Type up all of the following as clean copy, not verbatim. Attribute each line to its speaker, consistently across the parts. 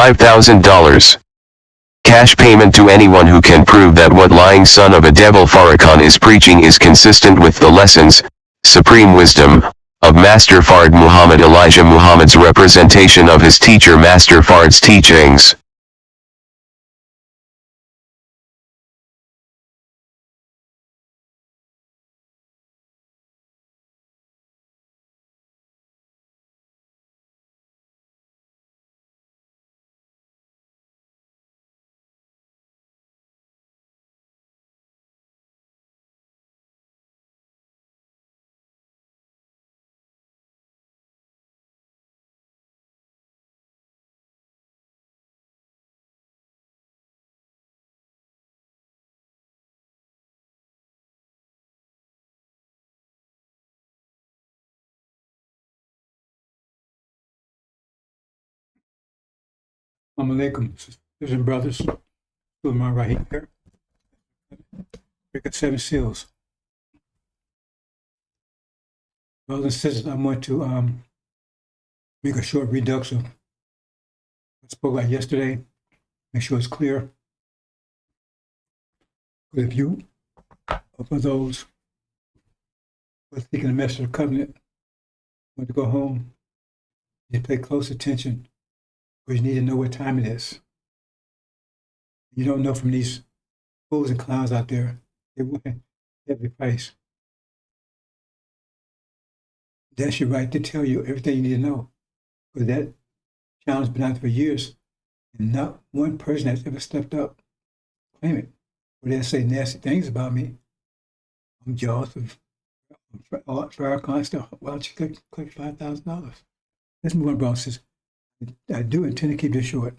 Speaker 1: $5,000. Cash payment to anyone who can prove that what lying son of a devil Farrakhan is preaching is consistent with the lessons, supreme wisdom, of Master Fard Muhammad Elijah Muhammad's representation of his teacher Master Fard's teachings.
Speaker 2: Alaikum, sisters and brothers. Suleiman Rahim here. Break at 7 seals. Brothers and sisters, I want to make a short redux of what I spoke about yesterday. Make sure it's clear. But if you, or for those who are thinking the message of covenant, want to go home, you pay close attention. Because you need to know what time it is. You don't know from these fools and clowns out there. They want every price. That's your right to tell you everything you need to know. Because that challenge has been out for years, and not one person has ever stepped up, claim it. Or they say nasty things about me. I'm jealous of Farrakhan stuff. Why don't you click $5,000? Let's move on, brothers. I do intend to keep this short.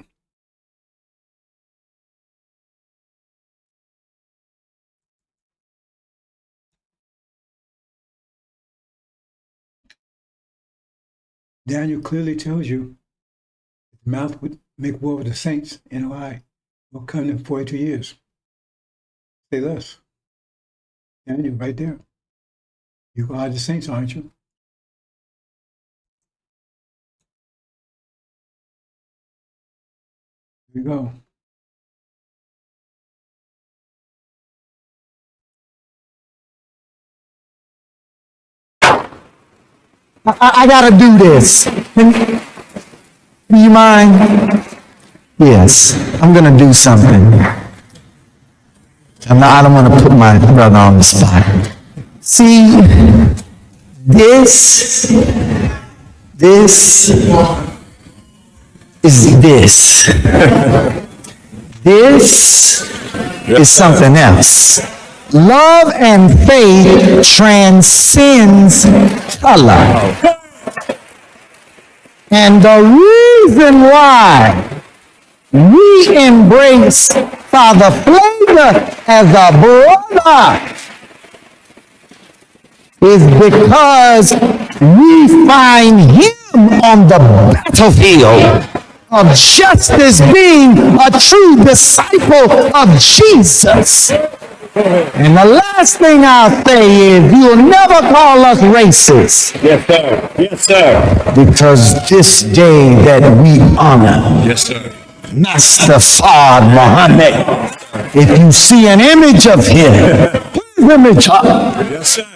Speaker 2: Daniel clearly tells you the mouth would make war with the saints, NOI, will come in 42 years. Say less. Daniel, right there. You are the saints, aren't you? Here we go.
Speaker 3: I gotta do this. Do you mind? Yes, I'm gonna do something. I don't want to put my brother on the spot. See, this is this. This is something else. Love and faith transcends color. And the reason why we embrace Father Flavor as a brother is because we find him on the battlefield of justice, being a true disciple of Jesus. And the last thing I'll say is, you'll never call us racist.
Speaker 4: Yes, sir. Yes, sir.
Speaker 3: Because this day that we honor,
Speaker 4: Yes, sir.
Speaker 3: Master Fard Muhammad, if you see an image of him, put his image up.
Speaker 4: Yes, sir.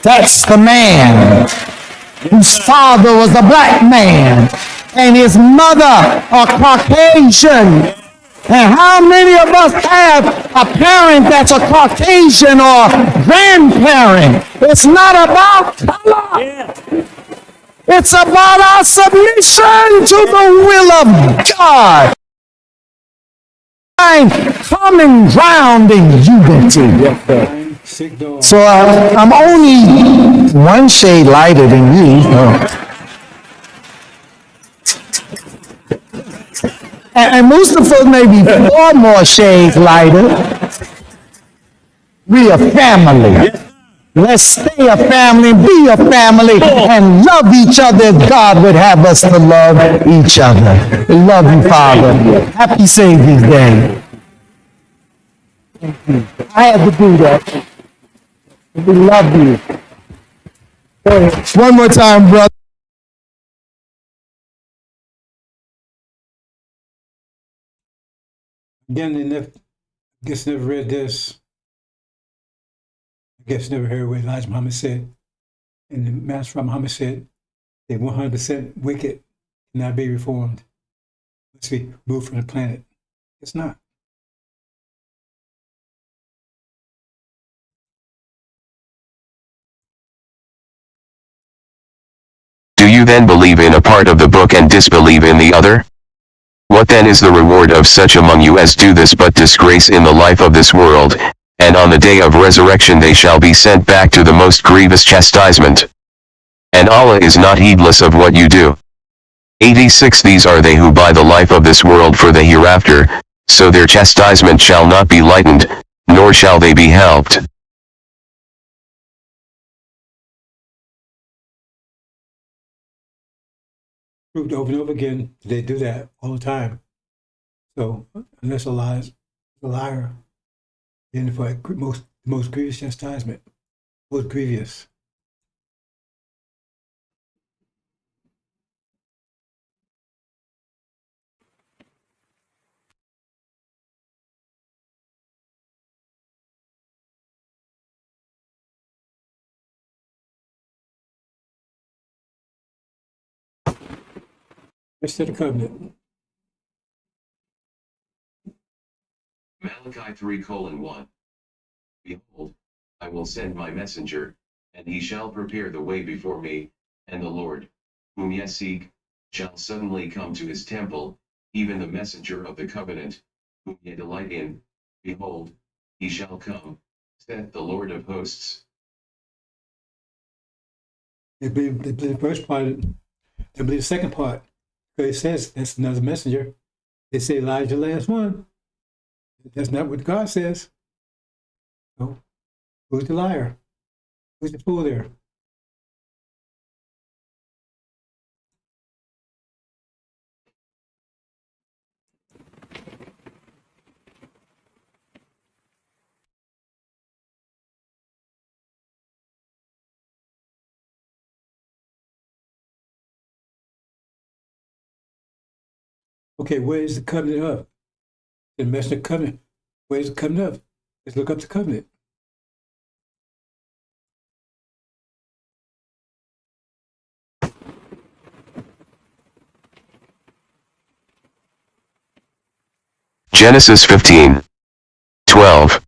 Speaker 3: That's the man whose father was a black man and his mother a Caucasian. And how many of us have a parent that's a Caucasian or grandparent? It's not about color.
Speaker 4: Yeah.
Speaker 3: It's about our submission to the will of God. Find common ground in unity. So I'm only one shade lighter than you. And Mustafa may be 4 more shades lighter. We a family. Let's stay a family, be a family, and love each other as God would have us to love each other. We love you, Father. Happy Savior's Day. I had to do that. We love you. One more time, brother.
Speaker 2: Again, they never, I guess never read this. I guess never heard what Elijah Muhammad said. And the Master Muhammad said that 100% wicked cannot be reformed. Must be moved from the planet. It's not.
Speaker 1: Do you then believe in a part of the book and disbelieve in the other? What then is the reward of such among you as do this but disgrace in the life of this world, and on the day of resurrection they shall be sent back to the most grievous chastisement? And Allah is not heedless of what you do. 86 These are they who buy the life of this world for the hereafter, so their chastisement shall not be lightened, nor shall they be helped.
Speaker 2: Proved over and over again, they do that all the time. So unless Allah is a liar, then for most grievous chastisement, most grievous. Rest of the covenant.
Speaker 1: Malachi 3:1. Behold, I will send my messenger, and he shall prepare the way before me, and the Lord, whom ye seek, shall suddenly come to his temple, even the messenger of the covenant, whom ye delight in. Behold, he shall come, saith the Lord of hosts.
Speaker 2: They believe the first part, they believe the second part. Because it says that's another messenger. They say Elijah, the last one. That's not what God says. So, who's the liar? Who's the fool there? Okay, where is the covenant of? The messenger covenant. Where is the covenant of? Let's look up the covenant.
Speaker 1: Genesis 15:12.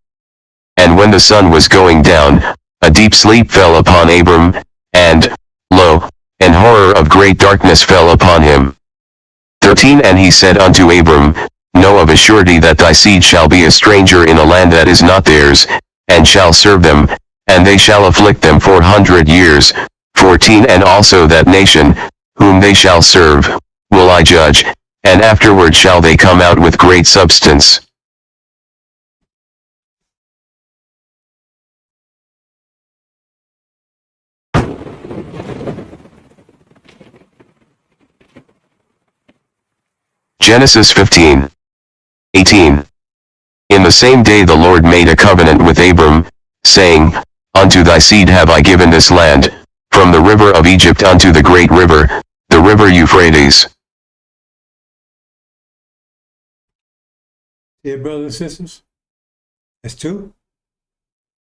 Speaker 1: And when the sun was going down, a deep sleep fell upon Abram, and, lo, an horror of great darkness fell upon him. 13 And he said unto Abram, Know of a surety that thy seed shall be a stranger in a land that is not theirs, and shall serve them, and they shall afflict them 400 years. 14 And also that nation, whom they shall serve, will I judge, and afterward shall they come out with great substance. Genesis 15:18. In the same day the Lord made a covenant with Abram, saying, Unto thy seed have I given this land, from the river of Egypt unto the great river, the river Euphrates.
Speaker 2: Dear brothers and sisters, that's two.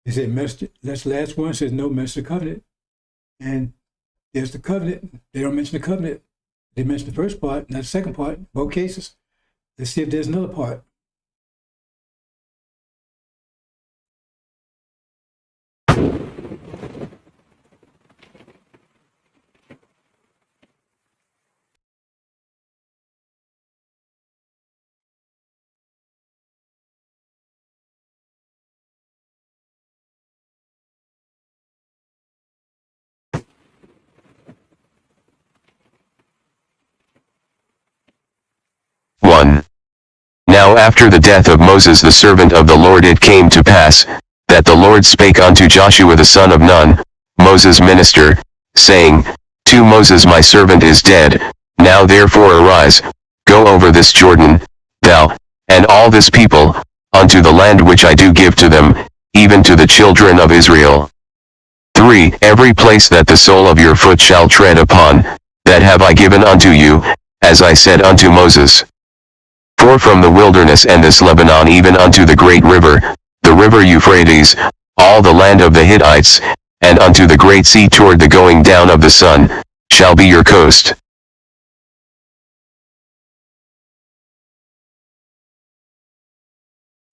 Speaker 2: They said messenger, that's the last one, says no messenger covenant. And there's the covenant. They don't mention the covenant. They mention the first part, not the second part, both cases. Let's see if there's another part.
Speaker 1: Now after the death of Moses the servant of the Lord it came to pass, that the Lord spake unto Joshua the son of Nun, Moses' minister, saying, To Moses my servant is dead, now therefore arise, go over this Jordan, thou, and all this people, unto the land which I do give to them, even to the children of Israel. 3 Every place that the sole of your foot shall tread upon, that have I given unto you, as I said unto Moses. For from the wilderness and this Lebanon even unto the great river, the river Euphrates, all the land of the Hittites, and unto the great sea toward the going down of the sun, shall be your coast.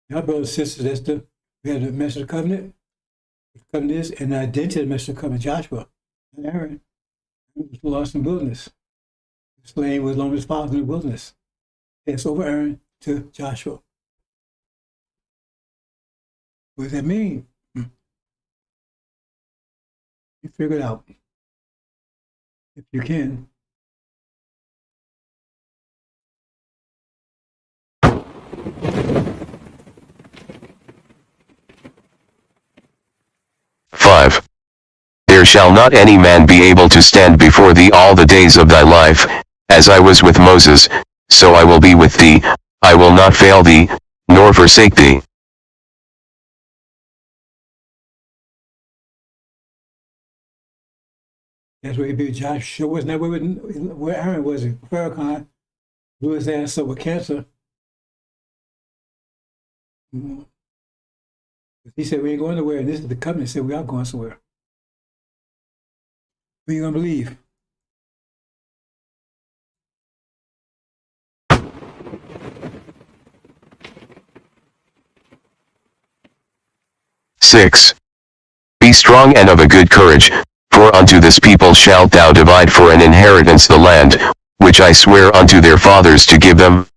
Speaker 2: Now, brothers and sisters, we have the message of the covenant. The covenant is an identity of the message of the covenant. Joshua and Aaron was lost in the wilderness. Slain with along with his father in the wilderness. It's over Aaron to Joshua. What does that mean? You figure it out. If you can.
Speaker 1: Five. There shall not any man be able to stand before thee all the days of thy life, as I was with Moses, so I will be with thee, I will not fail thee, nor forsake thee.
Speaker 2: That's where he'd be. Joshua wasn't that where Aaron was. Farrakhan blew his ass up with cancer. He said, we ain't going nowhere. And this is the covenant. He said, we are going somewhere. Who are you going to believe?
Speaker 1: Six. Be strong and of a good courage, for unto this people shalt thou divide for an inheritance the land, which I swear unto their fathers to give them.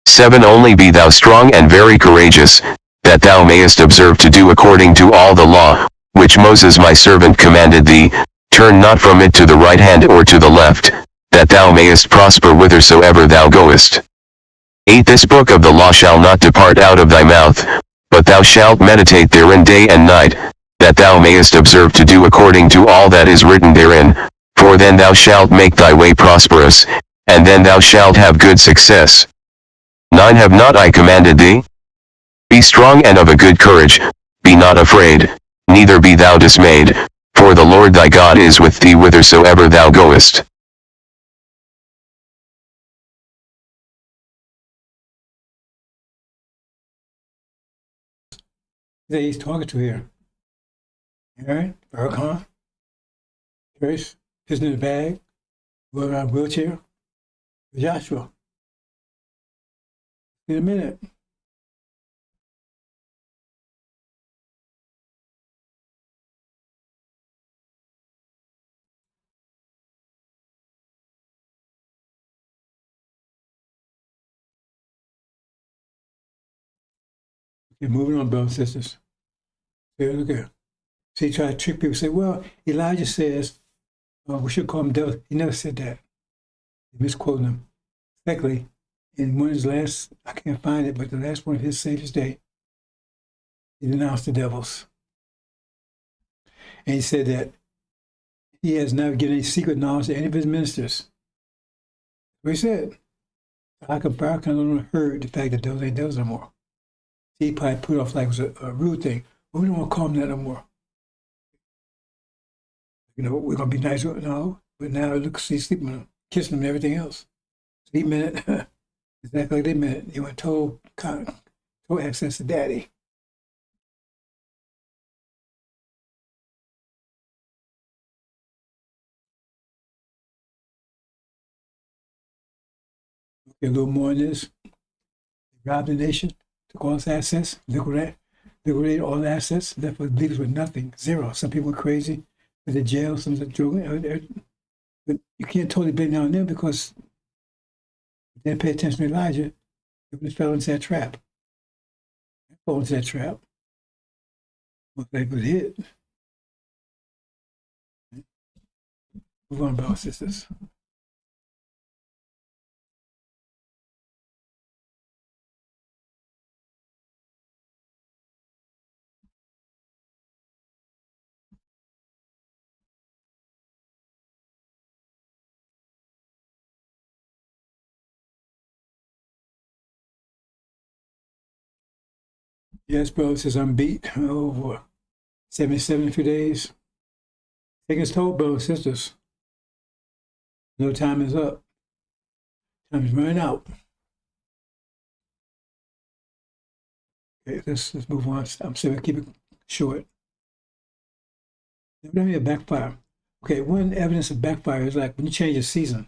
Speaker 1: 7. Only be thou strong and very courageous, that thou mayest observe to do according to all the law, which Moses my servant commanded thee, turn not from it to the right hand or to the left, that thou mayest prosper whithersoever thou goest. 8. This book of the law shall not depart out of thy mouth, but thou shalt meditate therein day and night, that thou mayest observe to do according to all that is written therein, for then thou shalt make thy way prosperous, and then thou shalt have good success. 9. Have not I commanded thee? Be strong and of a good courage, be not afraid, neither be thou dismayed, for the Lord thy God is with thee whithersoever thou goest.
Speaker 2: That he's talking to here. Aaron, Farrakhan, Trace, pissing in the bag, going around wheelchair, Joshua. In a minute. Okay, moving on, brothers and sisters. Here, look here. See, try to trick people. Say, well, Elijah says, we should call him devil. He never said that. He's misquoting him. Secondly, in one of his last, I can't find it, but the last one of his Savior's Day, he denounced the devils. And he said that he has never given any secret knowledge to any of his ministers. What he said. How come Farrakhan don't heard the fact that devils ain't devils no more? He probably put it off like it was a rude thing. But we don't want to call him that no more. You know, we're going to be nice. No, but now look, he's sleeping with him, kissing him and everything else. So he meant it exactly like they meant it. They went told access to daddy. Okay, a little more on this. They robbed the nation, took all its assets, liquidated all the assets, left with leaders with nothing, zero. Some people were crazy, went to jail, some were drunk. But you can't totally blame it on them because they didn't pay attention to Elijah. They just fell into that trap. They fell into that trap. Well, they would hit. Move on, brothers and sisters. Yes, bro, says I'm beat over 77 few days. Take its toll, brothers and sisters. No time is up. Time is running out. Okay, let's move on. I'm saying we'll keep it short. Let me a backfire. Okay, one evidence of backfire is like when you change a season.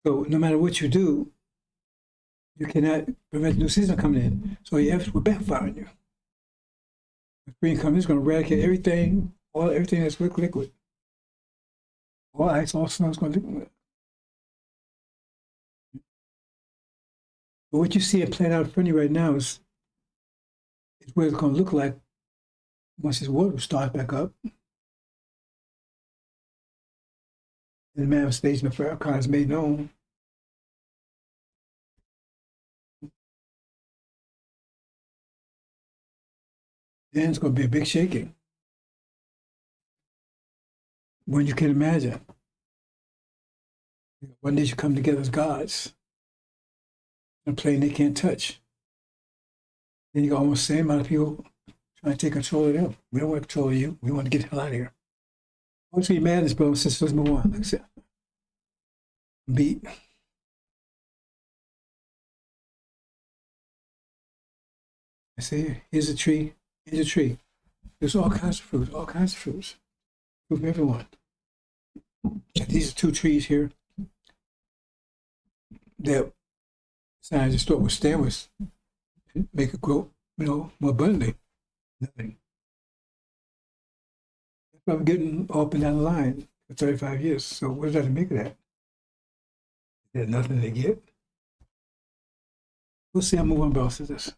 Speaker 2: So no matter what you do, you cannot prevent the new season coming in. So your efforts will backfire on you. The spring comes, it's going to eradicate everything, everything that's liquid. All ice, all snow is going to liquid. But what you see it playing out in front of you right now is what it's going to look like once this water starts back up. And the manifestation of Farrakhan is made known. Then it's going to be a big shaking. When you can imagine. One day you come together as gods. In a plane they can't touch. Then you got almost the same amount of people trying to take control of them. We don't want to control you. We want to get the hell out of here. Once we madness, brothers and sisters, let's move on. Like I said. Beat. I say, here's a tree. Here's a tree. There's all kinds of fruits, all kinds of fruits. Fruit for everyone. These are two trees here that scientists thought would stand with, make it grow, more abundantly. Nothing. That's why we're getting up and down the line for 35 years. So what does that make of that? There's nothing to get. We'll see how move on about this.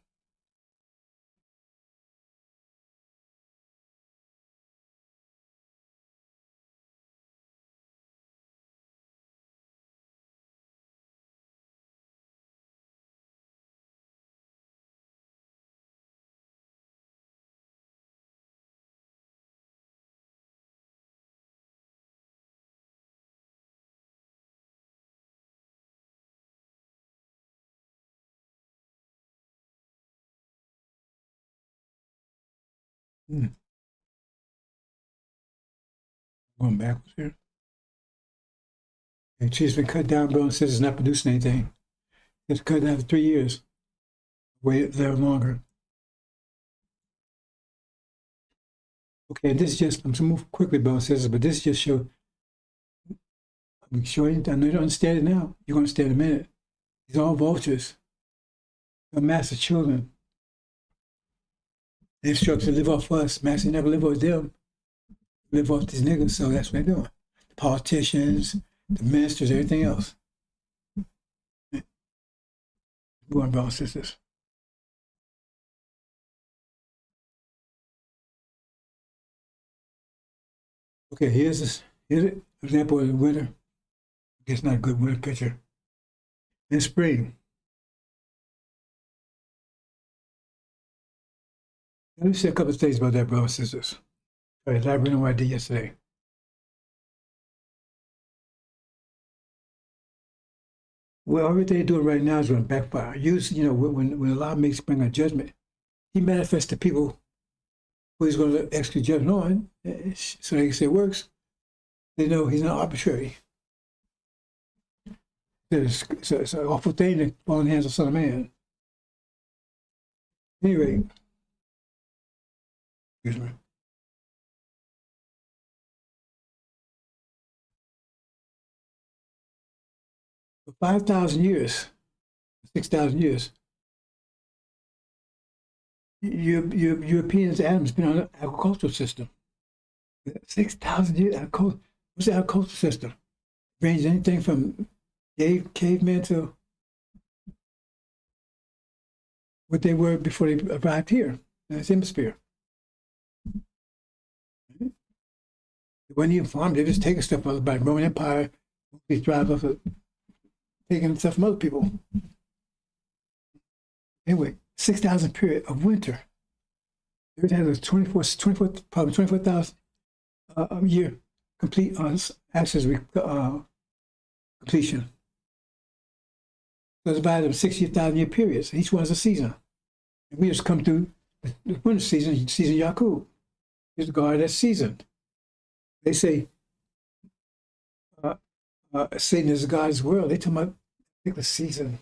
Speaker 2: Going backwards here. And trees been cut down, bro, and says it's not producing anything. It's cut down for 3 years. Wait there longer. Okay, this is just, I'm going to move quickly, bro, says, but this just show, I'm showing, I know you don't understand it now. You're going to understand in a minute. These are all vultures. They're master children. They're instructed to live off us. Master never live off them. Live off these niggas, so that's what they're doing. The politicians, the ministers, everything else. Go on, brothers and sisters. Okay, here's an example of the winter. I guess not a good winter picture. In spring. Let me say a couple of things about that, brothers and sisters. I elaborate on what I did yesterday. Well, everything they're doing right now is going to backfire. Usually, when Allah makes bring a judgment, He manifests to people who He's going to execute judgment on, so they can say it works. They know He's not arbitrary. It's an awful thing to fall in the hands of the Son of Man. Anyway, excuse me. For 5,000 years, 6,000 years, Europeans, Adam's been on an agricultural system. 6,000 years, what's the agricultural system? Ranges anything from cavemen to what they were before they arrived here in this hemisphere. They weren't even farmed, they just taking stuff by the Roman Empire. They drive off of taking stuff from other people. Anyway, 6,000 period of winter. Earth has a 24,000 year complete axis completion. So it's divided into 60,000 year periods. Each one's a season. And we just come through the winter season Yakub. Is the God that's seasoned. They say Satan is the God of this world. They talk about the season.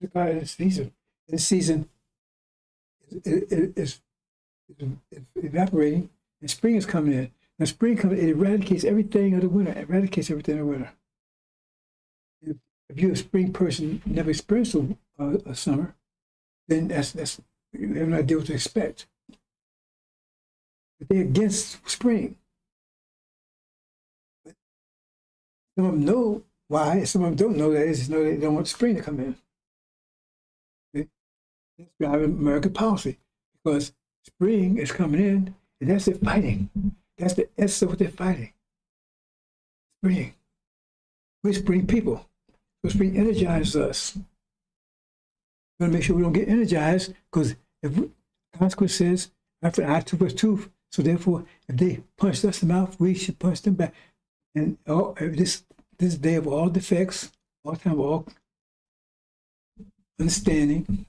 Speaker 2: God in the season. This season is evaporating, and spring is coming in. Now, spring comes, it eradicates everything of the winter. Eradicates everything of the winter. If you're a spring person, never experienced a summer, then that's you have no idea what to expect. But they're against spring. Some of them know why, and some of them don't know that. They just know they don't want spring to come in. Okay? That's driving American policy, because spring is coming in, and that's their fighting. That's the essence of what they're fighting. Spring. We're spring people. So spring energizes us. We want to make sure we don't get energized, because if consequence says, after eye, tooth for tooth, so therefore, if they punch us in the mouth, we should punch them back. And this day of all defects, all time of all understanding,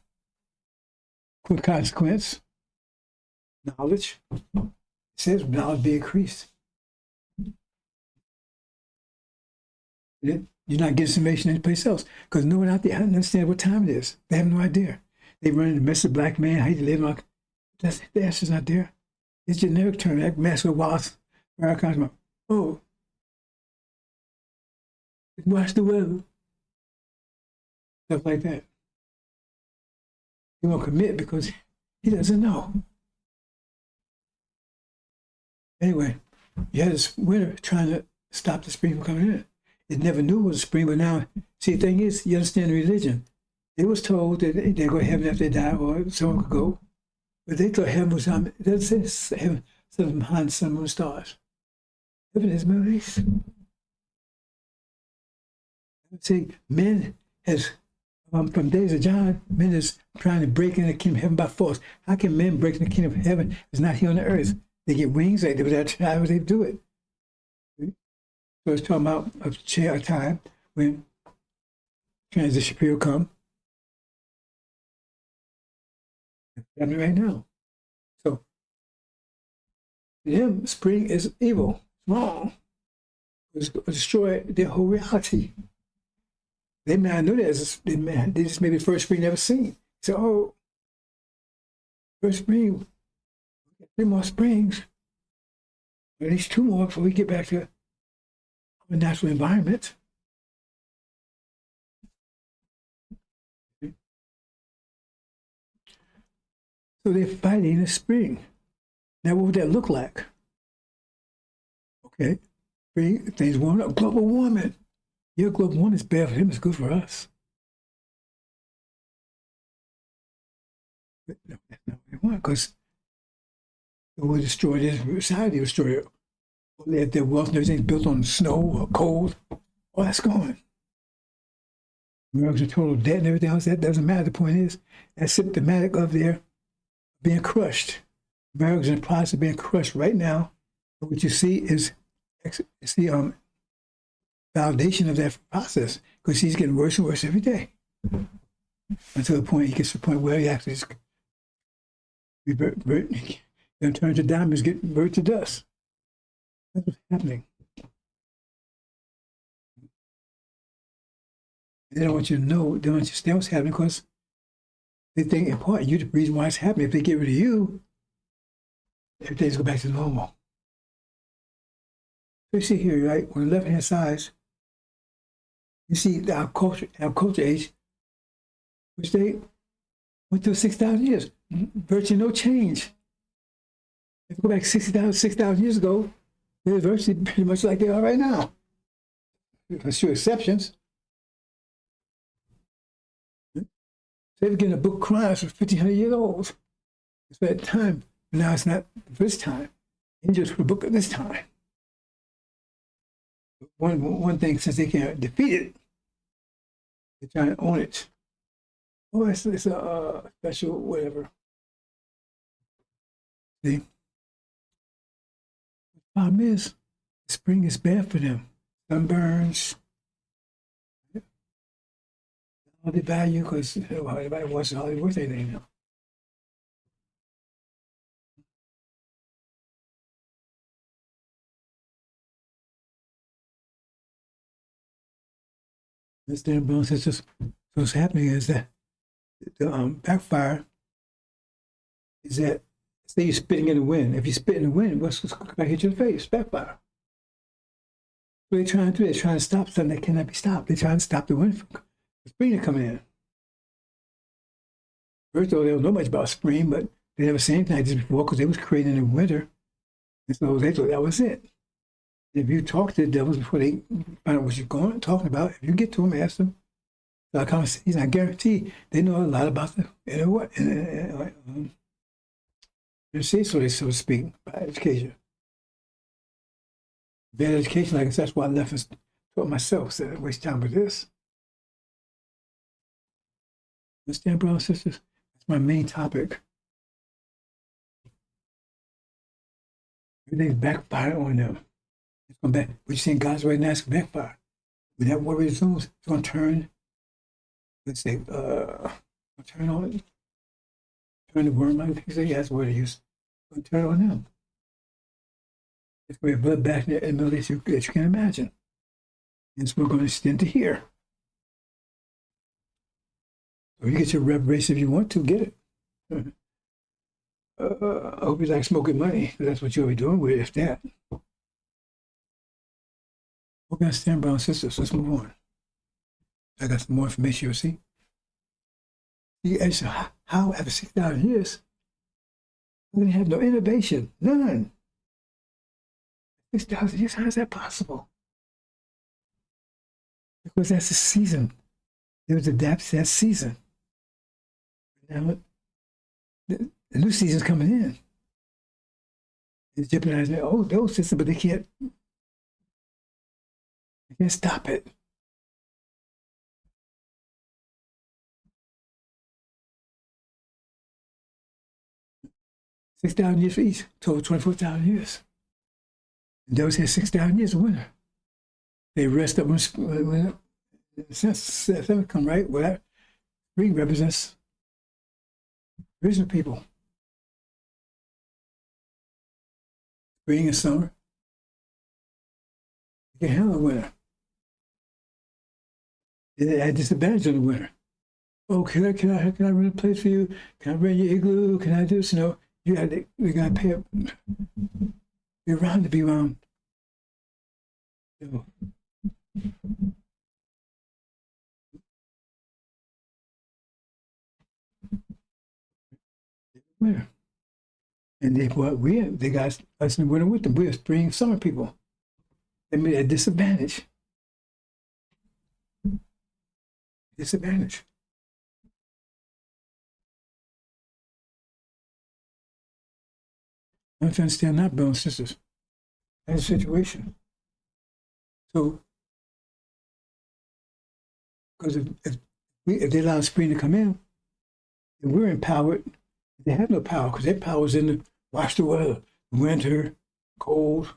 Speaker 2: quick consequence, knowledge, it says knowledge be increased. You're not getting information anyplace else, because no one out there understands what time it is. They have no idea. They run into mess of black man, how you live like that's the answer's not there. It's generic term, that mess with Wallace, oh, watch the weather. Stuff like that. He won't commit because he doesn't know. Anyway, you had this winter trying to stop the spring from coming in. It never knew it was spring, but now, see, the thing is, you understand religion. They was told that they go to heaven after they die, or someone could go. But they thought heaven was, it doesn't say heaven, something behind the sun, moon, stars. Heaven is Middle East. See, men has, from days of John, men is trying to break into the kingdom of heaven by force. How can men break into the kingdom of heaven? It's not here on the earth. They get wings, they do that, how would they do it? So it's talking about a time when transition period will come. It's happening right now. So, to them, spring is evil, it's wrong. It's going to destroy their whole reality. They may not know that. They just maybe the first spring never seen. So, oh, first spring, 3 more springs, at least 2 more before we get back to a natural environment. So they're fighting the spring. Now, what would that look like? Okay, spring, things warm up, global warming. Yeah, global warming is bad for them, it's good for us. But no, that's not what they want, because it will destroy their society, destroy their wealth and everything built on snow or cold. All that's gone. Americans are total debt and everything else. That doesn't matter. The point is, that's symptomatic of their being crushed. Americans in the process of being crushed right now. But what you see is the validation of that process, because he's getting worse and worse every day. Until the point he gets to the point where he actually is going to turn to diamonds, get burned to dust. That's what's happening. They don't want you to know, they don't want you to understand what's happening, because they think in part you're the reason why it's happening. If they get rid of you, everything's go back to normal. So you see here, right, on the left-hand side, you see our culture age, which they went through 6,000 years, virtually no change. If you go back 6,000 years ago, they're virtually pretty much like they are right now. There's few exceptions. They were getting a book of crimes for 1,500 years old. It's that time. Now it's not this time. Angels for a book of this time. One thing, since they can't defeat it, they're trying to own it. Oh, it's a special whatever. See? The problem is, spring is bad for them. Sunburns. All the value, because everybody wants it hardly worth anything now. Understand, brothers and sisters? So what's happening is that The backfire is that, say you're spitting in the wind. If you spit in the wind, what's going to hit you in the face? Backfire. What they're trying to do is trying to stop something that cannot be stopped. They're trying to stop the wind from the spring coming in. First of all, they don't know much about spring, but they never seen anything like this before because they was created in the winter. And so they thought that was it. If you talk to the devils before they find out what you're talking about, if you get to them, ask them, I guarantee they know a lot about the inner say so to speak, by education. Bad education, like I said, that's why I left and taught myself. Said I waste time with this. Understand, brothers and sisters? That's my main topic. Everything's backfire on them. It's going back. What you're saying, God's right now, it's going to backfire. When that war resumes, it's going to turn. Let's say, turn on. Turn the worm. I think say that's what it is. It's going to turn on them. It's going to be a bloodbath in the middle that you can imagine. And so we're going to extend to here. So you get your reparation if you want to, get it. I hope you like smoking money, because that's what you'll be doing with it, if that. Hope you understand, brothers and sisters. Let's move on. I got some more information, you'll see. You ask, how after 6,000 years, we're going to have no innovation? None. 6,000 years, how is that possible? Because that's the season. It was adapted to that season. Now, the new season's coming in. It's jeopardizing the old system, but they can't stop it. $6,000 years for each, total 24,000 years. And those had 6,000 years of winter. They rest up when summer come, right? Well, that spring represents original people. Spring and summer. You can handle the winter. They had disadvantage on the winter. Oh, can I rent a place for you? Can I rent your igloo? Can I do this? You gotta pay up. Be around to be around. Winter. And they got us in the winter with them. We're spring, summer people. They made a disadvantage. Disadvantage. I don't understand that, brothers and sisters. That's the situation. So, because if they allow spring to come in, and we're empowered, they have no power because their power is in the watch the weather, winter, cold,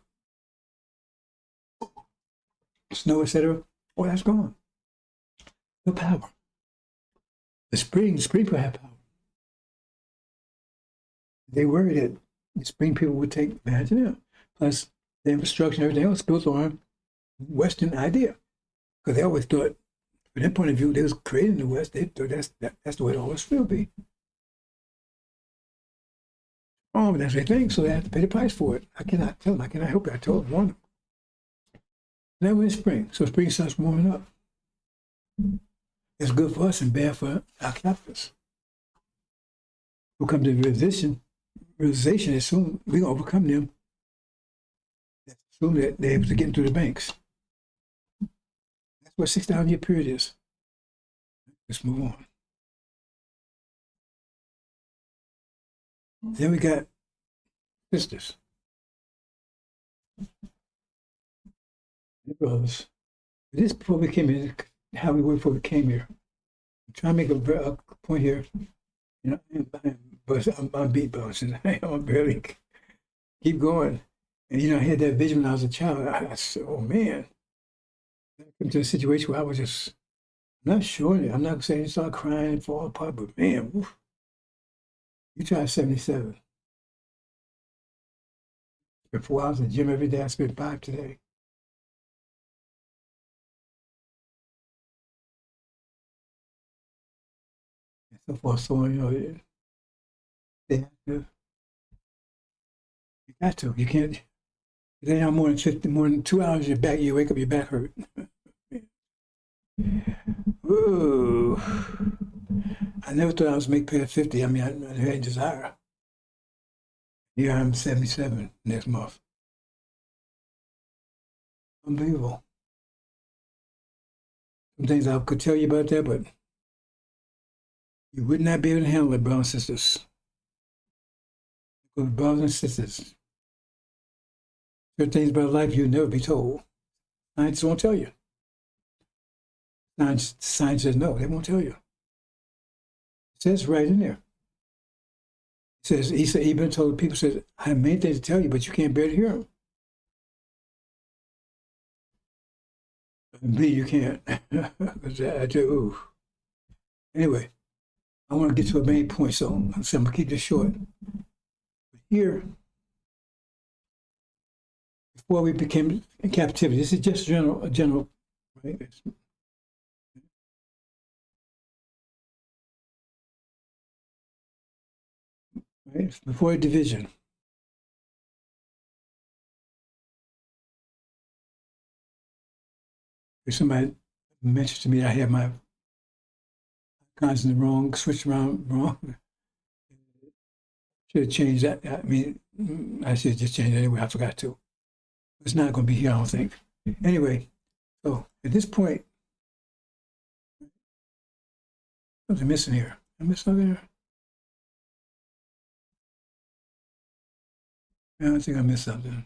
Speaker 2: snow, etc. Oh, that's gone. No power. The spring people have power. They worried that the spring people would take advantage of them. Plus, the infrastructure and everything else built on Western idea. Because they always thought, from their point of view, they was created in the West. They thought that's the way it always will be. Oh, but that's what they think, so they have to pay the price for it. I cannot tell them. I cannot help it. I told them, warn them. Now we're in spring, so spring starts warming up. It's good for us and bad for our captors. We'll come to the realization as soon we're going to overcome them. Assume that they're able to get into the banks. That's what 6,000 year period is. Let's move on. Then we got sisters. And brothers. This before we came here, how we were before we came here. I'm trying to make a point here. You know, I'm beat bones and I'm barely keep going. And I had that vision when I was a child. I said, oh man. I came to a situation where I was just not sure. I'm not saying you start crying and fall apart, but man, woof. You tried 77. Spent 4 hours in the gym every day. I spent 5 today. so forth. So on, they have to, you got to. You can't. If they have more than 2 hours, you wake up, your back hurt. Ooh. I never thought I was make past 50. I mean, I had desire. Here I'm 77 next month. Unbelievable. Some things I could tell you about that, but you would not be able to handle it, brothers and sisters. Because brothers and sisters, there are things about life you'll never be told. Science won't tell you. Science says no, they won't tell you. It says right in there. It says, he been told, people said, I have many things to tell you, but you can't bear to hear them. Me, you can't. I do. Anyway, I want to get to a main point, so I'm going to keep this short. But here, before we became in captivity, this is just general, right? Right? Before a division. If somebody mentions to me I have my consonant wrong, switched around wrong, should have changed that. I mean, I should have just changed it anyway. I forgot to. It's not going to be here, I don't think. Anyway, so at this point, something missing here. I missed something here? I think I missed something.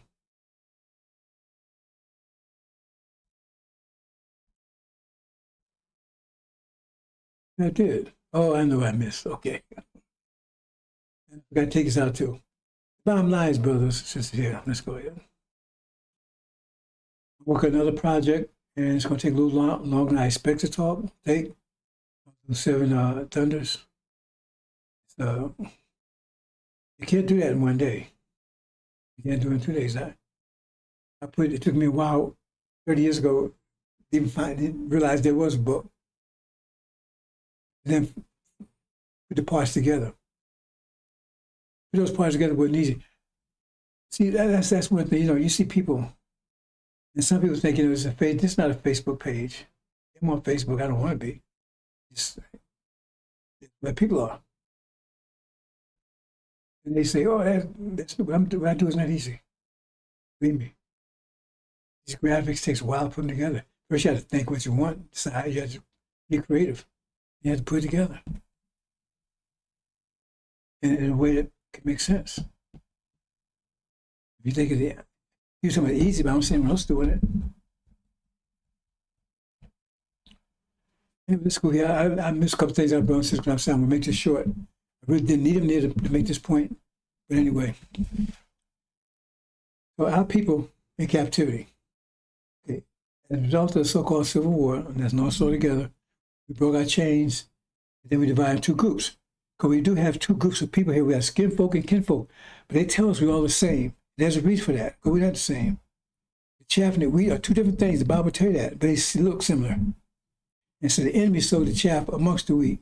Speaker 2: I did. Oh, I know I missed. Okay. I got to take this out too. Bottom line is, brothers and sisters, here, let's go ahead. Work on another project, and it's going to take a little longer than I expect to take. 7 thunders. So you can't do that in one day. You can't do it in 2 days. It took me a while, 30 years ago, didn't realize there was a book. And then put the parts together. Put those parts together wasn't easy. See, that's one thing. You see people, and some people thinking this is not a Facebook page. I'm on Facebook. I don't want to be. It's where people are. And they say, "Oh, that's what I do is not easy." Believe me. These graphics takes a while to put them together. First, you have to think what you want. Decide. You have to be creative. You have to put it together in a way that can make sense. If you think of it, do something easy, but I don't see anyone else doing it. Anyway, let's go here. I missed a couple things I've brought since I'm saying I'm going to make this short. I really didn't need them there to make this point. But anyway, so our people in captivity, okay, as a result of the so-called Civil War, and that's not so together, we broke our chains, and then we divided in 2 groups. Because we do have 2 groups of people here. We have skin folk and kinfolk. But they tell us we're all the same. There's a reason for that, because we're not the same. The chaff and the wheat are 2 different things. The Bible tells you that, but they look similar. And so the enemy sowed the chaff amongst the wheat.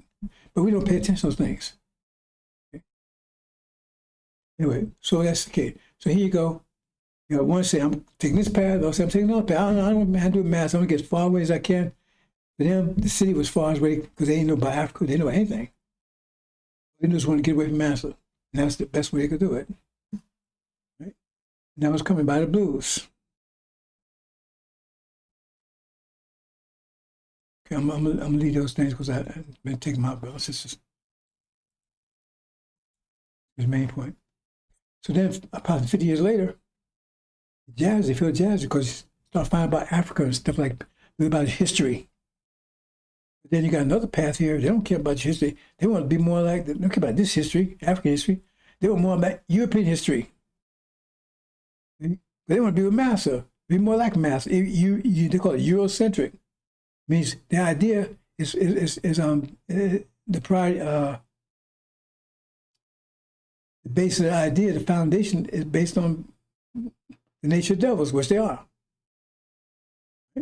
Speaker 2: But we don't pay attention to those things. Okay? Anyway, so that's the case. So here you go. You know, one say, I'm taking this path. The other say, I'm taking another path. I don't know how to do math. I'm going to get as far away as I can. For them, the city was far away because they didn't know about Africa. They didn't know anything. They just wanted to get away from Massa. And that's the best way they could do it. Right? And that was coming by the blues. Okay, I'm going to leave those things because I've been taking my brothers and sisters. His main point. So then, about 50 years later, they feel jazzy because you start finding about Africa and stuff like about history. But then you got another path here. They don't care about your history. They want to be more like, they don't care about this history, African history. They want more about European history. They want to be with Massa, be more like Massa. They call it Eurocentric. Means the idea is the pride. The base of the idea, the foundation is based on the nature of devils, which they are.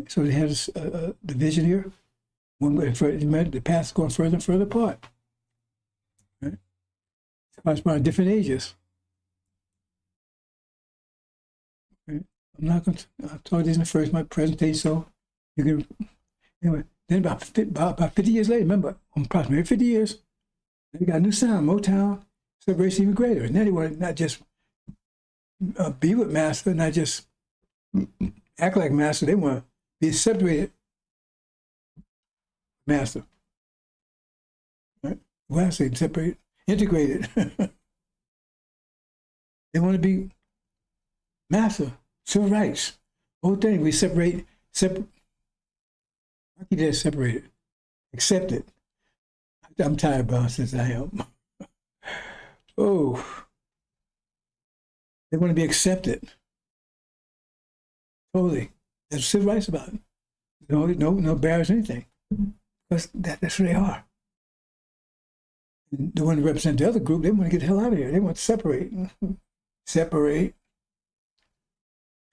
Speaker 2: So they have the vision here. The path is going further and further apart. correspond to different ages. Okay. I'm not going to, I told this in the first my presentation, so you can, anyway. Then about 50 years later, remember, approximately 50 years, they got a new sound, Motown, separation even greater. And then they want to not just be with Master, not just act like Master, they want to be separated Master. Right? Well, I say separate, integrated. They want to be Master, civil rights, whole thing. We separate. I keep that separated, accept it. I'm tired about since I am. Oh, they want to be accepted. Totally. That's civil rights about it. No barriers, anything. Because that's who they are. And they want to represent the other group. They want to get the hell out of here. They want to separate. Separate.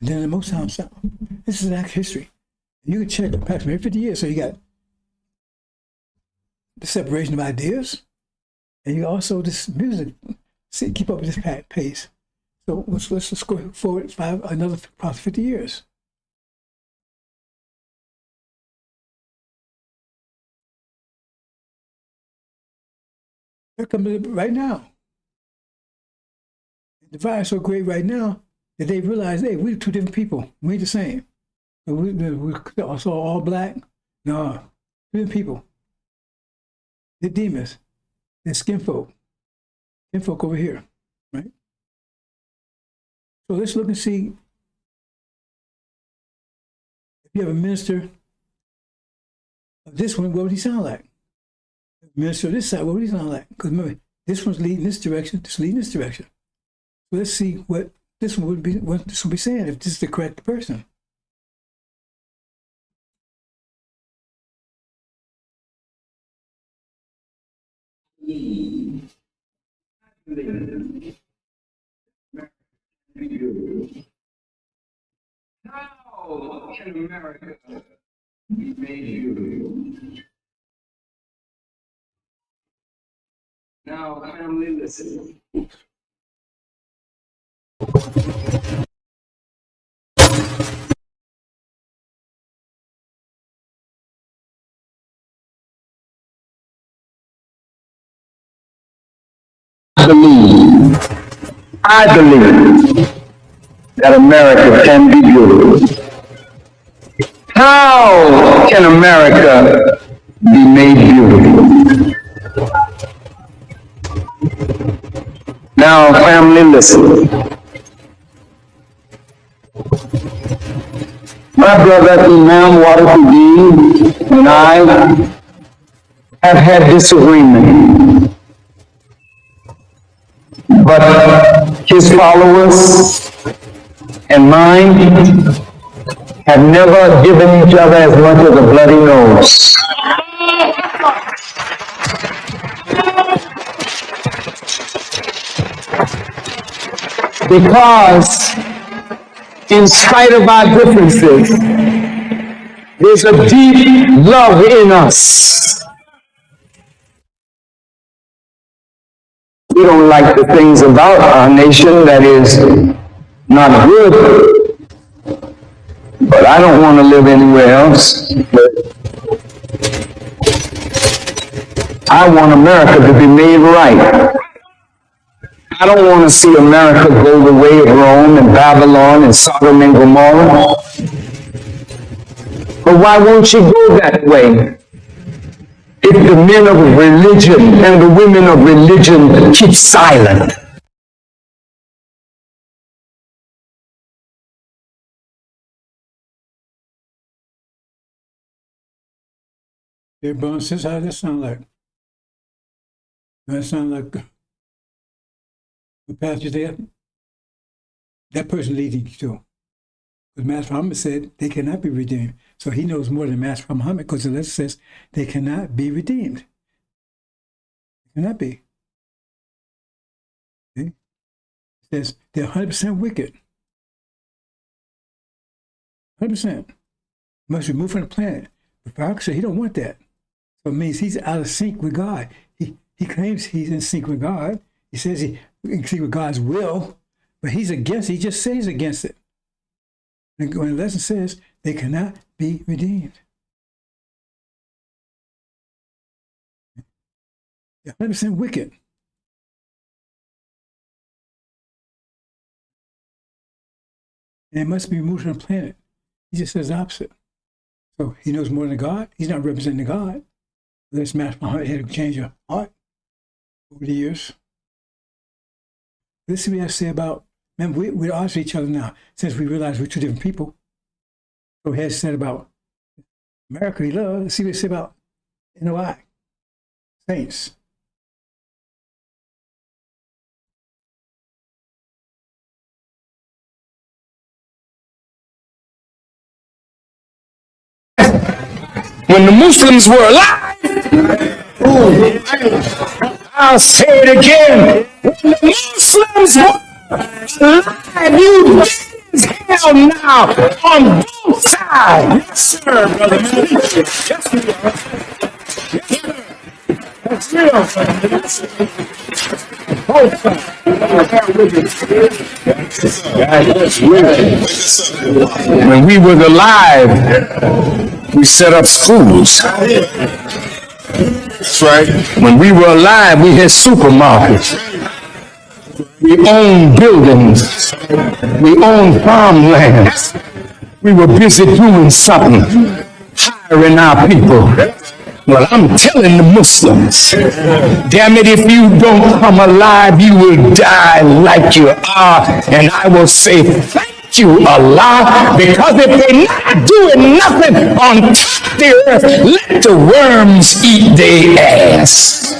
Speaker 2: And then the most time sound. This is act history. You can check approximately 50 years. So you got the separation of ideas, and you also this music. See, keep up with this pace. So let's go forward another 50 years. They're coming right now. The divide is so great right now that they realize, hey, we're two different people. We ain't the same. We're also all black. No, different people. They're demons. They're skin folk. Skin folk over here, right? So let's look and see if you have a minister of this one, what would he sound like? Minister of this side, what would he sound like? Because remember, this one's leading this direction, this leading this direction. So let's see what this one would be, what this will be saying if this is the correct person.
Speaker 5: How can America be made you? Now, family, listen.
Speaker 6: I believe that America can be beautiful. How can America be made beautiful? Now, family, listen. My brother Imam Waterford and I have had disagreement. But his followers and mine have never given each other as much as a bloody nose. Because in spite of our differences, there's a deep love in us. We don't like the things about our nation that is not good, but I don't want to live anywhere else. I want America to be made right. I don't want to see America go the way of Rome and Babylon and Sodom and Gomorrah. But why won't you go that way? If the men of religion and the women of religion keep silent.
Speaker 2: Dear brothers and sisters, how does that sound like? Does that sound like the pastor there? That person leading you to. Because Master Muhammad said they cannot be redeemed. So he knows more than Master Muhammad because the letter says they cannot be redeemed. They cannot be. See? It says they're 100% wicked. 100%. Must be removed from the planet. But Farag said he don't want that. So it means he's out of sync with God. He claims he's in sync with God. He says he see with God's will, but he's against it. He just says against it. And when the lesson says they cannot be redeemed. They're 100% wicked. And it must be removed from the planet. He just says the opposite. So he knows more than God. He's not representing God. Let's smash my heart. He had to change your heart over the years. Let's see what I say about, man, we're odds with each other now since we realize we're two different people. So he has said about America he loves. Let's see what he said about NOI, saints.
Speaker 6: When the Muslims were alive, I'll say it again. When the Muslims were alive, you dead as hell now on both sides. Yes, sir, brother. Yes, we are. That's real, both sides. When we were alive, we set up schools. That's right. When we were alive, we had supermarkets. We owned buildings. We owned farmlands. We were busy doing something, hiring our people. Well, I'm telling the Muslims, damn it, if you don't come alive, you will die like you are. And I will say, thank you, Allah, because if they're not doing nothing on top of the earth, let the worms eat their ass.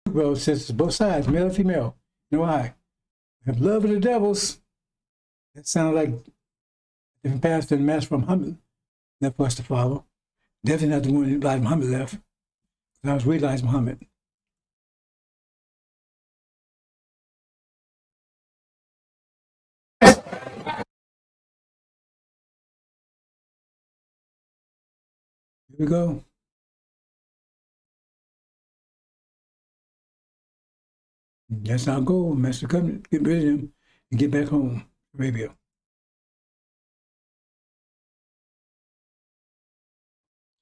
Speaker 2: Brothers, sisters, both sides, male and female. You know why? Have love of the devils. That sounded like different pastor and master from Muhammad left for us to follow. Definitely not the one Elijah Muhammad left. I was with Elijah Muhammad. Here we go. That's our goal, Master Covenant. Get rid of him and get back home, Arabia.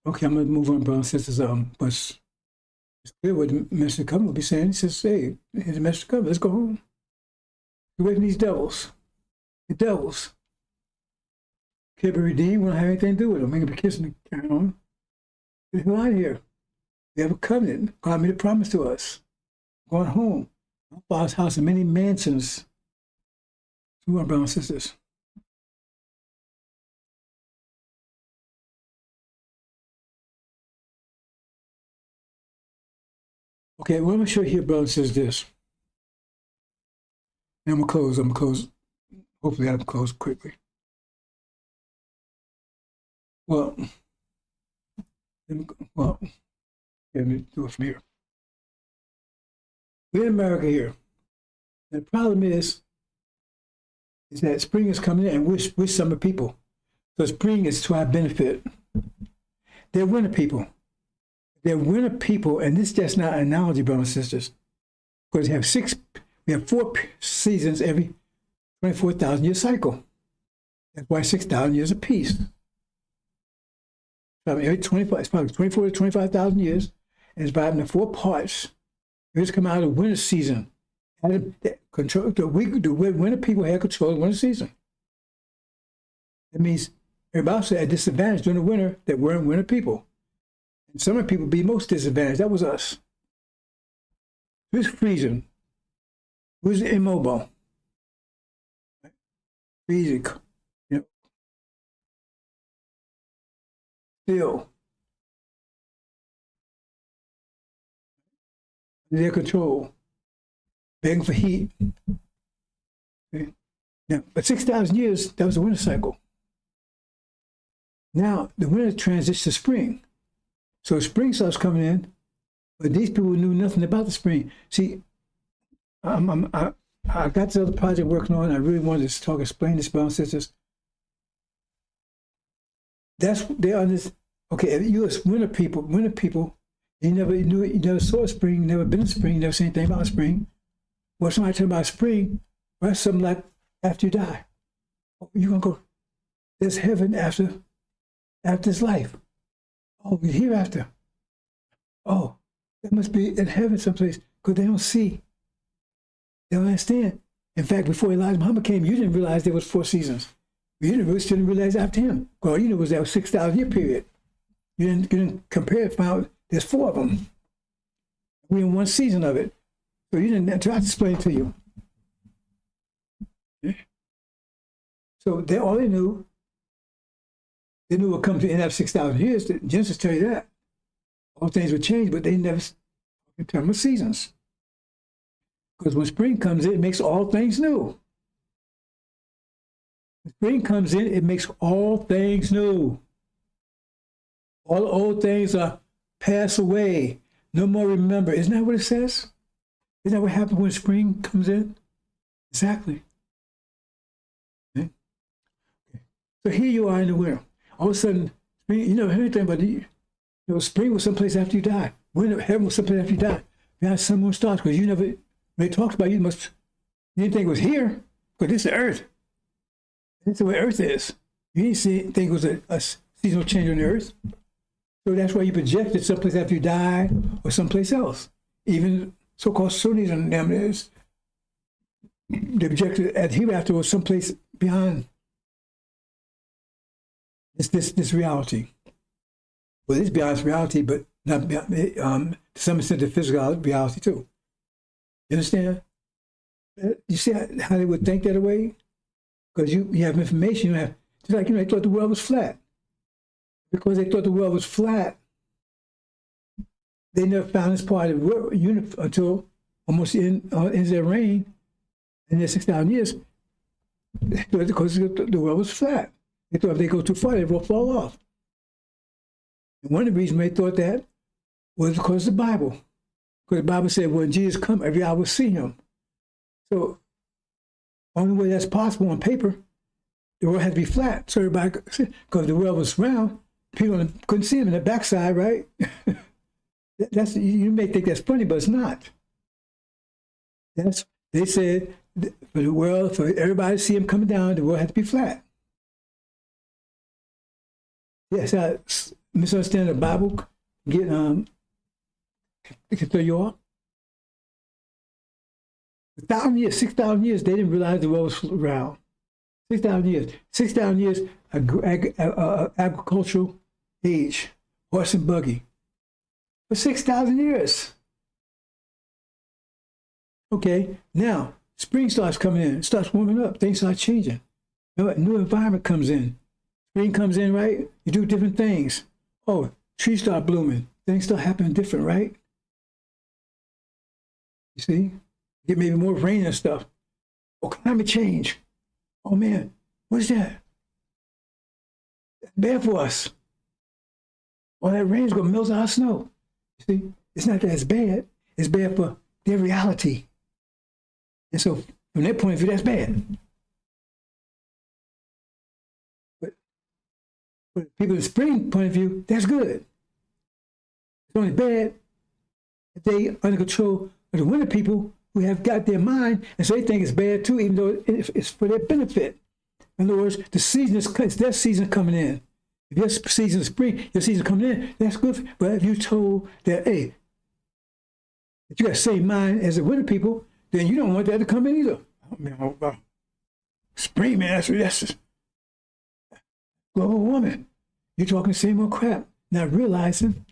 Speaker 2: Okay, I'm going to move on, brothers and sisters. But it's clear what the Master Covenant will be saying. He says, hey, here's the Master Covenant. Let's go home. Get away from these devils. The devils. Can't be redeemed. We don't have anything to do with them. We can be kissing and carry on. Get the hell out of here. We have a covenant. God made a promise to us. Going home. My Father's house and many mansions. Who are brothers and sisters? Okay, what I'm going to show you here, brothers, says this. And I'm going to close. Hopefully I'll close quickly. Well, let me do it from here. We're in America here. And the problem is that spring is coming in and we're summer people. So spring is to our benefit. They're winter people. They're winter people, and this is just not an analogy, brothers and sisters. Because we have 4 seasons every 24,000 year cycle. That's why 6,000 years apiece. Every 25, it's probably 24 to 25,000 years, and it's divided into 4 parts. We just come out of winter season. The winter people had control of the winter season. That means everybody at a disadvantage during the winter that weren't winter people. And summer people be most disadvantaged. That was us. Who's freezing? Who's immobile? Freezing. Still. Their control. Begging for heat. Okay. Now, but 6,000 years, that was the winter cycle. Now, the winter transitions to spring. So spring starts coming in, but these people knew nothing about the spring. See, I got this other project working on. I really wanted to explain this, brothers and sisters. They're on this Okay, if you was winter people, you never saw a spring, never been to spring, never seen anything about spring. Well, somebody tell about spring, right? Something like after you die. You're gonna go, there's heaven after this life. Oh, hereafter. Oh, that must be in heaven someplace, because they don't see. They don't understand. In fact, before Elijah Muhammad came, you didn't realize there was 4 seasons. You didn't realize after him. Well, you know, it was that 6,000 year period. You didn't compare it, found out there's 4 of them. We're in one season of it. So you didn't try to explain it to you. Yeah. So all they knew it would come to the end of 6,000 years. Genesis tell you that. All things would change, but they never in terms of seasons. Because when spring comes in, it makes all things new. When spring comes in, it makes all things new. All old things are pass away. No more remember. Isn't that what it says? Isn't that what happens when spring comes in? Exactly. Okay. So here you are in the winter. All of a sudden, spring, you never heard anything about spring was someplace after you die. Winter, heaven was someplace after you die. Behind sun, moon, stars, because you never, when they talked about you didn't think it was here, because this is the earth. This is the way earth is. You didn't think it was a seasonal change on the earth. So that's why you projected someplace after you die or someplace else. Even so-called Sunnis and them is, they projected at hereafter was someplace beyond this reality. Well, it is beyond reality, but not beyond, to some extent the physical reality too. You understand? You see how they would think that way? Because you have information, just like they thought the world was flat. Because they thought the world was flat, they never found this part of the universe until almost in their reign, in their 6,000 years, because the world was flat. They thought if they go too far, they will fall off. And one of the reasons they thought that was because of the Bible. Because the Bible said, when Jesus come, every eye will see him. So, only way that's possible on paper, the world had to be flat. So everybody, because the world was round, people couldn't see him in the backside, right? You may think that's funny, but it's not. They said for everybody to see him coming down, the world had to be flat. Yes, I misunderstand the Bible. It can throw you off. 1,000 years, 6,000 years, they didn't realize the world was round. 6,000 years. 6,000 years, agricultural age, horse and buggy. For 6,000 years. Okay, now, spring starts coming in. It starts warming up. Things start changing. A new environment comes in. Spring comes in, right? You do different things. Oh, trees start blooming. Things start happening different, right? You see? Get maybe more rain and stuff. Oh, climate change. Oh, man, what is that? That's bad for us. All that rain is going to melt our snow. You see? It's not that it's bad. It's bad for their reality. And so, from their point of view, that's bad. But people in the spring point of view, that's good. It's only bad if they under control of the winter people who have got their mind, and so they think it's bad too, even though it's for their benefit. In other words, it's their season coming in. If your season is spring, your season coming in, that's good. But if you're told that, hey, that you got the same mind as the winter people, then you don't want that to come in either. I mean, spring, man, that's global woman. You're talking the same old crap, not realizing.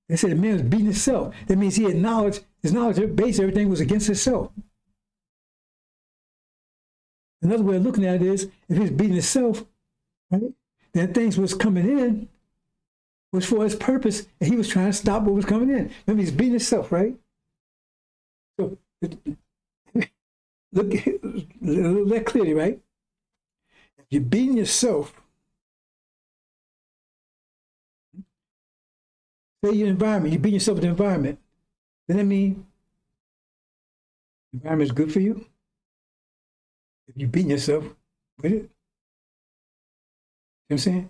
Speaker 2: They said the man was beating himself. That means he had knowledge. His knowledge base, everything was against himself. Another way of looking at it is, if he's beating himself, right, then things was coming in was for his purpose, and he was trying to stop what was coming in. Remember, he's beating himself, right? So, look that clearly, right? If you're beating yourself, say your environment, you're beating yourself with the environment, then that means the environment is good for you? If you're beating yourself with it? You know what I'm saying?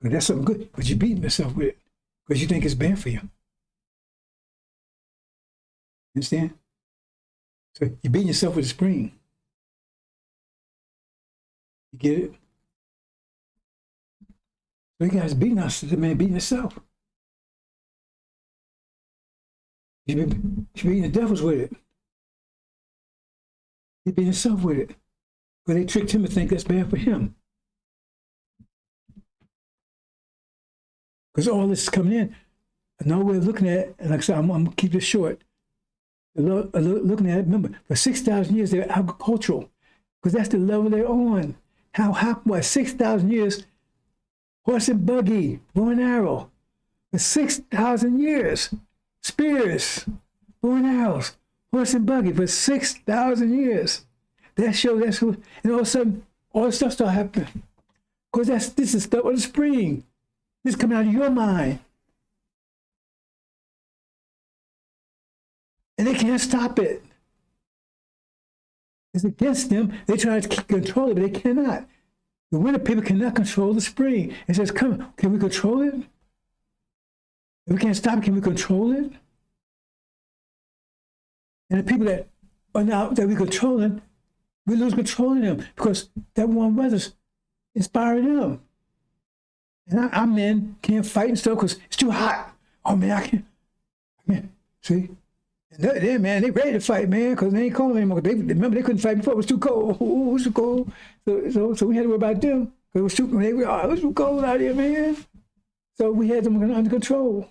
Speaker 2: But that's something good. But you're beating yourself with it because you think it's bad for you. Understand? So you're beating yourself with a spring. You get it? So you guys beating us, the man beating himself. You're beating the devils with it. He's beating himself with it. But they tricked him to think that's bad for him. Because all this is coming in. Another way of looking at it, and like I said, I'm going to keep this short. Looking at it, remember, for 6,000 years, they're agricultural. Because that's the level they're on. What, 6,000 years, horse and buggy, bow and arrow. For 6,000 years, spears, bow and arrows, horse and buggy for 6,000 years. That shows, that's who, and all of a sudden, all this stuff started happening. Because this is stuff of the spring. This is coming out of your mind. And they can't stop it. It's against them. They try to control it, but they cannot. The winter people cannot control the spring. It says, come, can we control it? If we can't stop it, can we control it? And the people that are now that we're controlling, we lose control of them because that warm weather's inspiring them. And our men can't fight and stuff because it's too hot. Oh man, I can't. See? And they, man, they ready to fight, man, because they ain't cold anymore. Remember, they couldn't fight before. It was too cold. It was too cold. So we had to worry about them. It was too cold out here, man. So we had them under control.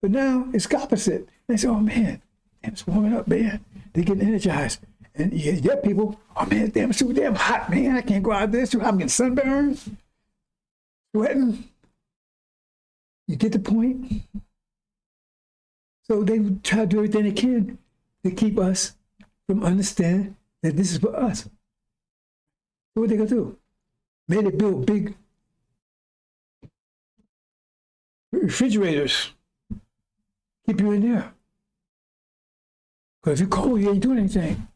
Speaker 2: But now it's opposite. They say, oh, man, damn, it's warming up, man. They're getting energized. And you get people, oh, man, damn, it's too damn hot, man. I can't go out there. It's too hot. I'm getting sunburns, sweating. You get the point? So they try to do everything they can to keep us from understanding that this is for us. So what they gonna do? Maybe they build big refrigerators, keep you in there. Because if you're cold, you ain't doing anything.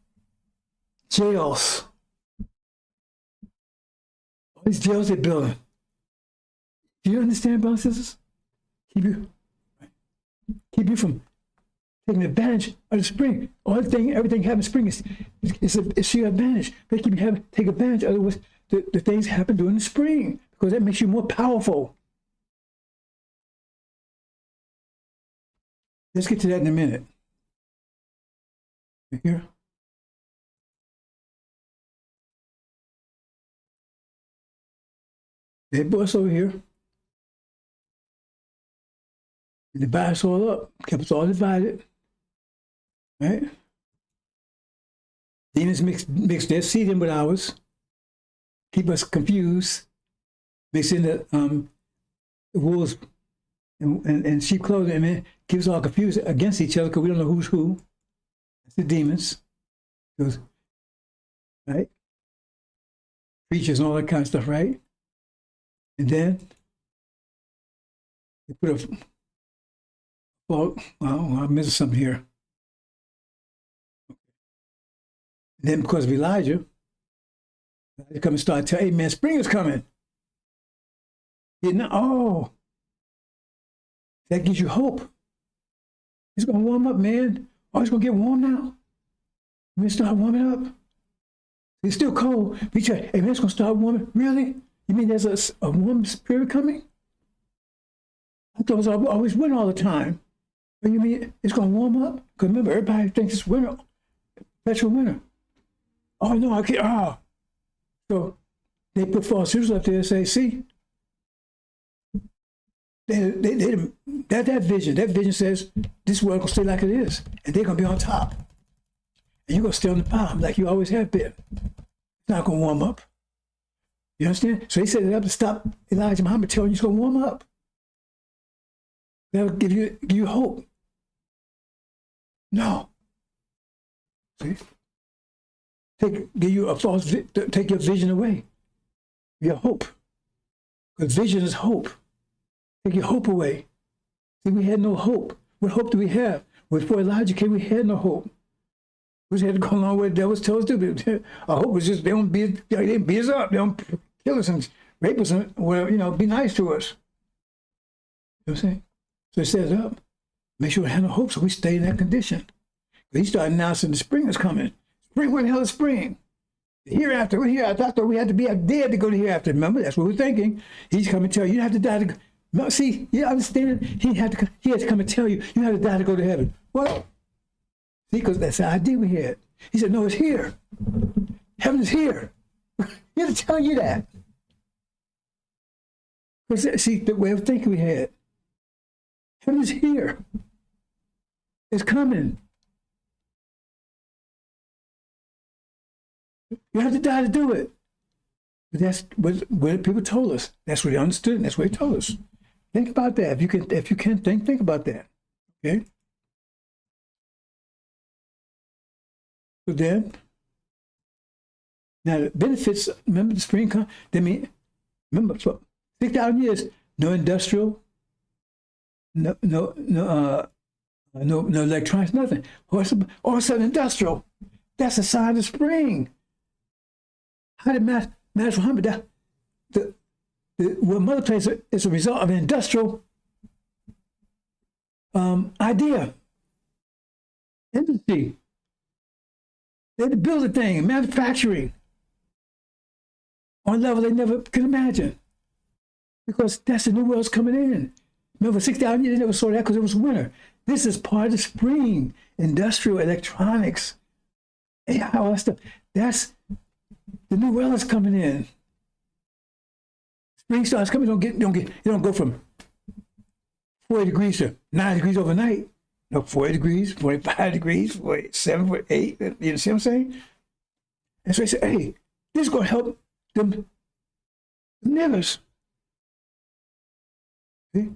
Speaker 2: Jails. All these jails they're building. Do you understand, brothers and sisters? Keep you from taking advantage of the spring. Everything having spring it's your advantage. They keep you take advantage of the things happen during the spring because that makes you more powerful. Let's get to that in a minute. Right here. They brought us over here. And divided us all up, kept us all divided, right? Demons mix their seed in with ours, keep us confused, mix in the wolves and sheep clothing, and it keeps us all confused against each other because we don't know who's who. That's the demons, those, right? Preachers and all that kind of stuff, right? And then they put a well, I'm missing something here. And then because of Elijah come and start telling, hey man, spring is coming. That gives you hope. It's gonna warm up, man. Oh, it's gonna get warm now. We're gonna start warming up. It's still cold. We try, hey man, it's gonna start warming. Really? You mean there's a warm spirit coming? I thought it was always winter all the time. But you mean it's going to warm up? Because remember, everybody thinks it's winter, perpetual winter. Oh, no, I can't. So they put false shoes up there and say, see, that vision says this world going to stay like it is. And they're going to be on top. And you're going to stay on the bottom like you always have been. It's not going to warm up. You understand? So he set it up to stop Elijah Muhammad telling you it's going to warm up. That'll give you hope. No. See? Give you a false, take your vision away. Your hope. Because vision is hope. Take your hope away. See, we had no hope. What hope do we have? Before Elijah came, we had no hope. We just had to go along with the devil's toes too. Our hope was just they didn't beat us up. They don't kill us and rape us, well, you know, be nice to us. You know what I'm saying? So it sets up, make sure we have no hope, so we stay in that condition. He started announcing the spring is coming. Spring, what the hell is spring? The hereafter, what hereafter? I thought we had to be dead to go to hereafter. Remember, that's what we're thinking. He's coming to tell you, you have to die to go. No, see, you understand? He had to come and tell you, you have to die to go to heaven. What? See, because that's the idea we had. He said, no, it's here. Heaven is here. He had to tell you that. Because, see, the way of thinking we had. Heaven is here. It's coming. You have to die to do it. But that's what people told us. That's what they understood, and that's what they told us. Think about that. If you can think about that. Okay? So then, now the benefits, remember the spring come, remember for 6,000 years, no industrial, no electronics, nothing. All of a sudden industrial. That's a sign of spring. How did Master Muhammad what Mother plays is a result of an industrial idea. Industry. They had to build a thing, manufacturing on a level they never could imagine. Because that's the new world's coming in. Remember, 6,000 years, they never saw that because it was winter. This is part of the spring, industrial, electronics, AI, all that stuff. That's the new world is coming in. Spring starts coming. You don't go from 40 degrees to 9 degrees overnight. No, 40 degrees, 45 degrees, 47, 48. You see what I'm saying? And so they said, hey, this is going to help them niggers. See?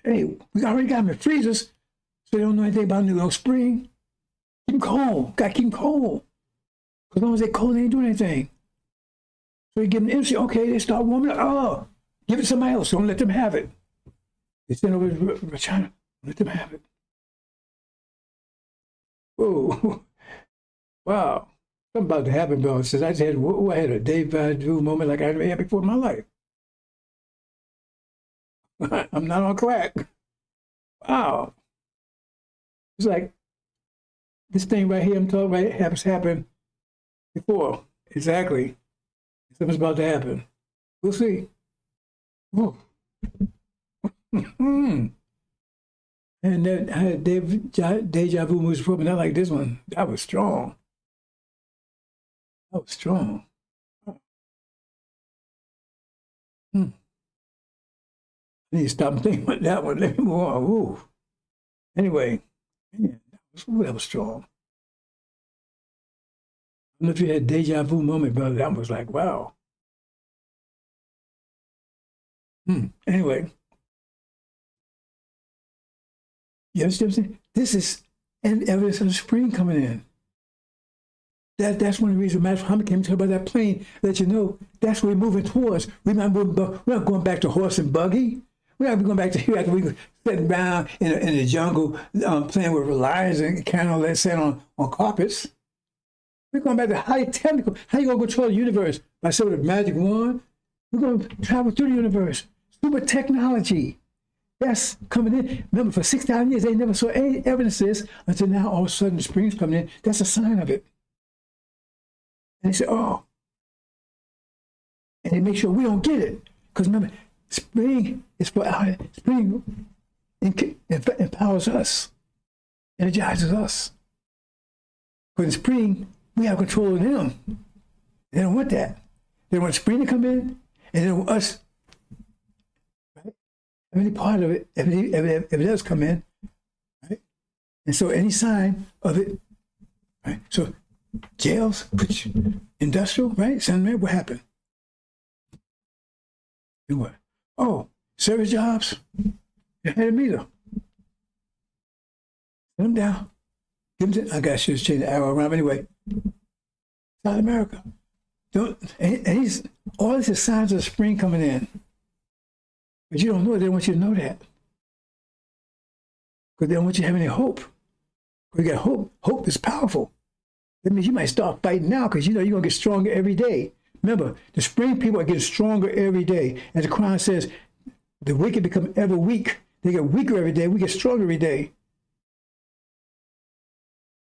Speaker 2: Hey, we already got them in freezers, so they don't know anything about no spring. Keep them cold. Got to keep them cold. As long as they're cold, they ain't doing anything. So you give them the industry, okay, they start warming up. Oh, give it to somebody else. Don't let them have it. They send over to China. Let them have it. Oh, wow. Something about to happen, bro. Since I had a deja vu moment like I never had before in my life. I'm not on crack. Wow. It's like this thing right here I'm talking about has happened before. Exactly. Something's about to happen. We'll see. Oh. And then I had deja vu movies before, but not like this one. That was strong. That was strong. I need to stop and think about that one. Let me move on. Ooh. Anyway, man, that was strong. I don't know if you had a deja vu moment, brother. That was like, wow. Anyway. You understand what I'm saying? This is evidence of the spring coming in. That's one of the reasons Master Muhammad came to talk about that plane, let you know that's what we're moving towards. We're not going back to horse and buggy. We're not going back to here after we sitting around in the jungle playing with lions and carrying all that sand on carpets. We're going back to highly technical. How you going to control the universe? By some of the magic wand? We're going to travel through the universe. Super technology. That's coming in. Remember, for 6,000 years, they never saw any evidences until now all of a sudden the spring's coming in. That's a sign of it. And they say, oh. And they make sure we don't get it. Because remember, spring is for spring empowers us, energizes us. Because in spring, we have control of them. They don't want that. They want spring to come in, and they want us. Any part of it, if it does come in, right? And so any sign of it, right? So jails, industrial, right? Send what happened? Do what? Oh, service jobs. You had a meter. Send them down. Give them to, I got to change the arrow around anyway. South America. All this is signs of spring coming in. But you don't know it. They don't want you to know that. Because they don't want you to have any hope. Because you got hope. Hope is powerful. That means you might start fighting now because you know you're going to get stronger every day. Remember, the spring people are getting stronger every day. As the Quran says, the wicked become ever weak. They get weaker every day. We get stronger every day.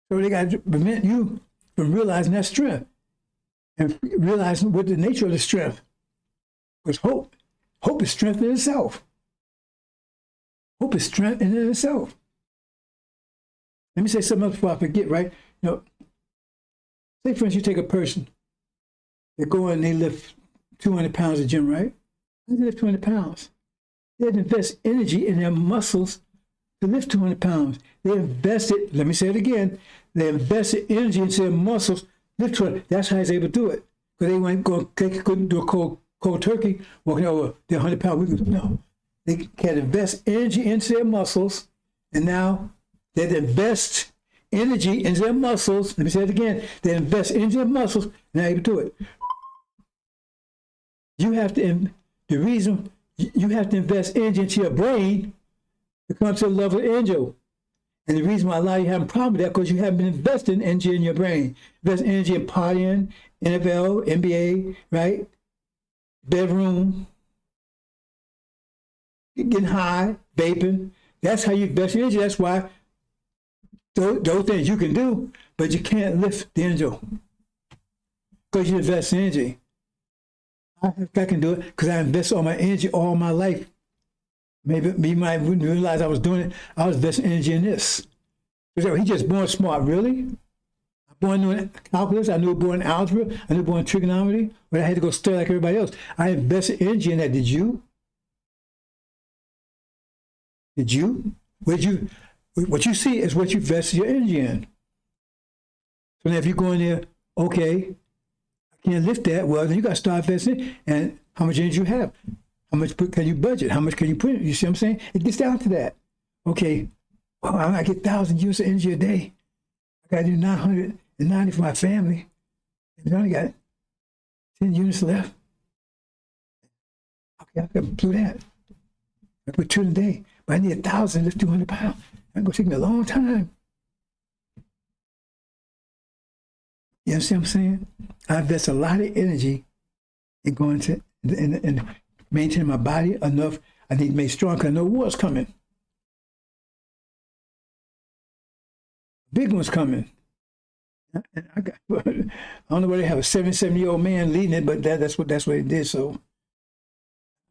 Speaker 2: So they got to prevent you from realizing that strength and realizing what the nature of the strength. Because hope is strength in itself. Hope is strength in itself. Let me say something else before I forget, right? You know, say, for instance, you take a person, they go in and they lift 200 pounds at the gym, right? They lift 200 pounds. They had to invest energy in their muscles to lift 200 pounds. They invested, let me say it again, they invested energy into their muscles, lift 200. That's how he's able to do it. Because they couldn't do a cold turkey, walking over their 100-pound. No. They can invest energy into their muscles, and now they invest energy into their muscles. Let me say it again. They invest energy in their muscles, and they're able to do it. You have to, the reason you have to invest energy into your brain to come to the level of angel. And the reason why a lot of you have a problem with that, because you haven't been investing energy in your brain. Invest energy in partying, NFL, NBA, right? Bedroom, getting high, vaping. That's how you invest energy. That's why those things you can do, but you can't lift the angel because you invest energy. I can do it because I invest all my energy all my life. Maybe you might wouldn't realize I was doing it. I was investing energy in this. He just born smart, really? I born doing calculus. I knew born algebra. I knew born trigonometry, but I had to go study like everybody else. I invested energy in that. Did you? Did you? What you see is what you invested your energy in. So now if you go in there, okay, I can't lift that. Well, then you got to start investing. And how much energy you have? How much can you budget? How much can you put in? You see what I'm saying? It gets down to that. Okay, well, I get 1,000 units of energy a day. I got to do 990 for my family. And I only got 10 units left. Okay, I can do that. I put 2 in a day. But I need 1,000 to lift 200 pounds. That's going to take me a long time. You understand what I'm saying? I invest a lot of energy in going to and maintaining my body enough. I need to make strong because I know war's coming. Big one's coming. And I don't know whether they have a 77-year-old man leading it, but that's what it did. So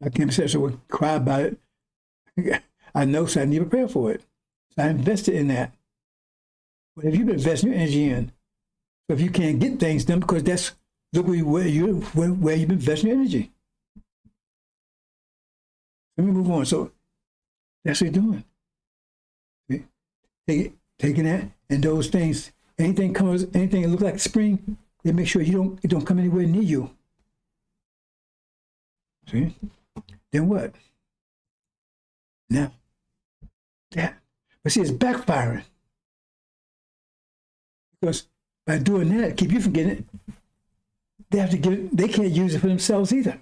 Speaker 2: I can't say so cry about it. I know, so I need to prepare for it. So I invested in that. But if you've been investing your energy in, so if you can't get things done, because that's look where you've been investing your energy. Let me move on. So that's what you're doing. See? Taking that and those things. Anything that looks like spring, they make sure it don't come anywhere near you. See? Then what? Now, that. But see, it's backfiring. Because by doing that, keep you from getting it, they have to give it, they can't use it for themselves either.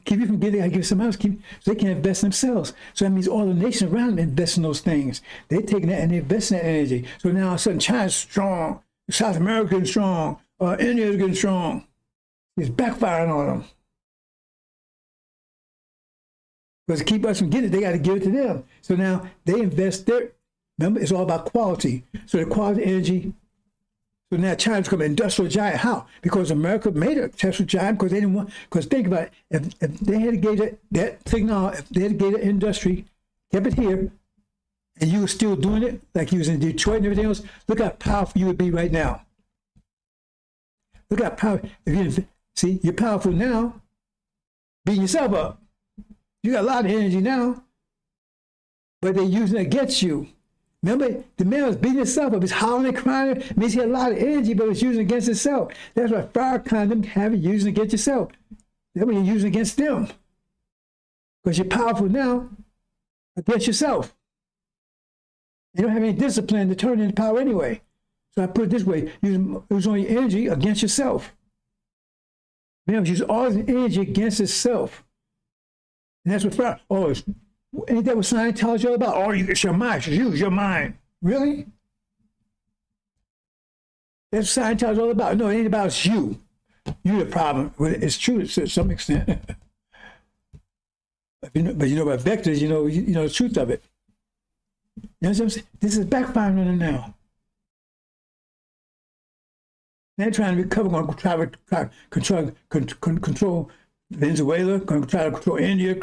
Speaker 2: Keep you from getting it, I give someone else, so they can't invest themselves. So that means all the nations around them invest in those things. They're taking that and they're investing that energy. So now all of a sudden China's strong, South America is strong, India is getting strong. It's backfiring on them. Because to keep us from getting it, they got to give it to them. So now they invest their, remember, it's all about quality. So the quality energy. So now China's become an industrial giant. How? Because America made an industrial giant because they didn't want, because think about it, if they had to get that technology, if they had to get an industry, kept it here, and you were still doing it, like you was in Detroit and everything else, look how powerful you would be right now. Look how powerful, see, you're powerful now, beating yourself up. You got a lot of energy now, but they're using it against you. Remember, the man was beating himself up. He's howling and crying. It means he had a lot of energy, but it's using against itself. That's why fire condom have it using against yourself. That's what you're using against them. Because you're powerful now against yourself. You don't have any discipline to turn into power anyway. So I put it this way, use all your energy against yourself. Man was using all his energy against itself. And that's what fire, ain't that what Scientology all about? Oh, it's your mind. Use your mind. Really? That's what Scientology is all about. No, it ain't about you. You're the problem. Well, it's true to some extent. But you know about vectors, you know the truth of it. You know what I'm saying? This is backfiring on them now. They're trying to recover, going to try to control Venezuela, going to try to control India.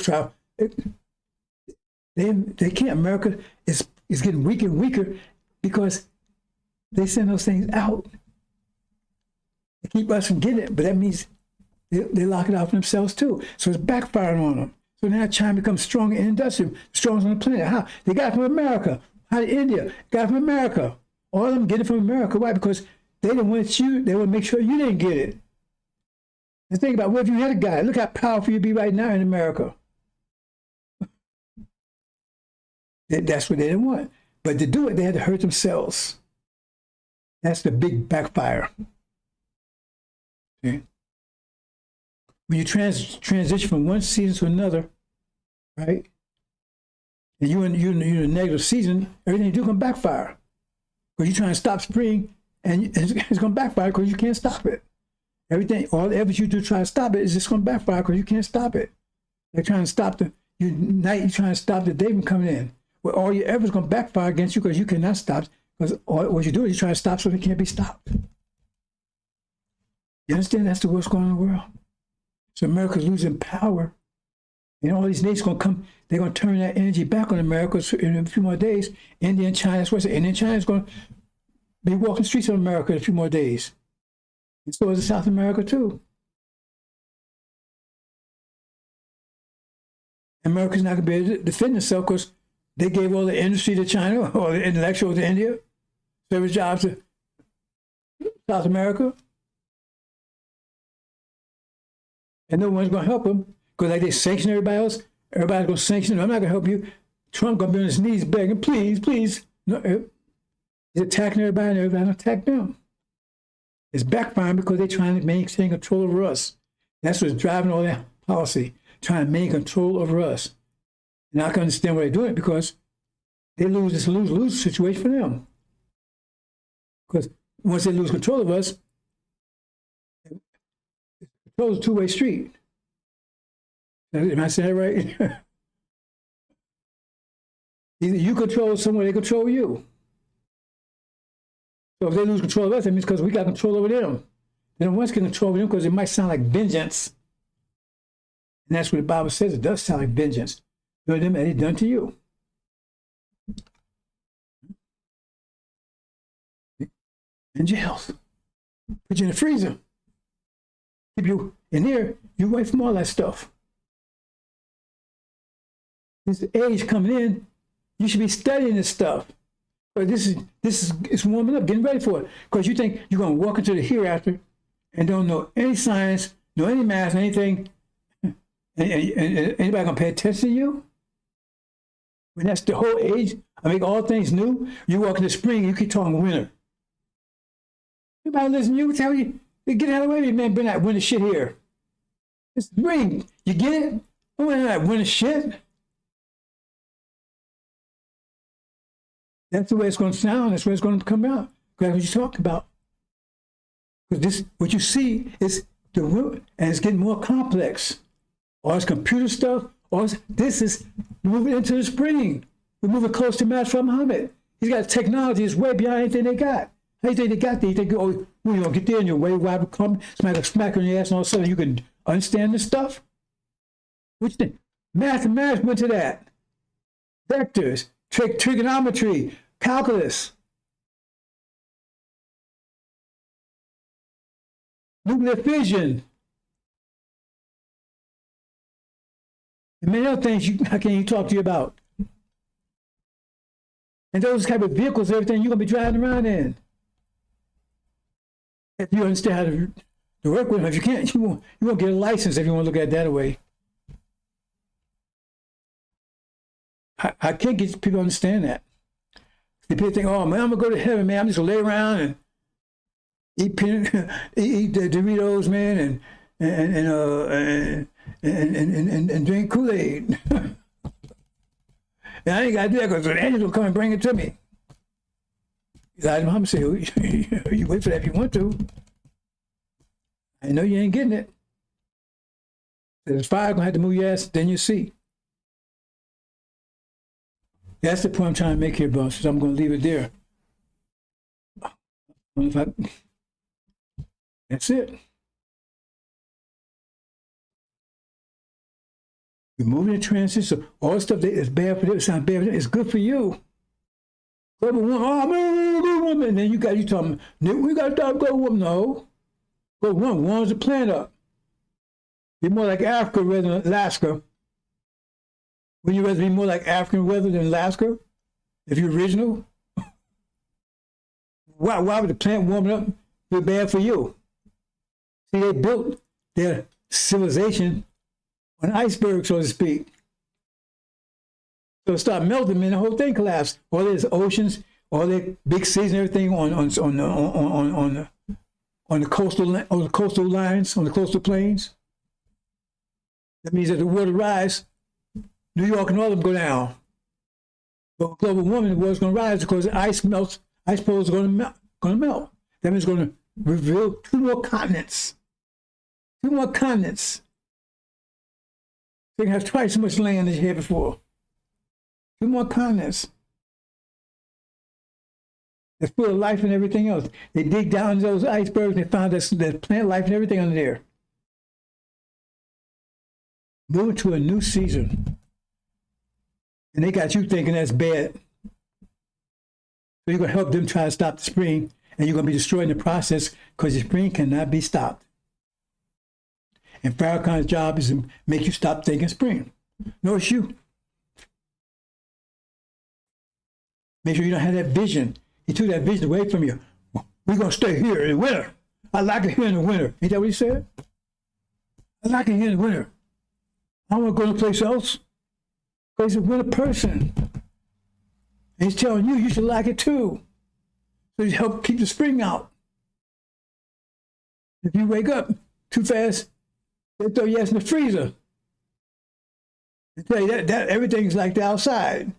Speaker 2: They can't. America is getting weaker and weaker because they send those things out. They keep us from getting it, but that means they lock it out for themselves too. So it's backfiring on them. So now China becomes strong and industrial, strongest on the planet. How? They got it from America. How did India? Got it from America. All of them get it from America. Why? Because they didn't want you, they would make sure you didn't get it. And think about what if you had a guy? Look how powerful you'd be right now in America. That's what they didn't want. But to do it, they had to hurt themselves. That's the big backfire. Okay? When you transition from one season to another, right? And you're in a negative season, everything you do can backfire. Because you're trying to stop spring, and it's going to backfire because you can't stop it. All the efforts you do to try to stop it is just going to backfire because you can't stop it. They're trying to stop you're trying to stop the day from coming in. Well, all your efforts going to backfire against you because you cannot stop. Because what you do is you try to stop so it can't be stopped. You understand? That's what's going on in the world. So America's losing power. And all these nations going to come, they're going to turn that energy back on America in a few more days. India and China, that's what I said. India and China is going to be walking the streets of America in a few more days. And so is South America too. America's not going to be able to defend itself because they gave all the industry to China, or the intellectual to India, service jobs to South America. And no one's going to help them because like they sanction everybody else, everybody's going to sanction them. I'm not going to help you. Trump going to be on his knees begging, please, please. No, he's attacking everybody and everybody attack them. It's backfiring because they're trying to maintain control over us. That's what's driving all that policy, trying to maintain control over us. And I can understand why they're doing it because they lose this lose situation for them. Because once they lose control of us, control is a two-way street. Am I saying that right? Either you control someone, they control you. So if they lose control of us, that means because we got control over them. They don't want us to get control over them because it might sound like vengeance. And that's what the Bible says. It does sound like vengeance. Do them and it's done to you. In jails. Put you in the freezer. Keep you in there, you away from all that stuff. This age coming in, you should be studying this stuff. But this is it's warming up, getting ready for it. Because you think you're going to walk into the hereafter and don't know any science, know any math, anything, and anybody going to pay attention to you? When that's the whole age, I make all things new. You walk in the spring, you keep talking winter. Anybody listen to you tell you, get out of the way, man, bring that winter shit here. It's spring, you get it? I don't want that winter shit. That's the way it's going to sound. That's the way it's going to come out. That's what you talk about. Because this, what you see is the root, and it's getting more complex. All this computer stuff, this is moving into the spring. We're moving close to Master Muhammad. He's got technology that's way beyond anything they got. How do you think they got there? You think, oh, you're going to get there and your way wide will come, somebody will smack on your ass, and all of a sudden you can understand this stuff? What you think? Mathematics went to that. Vectors, trigonometry, calculus, nuclear fission, and many other things I can't even talk to you about. And those type of vehicles, everything you're going to be driving around in. If you understand how to work with them. If you can't, you won't get a license if you want to look at it that way. I can't get people to understand that. People think, oh man, I'm gonna go to heaven, man. I'm just gonna lay around and eat the Doritos, man, and drink Kool-Aid. And I ain't gotta do that because the angels will come and bring it to me. Elijah Muhammad said, you wait for that if you want to. I know you ain't getting it. There's fire gonna have to move your ass, then you see. That's the point I'm trying to make here, boss. So I'm gonna leave it there. That's it. You're moving in transit, so all the stuff that is bad for them, it's not bad for them, it's good for you. Global woman, oh man, good woman. And then you talking, we got to stop global woman. No. Global woman warms the planet up. Be more like Africa rather than Alaska. Would you rather be more like African weather than Alaska? If you're original? Why would the planet warming up be bad for you? See, they built their civilization on icebergs, so to speak. So it started melting, and the whole thing collapsed. All these oceans, all the big seas and everything on the coastal lines, on the coastal plains. That means that the water rise, New York and all of them go down. But global warming, the water's going to rise because the ice melts. Ice poles are going to melt. That means it's going to reveal 2 more continents. 2 more continents. So you have twice as much land as you had before. 2 more continents. That's full of life and everything else. They dig down those icebergs and they found there's plant life and everything under there. Moving to a new season. And they got you thinking that's bad. So you're going to help them try to stop the spring, and you're going to be destroying the process because the spring cannot be stopped. And Farrakhan's job is to make you stop thinking spring. No, it's you. Make sure you don't have that vision. He took that vision away from you. We're going to stay here in the winter. I like it here in the winter. Ain't that what he said? I like it here in the winter. I don't want to go to a place else. Because he's a winter person. And he's telling you, you should like it too. So you help keep the spring out. If you wake up too fast, they'll throw your ass in the freezer. They tell you that everything's like the outside.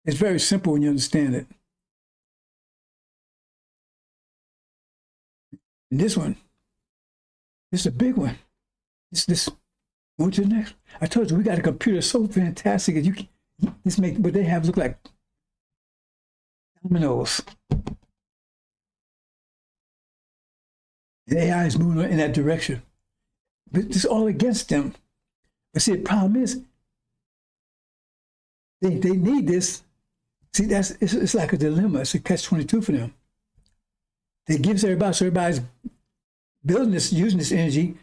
Speaker 2: It's very simple when you understand it. And this one, this is a big one. This going to the next. I told you we got a computer so fantastic that you can this make what they have look like dominoes. And AI is moving in that direction. But it's all against them. But see, the problem is they need this. See, it's like a dilemma. It's a catch-22 for them. They give everybody, so everybody's building this, using this energy,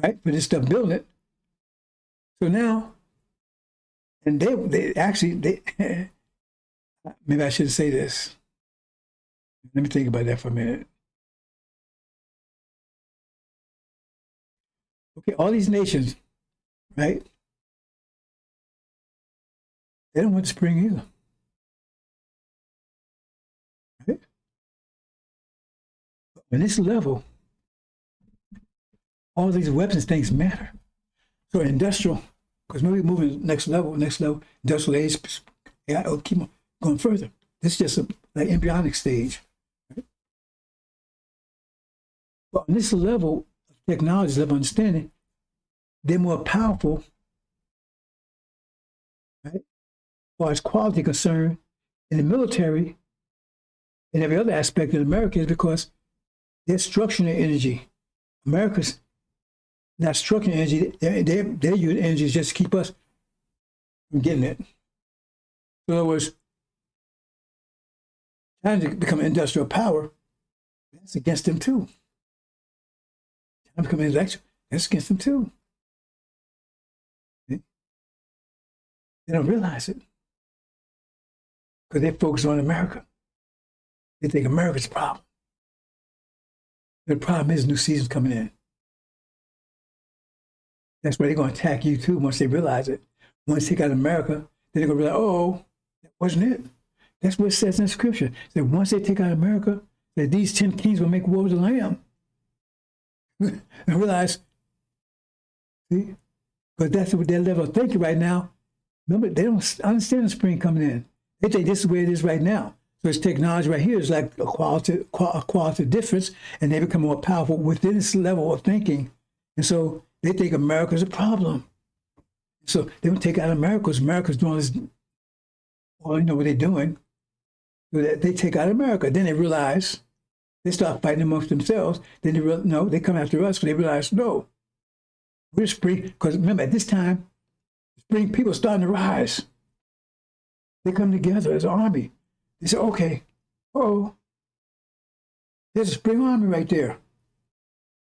Speaker 2: right, for this stuff, building it. So now, and they actually, maybe I should say this. Let me think about that for a minute. Okay, all these nations, right? They don't want the spring either. Right? On this level, all these weapons things matter. So industrial, because maybe moving next level, industrial age, AI, keep on going further. This is just a like embryonic stage. Right? But on this level of technology, level of understanding, they're more powerful, right? As far as quality concerned, in the military and every other aspect of America is because they're structuring their energy. America's not structuring energy, they're using energy just to keep us from getting it. In other words, trying to become an industrial power, that's against them too. Trying to become intellectual, that's against them too. They don't realize it because they focus on America. They think America's the problem. The problem is new season's coming in. That's why they're going to attack you too once they realize it. Once they take out America, then they're going to realize, oh, that wasn't it. That's what it says in Scripture. That once they take out America, that these 10 kings will make war with the Lamb. And realize, see, but that's what their level of thinking right now. Remember, they don't understand the spring coming in. They think this is where it is right now. So this technology right here is like a quality difference, and they become more powerful within this level of thinking. And so they think America is a problem. So they don't take out America because America's doing this, well, you know what they're doing. So that they take out America. Then they realize, they start fighting amongst themselves. Then they realize, no, they come after us because they realize, no, we're spring. Because remember, at this time, spring people are starting to rise. They come together as an army. They say, okay, oh, there's a spring army right there.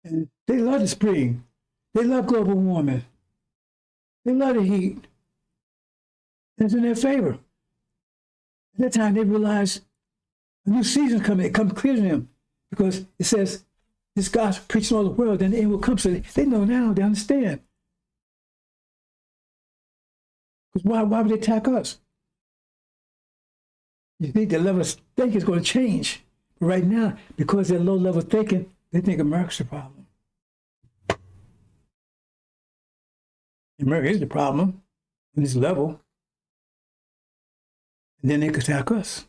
Speaker 2: And they love the spring. They love global warming. They love the heat. It's in their favor. At that time, they realize a new season's coming. It comes clear to them because it says this God's preaching all the world, then the end will come. So they know now, they understand. Because why would they attack us? You think their level of thinking is going to change. But right now, because they're low level thinking, they think America's the problem. America is the problem on this level. And then they could attack us.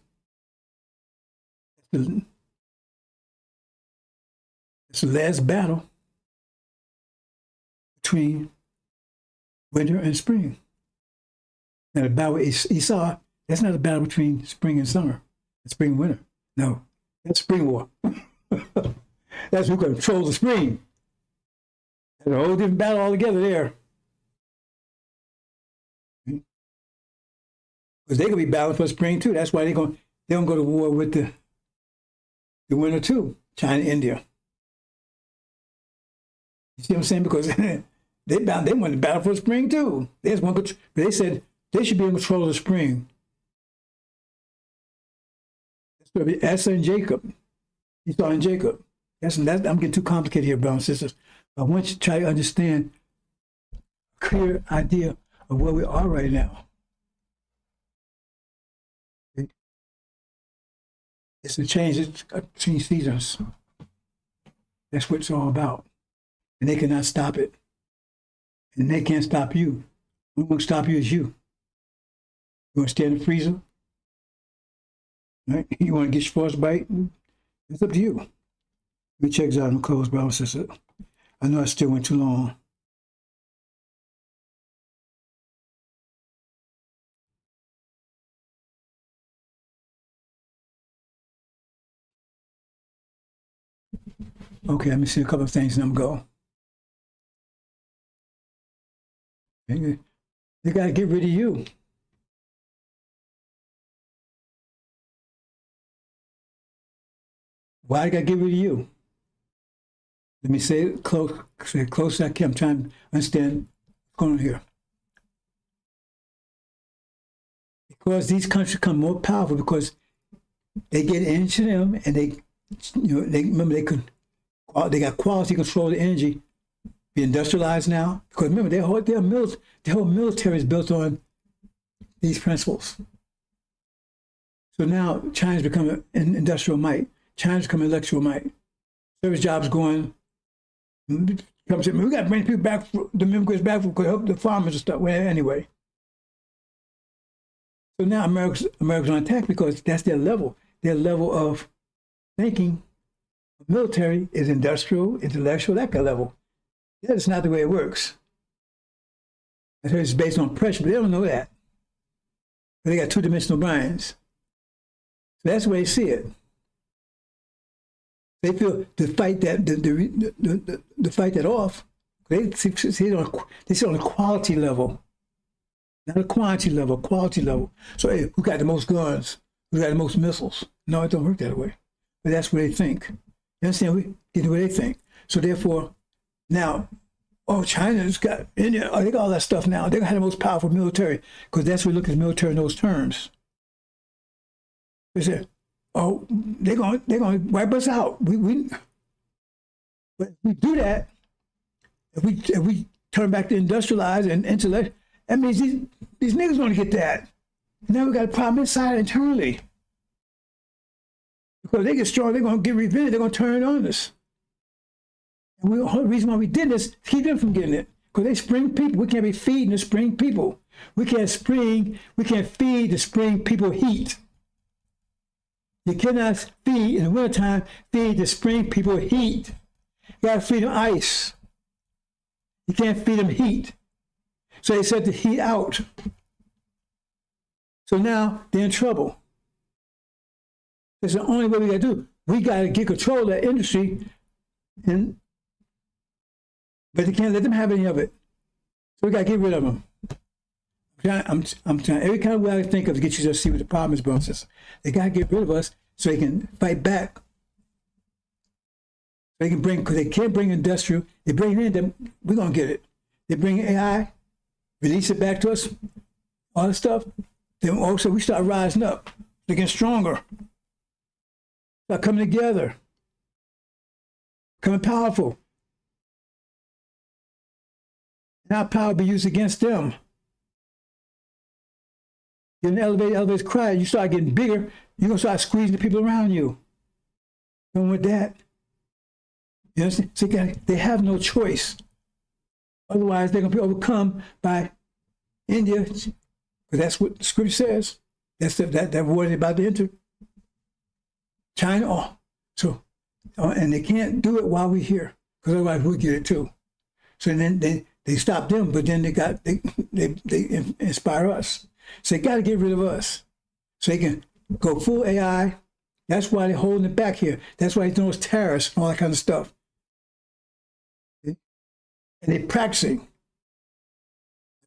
Speaker 2: It's the last battle between winter and spring. Now, the battle with Esau, that's not a battle between spring and summer, spring and winter. No, that's spring war. That's who controls the spring. There's a whole different battle altogether there. Because they're going to be battling for spring too. That's why they're going to go to war with the winter too, China, India. You see what I'm saying? Because they want to battle for spring too. They said they should be in control of the spring. That's going to be Esau and Jacob. Esau and Jacob. I'm getting too complicated here, brothers and sisters. I want you to try to understand a clear idea of where we are right now. It's a change between seasons. That's what it's all about. And they cannot stop it. And they can't stop you. What will stop you is you. You want to stay in the freezer? Right? You want to get your frostbite? It's up to you. Let me check this out and close, brothers and sisters. I know I still went too long. Okay, let me see a couple of things and I'm go. They got to get rid of you. Why I got to get rid of you? Let me say it close as I can. I'm trying to understand what's going on here. Because these countries become more powerful because they get into them and they remember they got quality control of the energy, be industrialized now. Because remember, their whole military is built on these principles. So now China's becoming an industrial might. China's becoming intellectual might. Service jobs going. Come say, we got to bring people back, the immigrants back to help the farmers and stuff. Well, anyway. So now America's on attack because that's their level. Their level of thinking, military is industrial, intellectual, that kind of level. That's not the way it works. It's based on pressure, but they don't know that. But they got two-dimensional brains. So that's the way they see it. They feel to fight that to fight that off. They see it on a quality level, not a quantity level. Quality level. So hey, who got the most guns? Who got the most missiles? No, it don't work that way. But that's what they think. You understand? We get the way they think. So therefore, now, China's got India. They got all that stuff now. They got the most powerful military because that's what we look at the military in those terms. They say, they're going to wipe us out. But if we do that, if we turn back to industrialize and intellect, that means these niggas going to get that. Now we got a problem inside internally. Because they get strong, they're going to get revenge. They're going to turn it on us. And the whole reason why we did this, keep them from getting it. Because they spring people. We can't be feeding the spring people. We can't feed the spring people heat. You cannot feed in the wintertime, feed the spring people heat. You gotta feed them ice. You can't feed them heat. So they set the heat out. So now they're in trouble. That's the only way we gotta do. We gotta get control of that industry, but they can't let them have any of it. So we gotta get rid of them. I'm trying every kind of way I can think of to get you to see what the problem is, brothers. They gotta get rid of us so they can fight back. They can bring, because they can't bring industrial. They bring it in, we're gonna get it. They bring AI, release it back to us, all this stuff. Then also we start rising up, they get stronger, start coming together, becoming powerful. And our power be used against them. You're in the elevator's quiet, you start getting bigger, you're gonna start squeezing the people around you. And with that, you understand? So they have no choice. Otherwise, they're gonna be overcome by India, because that's what the scripture says. That's that war they're about to enter. China, and they can't do it while we're here, because otherwise we'll get it too. So then they stop them, but then they inspire us. So they got to get rid of us, so they can go full AI. That's why they're holding it back here. That's why they're doing those tariffs and all that kind of stuff. And they're practicing. I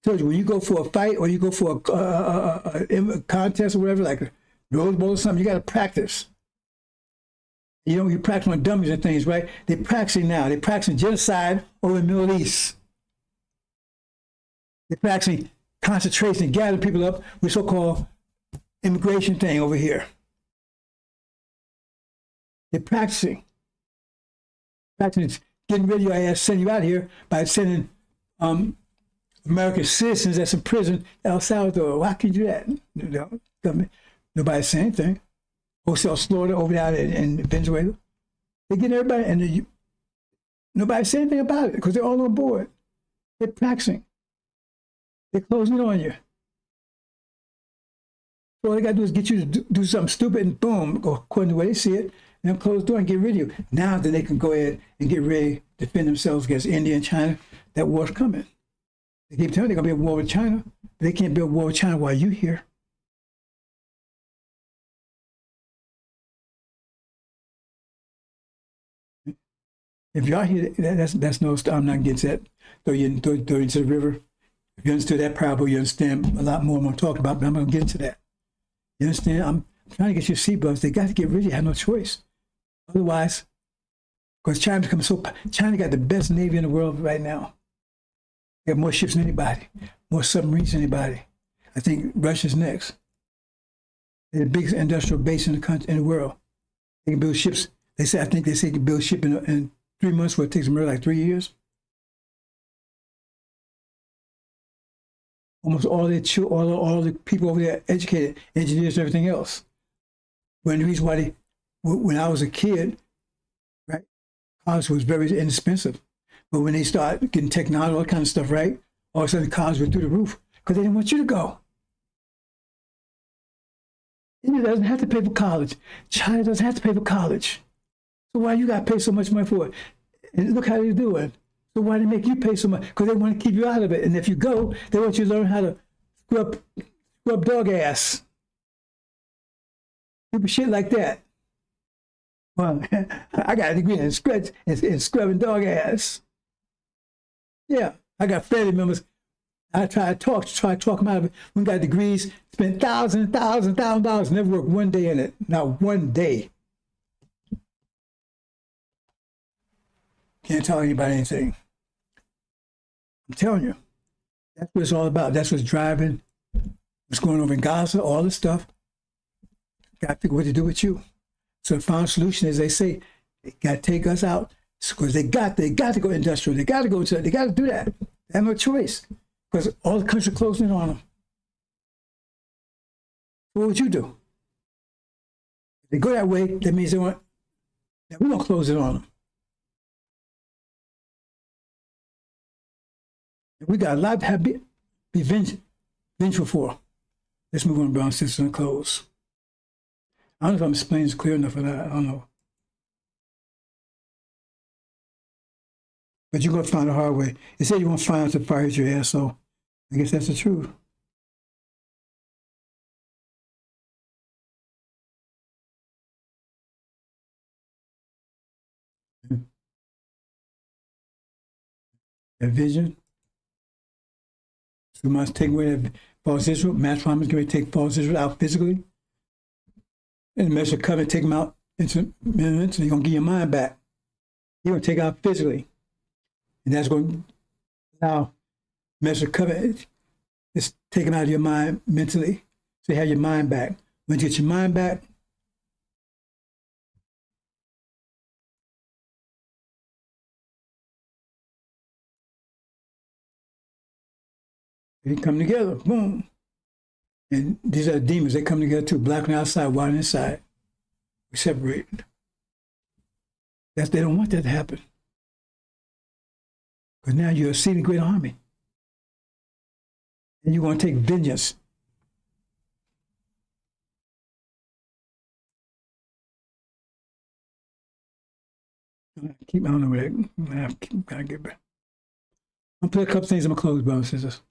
Speaker 2: told you, when you go for a fight or you go for a contest or whatever, like a Rose Bowl or something, you got to practice. You practice on dummies and things, right? They're practicing now. They're practicing genocide over in the Middle East. They're practicing concentration, gathering people up with so-called immigration thing over here. They're practicing getting rid of your ass, sending you out here by sending American citizens that's in prison, El Salvador. Why can you do that? No, government. Nobody's saying anything. South Florida, over there in Venezuela. They're getting everybody, and nobody's saying anything about it because they're all on board. They're practicing. They're closing in on you. So all they got to do is get you to do something stupid, and boom, go according to the way they see it, and they'll close the door and get rid of you. Now then they can go ahead and get ready to defend themselves against India and China. That war's coming. They keep telling you they're going to be a war with China, but they can't build a war with China while you're here. If y'all hear that's no, I'm not against that. Throw you into the river. If you understood that parable, you understand a lot more I'm going to talk about, but I'm going to get into that. You understand? I'm trying to get you to see, brothers. They got to get rid of you. Have no choice. Otherwise, because China got the best Navy in the world right now. They have more ships than anybody, more submarines than anybody. I think Russia's next. They're the biggest industrial base in the world. They can build ships. I think they say they can build ship in 3 months, where it takes them like 3 years. Almost all the people over there educated, engineers and everything else. When the reason why when I was a kid, right, college was very inexpensive. But when they start getting technology, all that kind of stuff, right, all of a sudden college went through the roof because they didn't want you to go. India doesn't have to pay for college. China doesn't have to pay for college. So why you got to pay so much money for it? And look how they're doing. So why they make you pay so much? Because they want to keep you out of it. And if you go, they want you to learn how to scrub dog ass. Stupid shit like that. Well, I got a degree in scrubbing dog ass. Yeah, I got family members. I try to talk them out of it. We got degrees, spent thousands, never worked one day in it. Not one day. Can't tell anybody anything. I'm telling you, that's what it's all about. That's what's driving, what's going over in Gaza, all this stuff. Got to figure what to do with you. So the final solution, as they say, they got to take us out because they got to go industrial. They got to go to. They got to do that. They have no choice because all the countries are closing in on them. What would you do? If they go that way, that means we're going to close it on them. We got a lot to be vengeful for. Let's move on, brothers and sisters, and close. I don't know if I'm explaining this clear enough or not. I don't know. But you're going to find the hard way. It said you're going to find out the fire hit your ass, so I guess that's the truth. That vision. So we must take away that false Israel. Mass promise going to take false Israel out physically. And the measure covenant, take them out into minutes, and you're going to get your mind back. You're going to take it out physically. And that's going to allow measure covenant. It's taken out of your mind mentally. So you have your mind back. When you get your mind back, they come together. Boom. And these are demons. They come together too. Black on the outside, white on the inside. We separated. They don't want that to happen. Because now you're a exceeding great army. And you're going to take vengeance. I don't know where that. Gotta get back. I'll play a couple things. I'm going to close, brothers and sisters.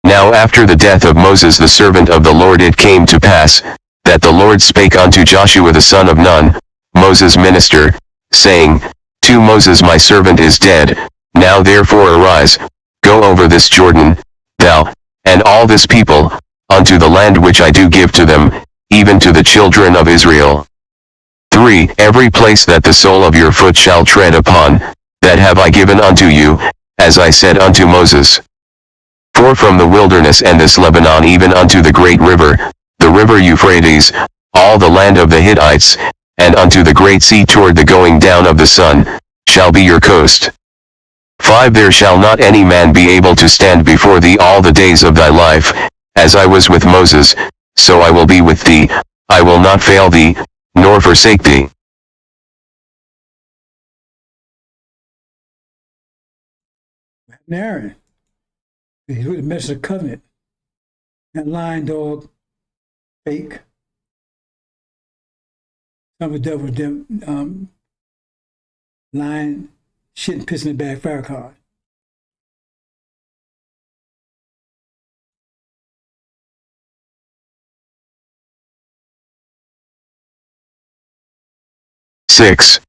Speaker 1: Now after the death of Moses the servant of the Lord it came to pass, that the Lord spake unto Joshua the son of Nun, Moses' minister, saying, To Moses my servant is dead, now therefore arise, go over this Jordan, thou, and all this people, unto the land which I do give to them, even to the children of Israel. 3. Every place that the sole of your foot shall tread upon, that have I given unto you, as I said unto Moses. 4. From the wilderness and this Lebanon even unto the great river, the river Euphrates, all the land of the Hittites, and unto the great sea toward the going down of the sun, shall be your coast. 5. There shall not any man be able to stand before thee all the days of thy life, as I was with Moses, so I will be with thee, I will not fail thee, nor forsake thee.
Speaker 2: Aaron. He's with the message of covenant. That lying dog, fake. Some of the devil, lying, shit and pissing in the bag, Farrakhan.
Speaker 1: Six.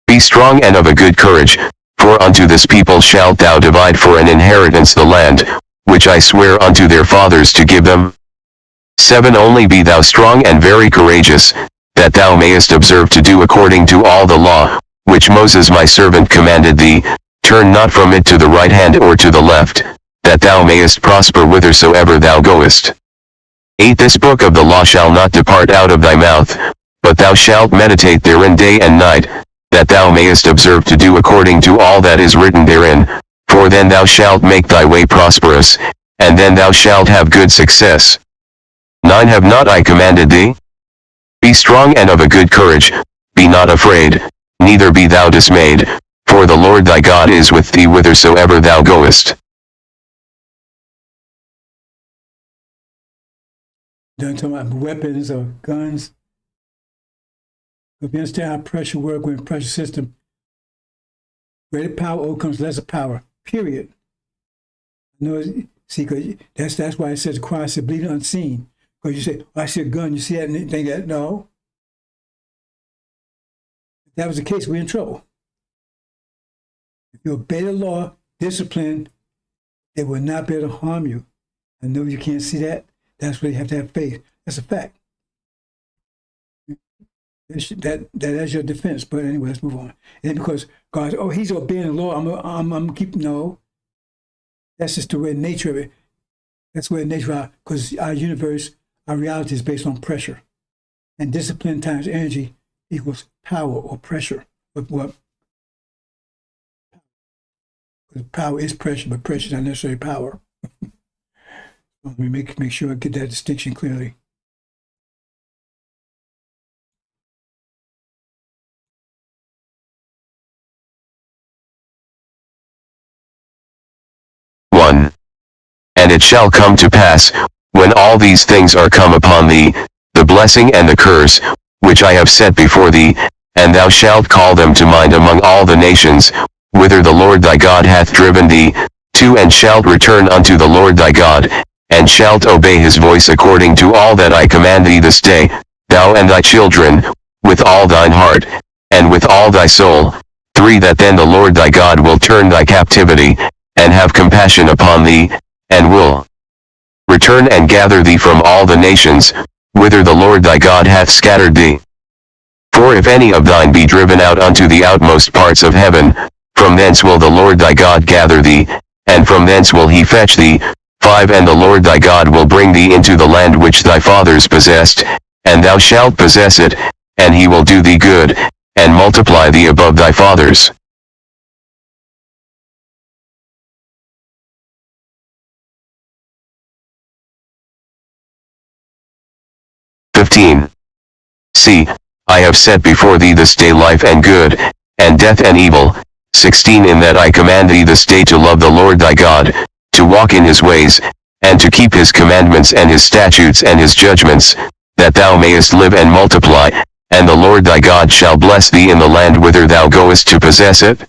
Speaker 1: Be strong and of a good courage, for unto this people shalt thou divide for an inheritance the land, which I swear unto their fathers to give them. 7. Only be thou strong and very courageous, that thou mayest observe to do according to all the law, which Moses my servant commanded thee, turn not from it to the right hand or to the left, that thou mayest prosper whithersoever thou goest. 8. This book of the law shall not depart out of thy mouth, but thou shalt meditate therein day and night, that thou mayest observe to do according to all that is written therein, for then thou shalt make thy way prosperous, and then thou shalt have good success. 9. Have not I commanded thee? Be strong and of a good courage, be not afraid, neither be thou dismayed, for the Lord thy God is with thee whithersoever thou goest.
Speaker 2: Don't talk about weapons or guns. If you understand how pressure works with a pressure system, greater power overcomes lesser power, period. See, because that's why it says Christ said, bleeding unseen. Because you say, oh, I see a gun, you see that, and you think that, no. If that was the case, we're in trouble. If you obey the law, discipline, it will not be able to harm you. I know you can't see that. That's where you have to have faith. That's a fact. That's your defense. But anyway, let's move on. And because God, oh, he's obeying the law, I'm keeping, no. That's just the way nature of it. That's the way nature, because our universe, our reality is based on pressure. And discipline times energy equals power or pressure. But what? Because power is pressure, but pressure is not necessarily power. Let me make sure I get that distinction clearly.
Speaker 1: it shall come to pass, when all these things are come upon thee, the blessing and the curse, which I have set before thee, and thou shalt call them to mind among all the nations, whither the Lord thy God hath driven thee, to, and shalt return unto the Lord thy God, and shalt obey his voice according to all that I command thee this day, thou and thy children, with all thine heart, and with all thy soul. 3. That then the Lord thy God will turn thy captivity, and have compassion upon thee, and will return and gather thee from all the nations, whither the Lord thy God hath scattered thee. For if any of thine be driven out unto the outmost parts of heaven, from thence will the Lord thy God gather thee, and from thence will he fetch thee. 5. And the Lord thy God will bring thee into the land which thy fathers possessed, and thou shalt possess it, and he will do thee good, and multiply thee above thy fathers. See, I have set before thee this day life and good, and death and evil. 16. In that I command thee this day to love the Lord thy God, to walk in his ways, and to keep his commandments and his statutes and his judgments, that thou mayest live and multiply, and the Lord thy God shall bless thee in the land whither thou goest to possess it.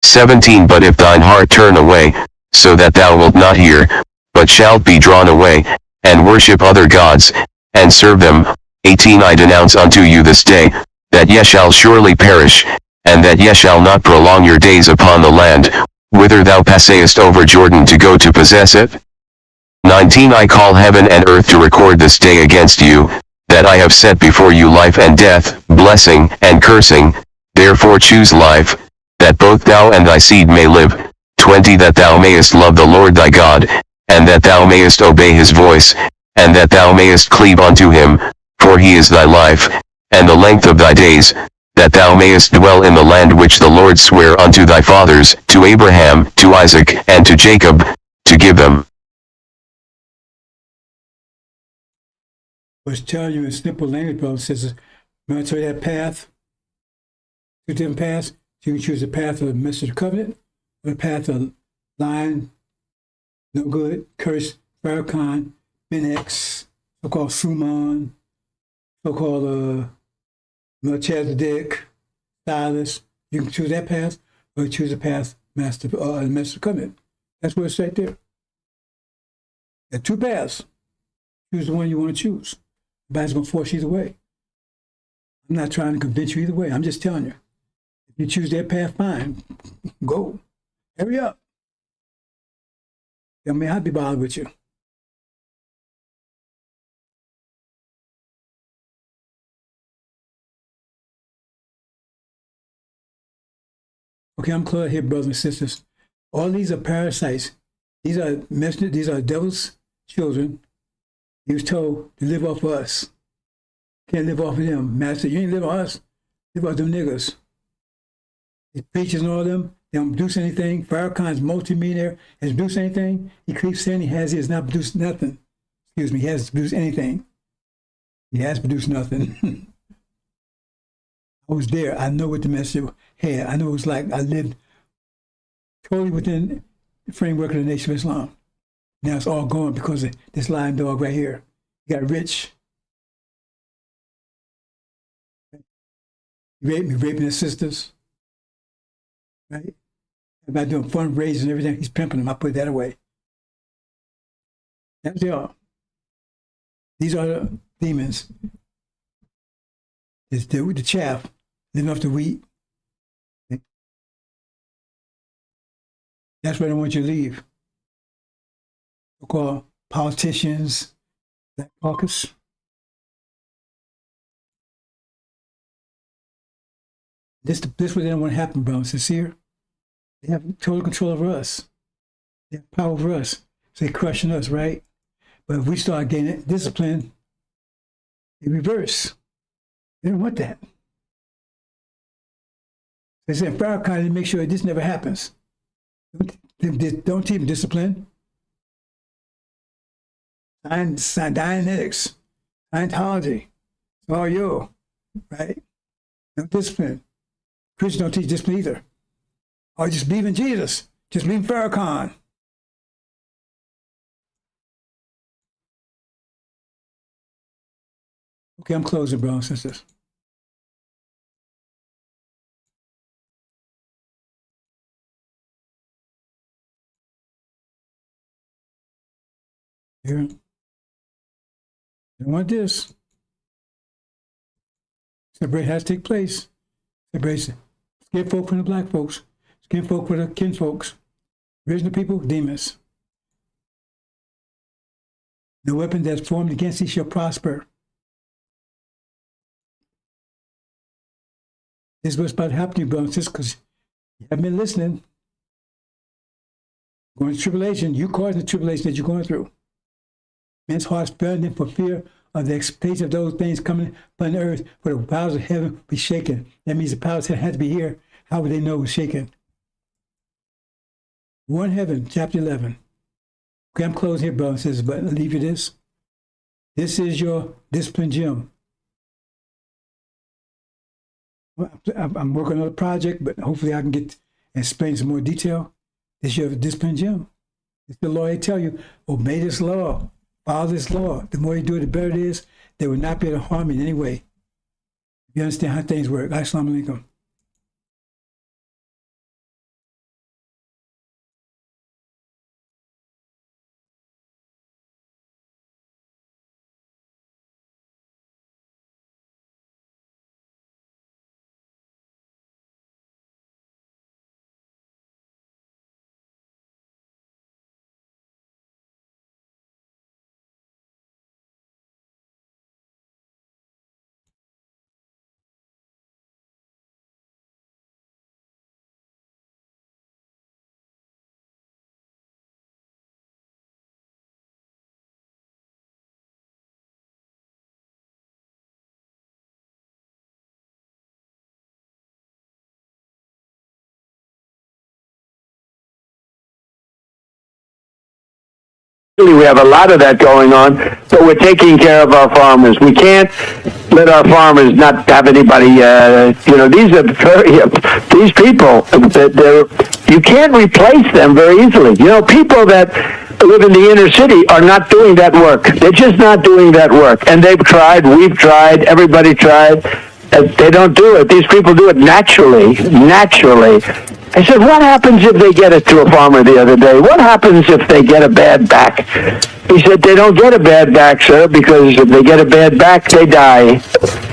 Speaker 1: 17. But if thine heart turn away, so that thou wilt not hear, but shalt be drawn away, and worship other gods, and serve them. 18. I denounce unto you this day, that ye shall surely perish, and that ye shall not prolong your days upon the land, whither thou passest over Jordan to go to possess it. 19. I call heaven and earth to record this day against you, that I have set before you life and death, blessing and cursing. Therefore choose life, that both thou and thy seed may live. 20. That thou mayest love the Lord thy God, and that thou mayest obey his voice, and that thou mayest cleave unto him, for he is thy life, and the length of thy days, that thou mayest dwell in the land which the Lord sware unto thy fathers, to Abraham, to Isaac, and to Jacob, to give them.
Speaker 2: Was telling you in simple language, brothers and sisters, when I tell you that path, two different paths, you can choose the path of the Mr. Covenant, or the path of lying, no good, curse, Farrakhan, Benex, so-called Suman, so-called Melchizedek, Silas. You can choose that path, or you choose the path, Master Covenant. That's what it's right there. There are two paths. Choose the one you want to choose. Nobody's going to force you either way. I'm not trying to convince you either way. I'm just telling you. If you choose that path, fine. Go. Hurry up. I mean, I'd be bothered with you. Okay, I'm clear here, brothers and sisters. All these are parasites. These are messengers. These are devil's children. He was told to live off of us. Can't live off of them. Master, you ain't live off us. Live off them niggas. The preachers and all of them, they don't produce anything. Farrakhan's multi-millionaire has produced anything. He keeps saying he has not produced nothing. Excuse me, he hasn't produced anything. He has produced nothing. I was there. I know what the message had. I know it was like I lived totally within the framework of the Nation of Islam. Now it's all gone because of this lying dog right here. He got rich. He raped me, raping his sisters. Right? About doing fundraising and everything. He's pimping them. I put that away. That's all. These are the demons. It's the chaff, living off the wheat. That's where I want you to leave. So-called politicians, Black Caucus. This what they don't want to happen, bro. Sincere. They have total control over us. They have power over us. So they're crushing us, right? But if we start gaining discipline, they reverse. They don't want that. They said Farrakhan to make sure this never happens. Don't teach them discipline. Dianetics, Scientology, it's all you, right? No discipline. Christians don't teach discipline either. Or just believe in Jesus. Just believe in Farrakhan. Okay, I'm closing, brothers and sisters. Here. They want this. Separation has to take place. Separation. Skin folk from the black folks. Skin folk from the kin folks. Original people, demons. No weapon that's formed against thee shall prosper. This is what's about to happen to you, brothers and sisters, because you haven't been listening. Going through tribulation, you causing the tribulation that you're going through. Men's hearts burning for fear of the expectation of those things coming upon the earth, for the powers of heaven be shaken. That means the powers of heaven had to be here. How would they know it was shaken? One Heaven, chapter 11. Okay, I'm closing here, brothers and sisters, but I'll leave you this. This is your discipline gym. I'm working on a project, but hopefully I can get and explain some more detail. This is your discipline gym. It's the law. They tell you, obey this law, follow this law. The more you do it, the better it is. They will not be able to harm you in any way. You understand how things work. Assalamu alaikum.
Speaker 7: We have a lot of that going on, so we're taking care of our farmers. We can't let our farmers not have anybody, these people, you can't replace them very easily. People that live in the inner city are not doing that work. They're just not doing that work. And they've tried, we've tried, everybody tried. They don't do it. These people do it naturally. I said, what happens if they get it to a farmer the other day? What happens if they get a bad back? He said, they don't get a bad back, sir, because if they get a bad back, they die.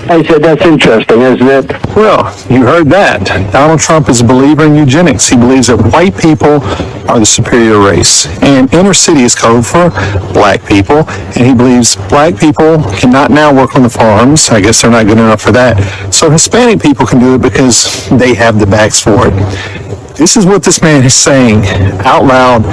Speaker 7: I said, that's interesting, isn't it?
Speaker 8: Well, you heard that. Donald Trump is a believer in eugenics. He believes that white people are the superior race. And inner city is code for black people. And he believes black people cannot now work on the farms. I guess they're not good enough for that. So Hispanic people can do it because they have the backs for it. This is what this man is saying out loud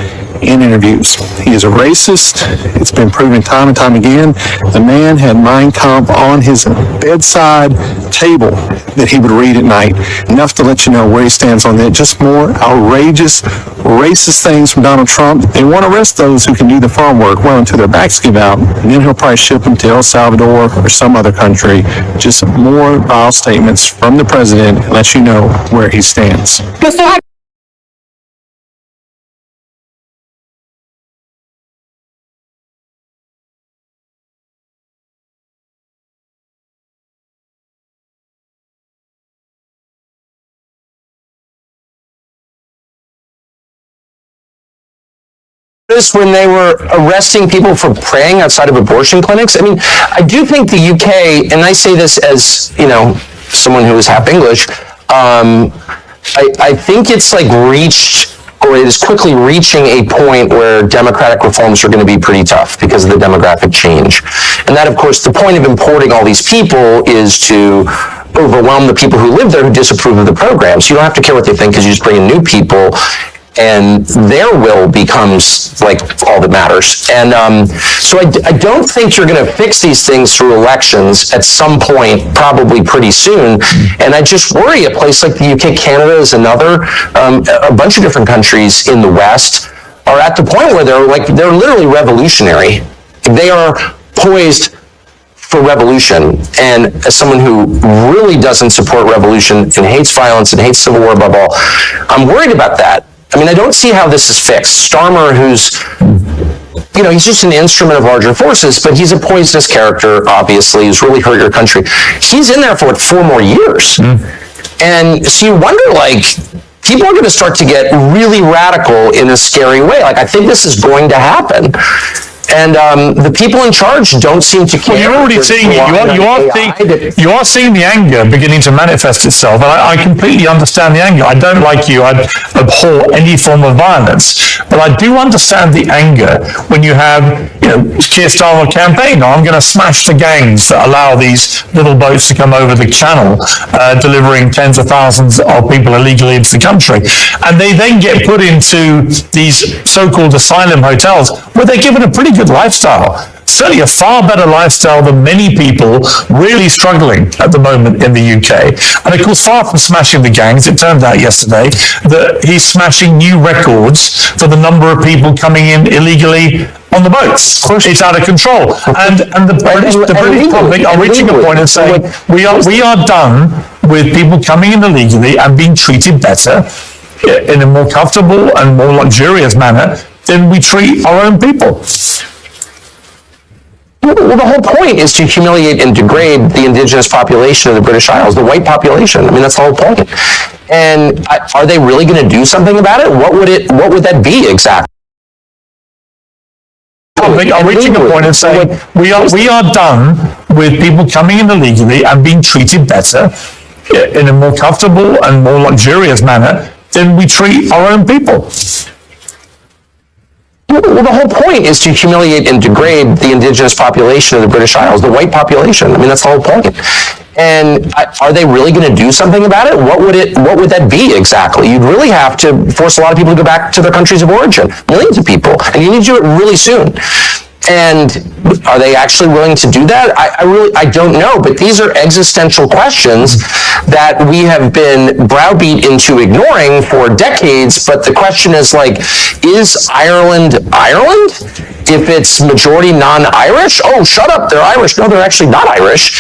Speaker 8: in interviews. He is a racist. It's been proven time and time again. The man had Mein Kampf on his bedside table that he would read at night. Enough to let you know where he stands on that. Just more outrageous, racist things from Donald Trump. They want to arrest those who can do the farm work well until their backs give out. And then he'll probably ship them to El Salvador or some other country. Just more vile statements from the president and let you know where he stands.
Speaker 9: When they were arresting people for praying outside of abortion clinics. I mean, I do think the UK, and I say this as, someone who is half English, I think it's reached, or it is quickly reaching a point where democratic reforms are going to be pretty tough because of the demographic change. And that, of course, the point of importing all these people is to overwhelm the people who live there who disapprove of the programs. You don't have to care what they think because you just bring in new people, and their will becomes all that matters. And so I don't think you're going to fix these things through elections at some point, probably pretty soon. And I just worry a place like the UK, Canada is another, a bunch of different countries in the West are at the point where they're literally revolutionary. They are poised for revolution. And as someone who really doesn't support revolution and hates violence and hates civil war above all, I'm worried about that. I mean, I don't see how this is fixed. Starmer, who's he's just an instrument of larger forces, but he's a poisonous character, obviously, who's really hurt your country. He's in there for, 4 more years. And so you wonder, people are going to start to get really radical in a scary way. I think this is going to happen. And the people in charge don't seem to care.
Speaker 10: Well, you're already seeing it. You are seeing the anger beginning to manifest itself. And I completely understand the anger. I don't, like you, I abhor any form of violence. But I do understand the anger when you have, Keir Starmer campaign. I'm going to smash the gangs that allow these little boats to come over the channel, delivering tens of thousands of people illegally into the country. And they then get put into these so-called asylum hotels where they're given a pretty good lifestyle. Certainly a far better lifestyle than many people really struggling at the moment in the UK. And of course, far from smashing the gangs, it turned out yesterday that he's smashing new records for the number of people coming in illegally on the boats. It's out of control. And the British public are reaching a point and saying, we are done with people coming in illegally and being treated better in a more comfortable and more luxurious manner than we treat our own people.
Speaker 9: Well, the whole point is to humiliate and degrade the indigenous population of the British Isles, the white population. That's the whole point. And are they really going to do something about it? What would that be exactly?
Speaker 10: Are reaching a point and saying, we are done with people coming in illegally and being treated better in a more comfortable and more luxurious manner than we treat our own people.
Speaker 9: Well, the whole point is to humiliate and degrade the indigenous population of the British Isles, the white population. That's the whole point. And are they really going to do something about it? What would that be exactly? You'd really have to force a lot of people to go back to their countries of origin, millions of people, and you need to do it really soon. And are they actually willing to do that? I don't know, but these are existential questions that we have been browbeat into ignoring for decades. But the question is is Ireland Ireland? If it's majority non-Irish? Oh, shut up, they're Irish. No, they're actually not Irish.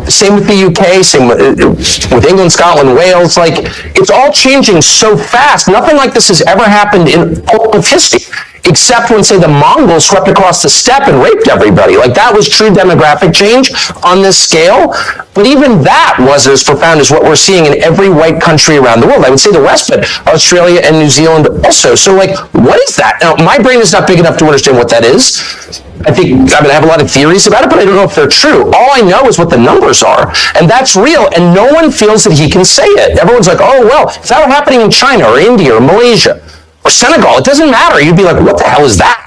Speaker 9: Same with the UK, same with England, Scotland, Wales. It's all changing so fast. Nothing like this has ever happened in all of history, except when, say, the Mongols swept across the steppe and raped everybody. That was true demographic change on this scale. But even that wasn't as profound as what we're seeing in every white country around the world. I would say the West, but Australia and New Zealand also. So, what is that? Now, my brain is not big enough to understand what that is. I have a lot of theories about it, but I don't know if they're true. All I know is what the numbers are, and that's real, and no one feels that he can say it. Everyone's like, oh, well, if that were happening in China or India or Malaysia or Senegal, it doesn't matter. You'd be like, what the hell is that?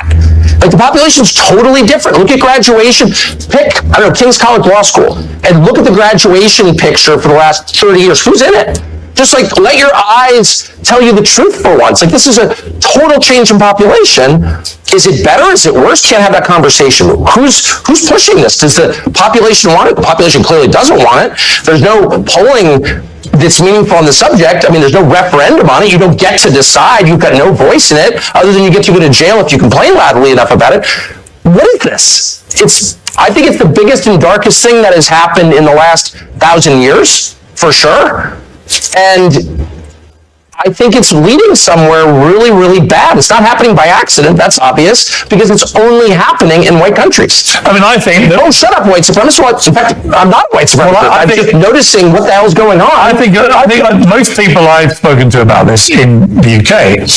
Speaker 9: The population's totally different. Look at graduation. Pick, King's College Law School, and look at the graduation picture for the last 30 years. Who's in it? Just let your eyes tell you the truth for once. This is a total change in population. Is it better? Is it worse? Can't have that conversation. Who's pushing this? Does the population want it? The population clearly doesn't want it. There's no polling that's meaningful on the subject. There's no referendum on it. You don't get to decide. You've got no voice in it, other than you get to go to jail if you complain loudly enough about it. What is this? I think it's the biggest and darkest thing that has happened in the last 1,000 years, for sure. And I think it's leading somewhere really, really bad. It's not happening by accident, that's obvious, because it's only happening in white countries.
Speaker 10: I think...
Speaker 9: Don't shut up, white supremacist. In fact, I'm not a white supremacist.
Speaker 10: Well,
Speaker 9: I'm just noticing what the hell's going on.
Speaker 10: I think most people I've spoken to about this in the UK,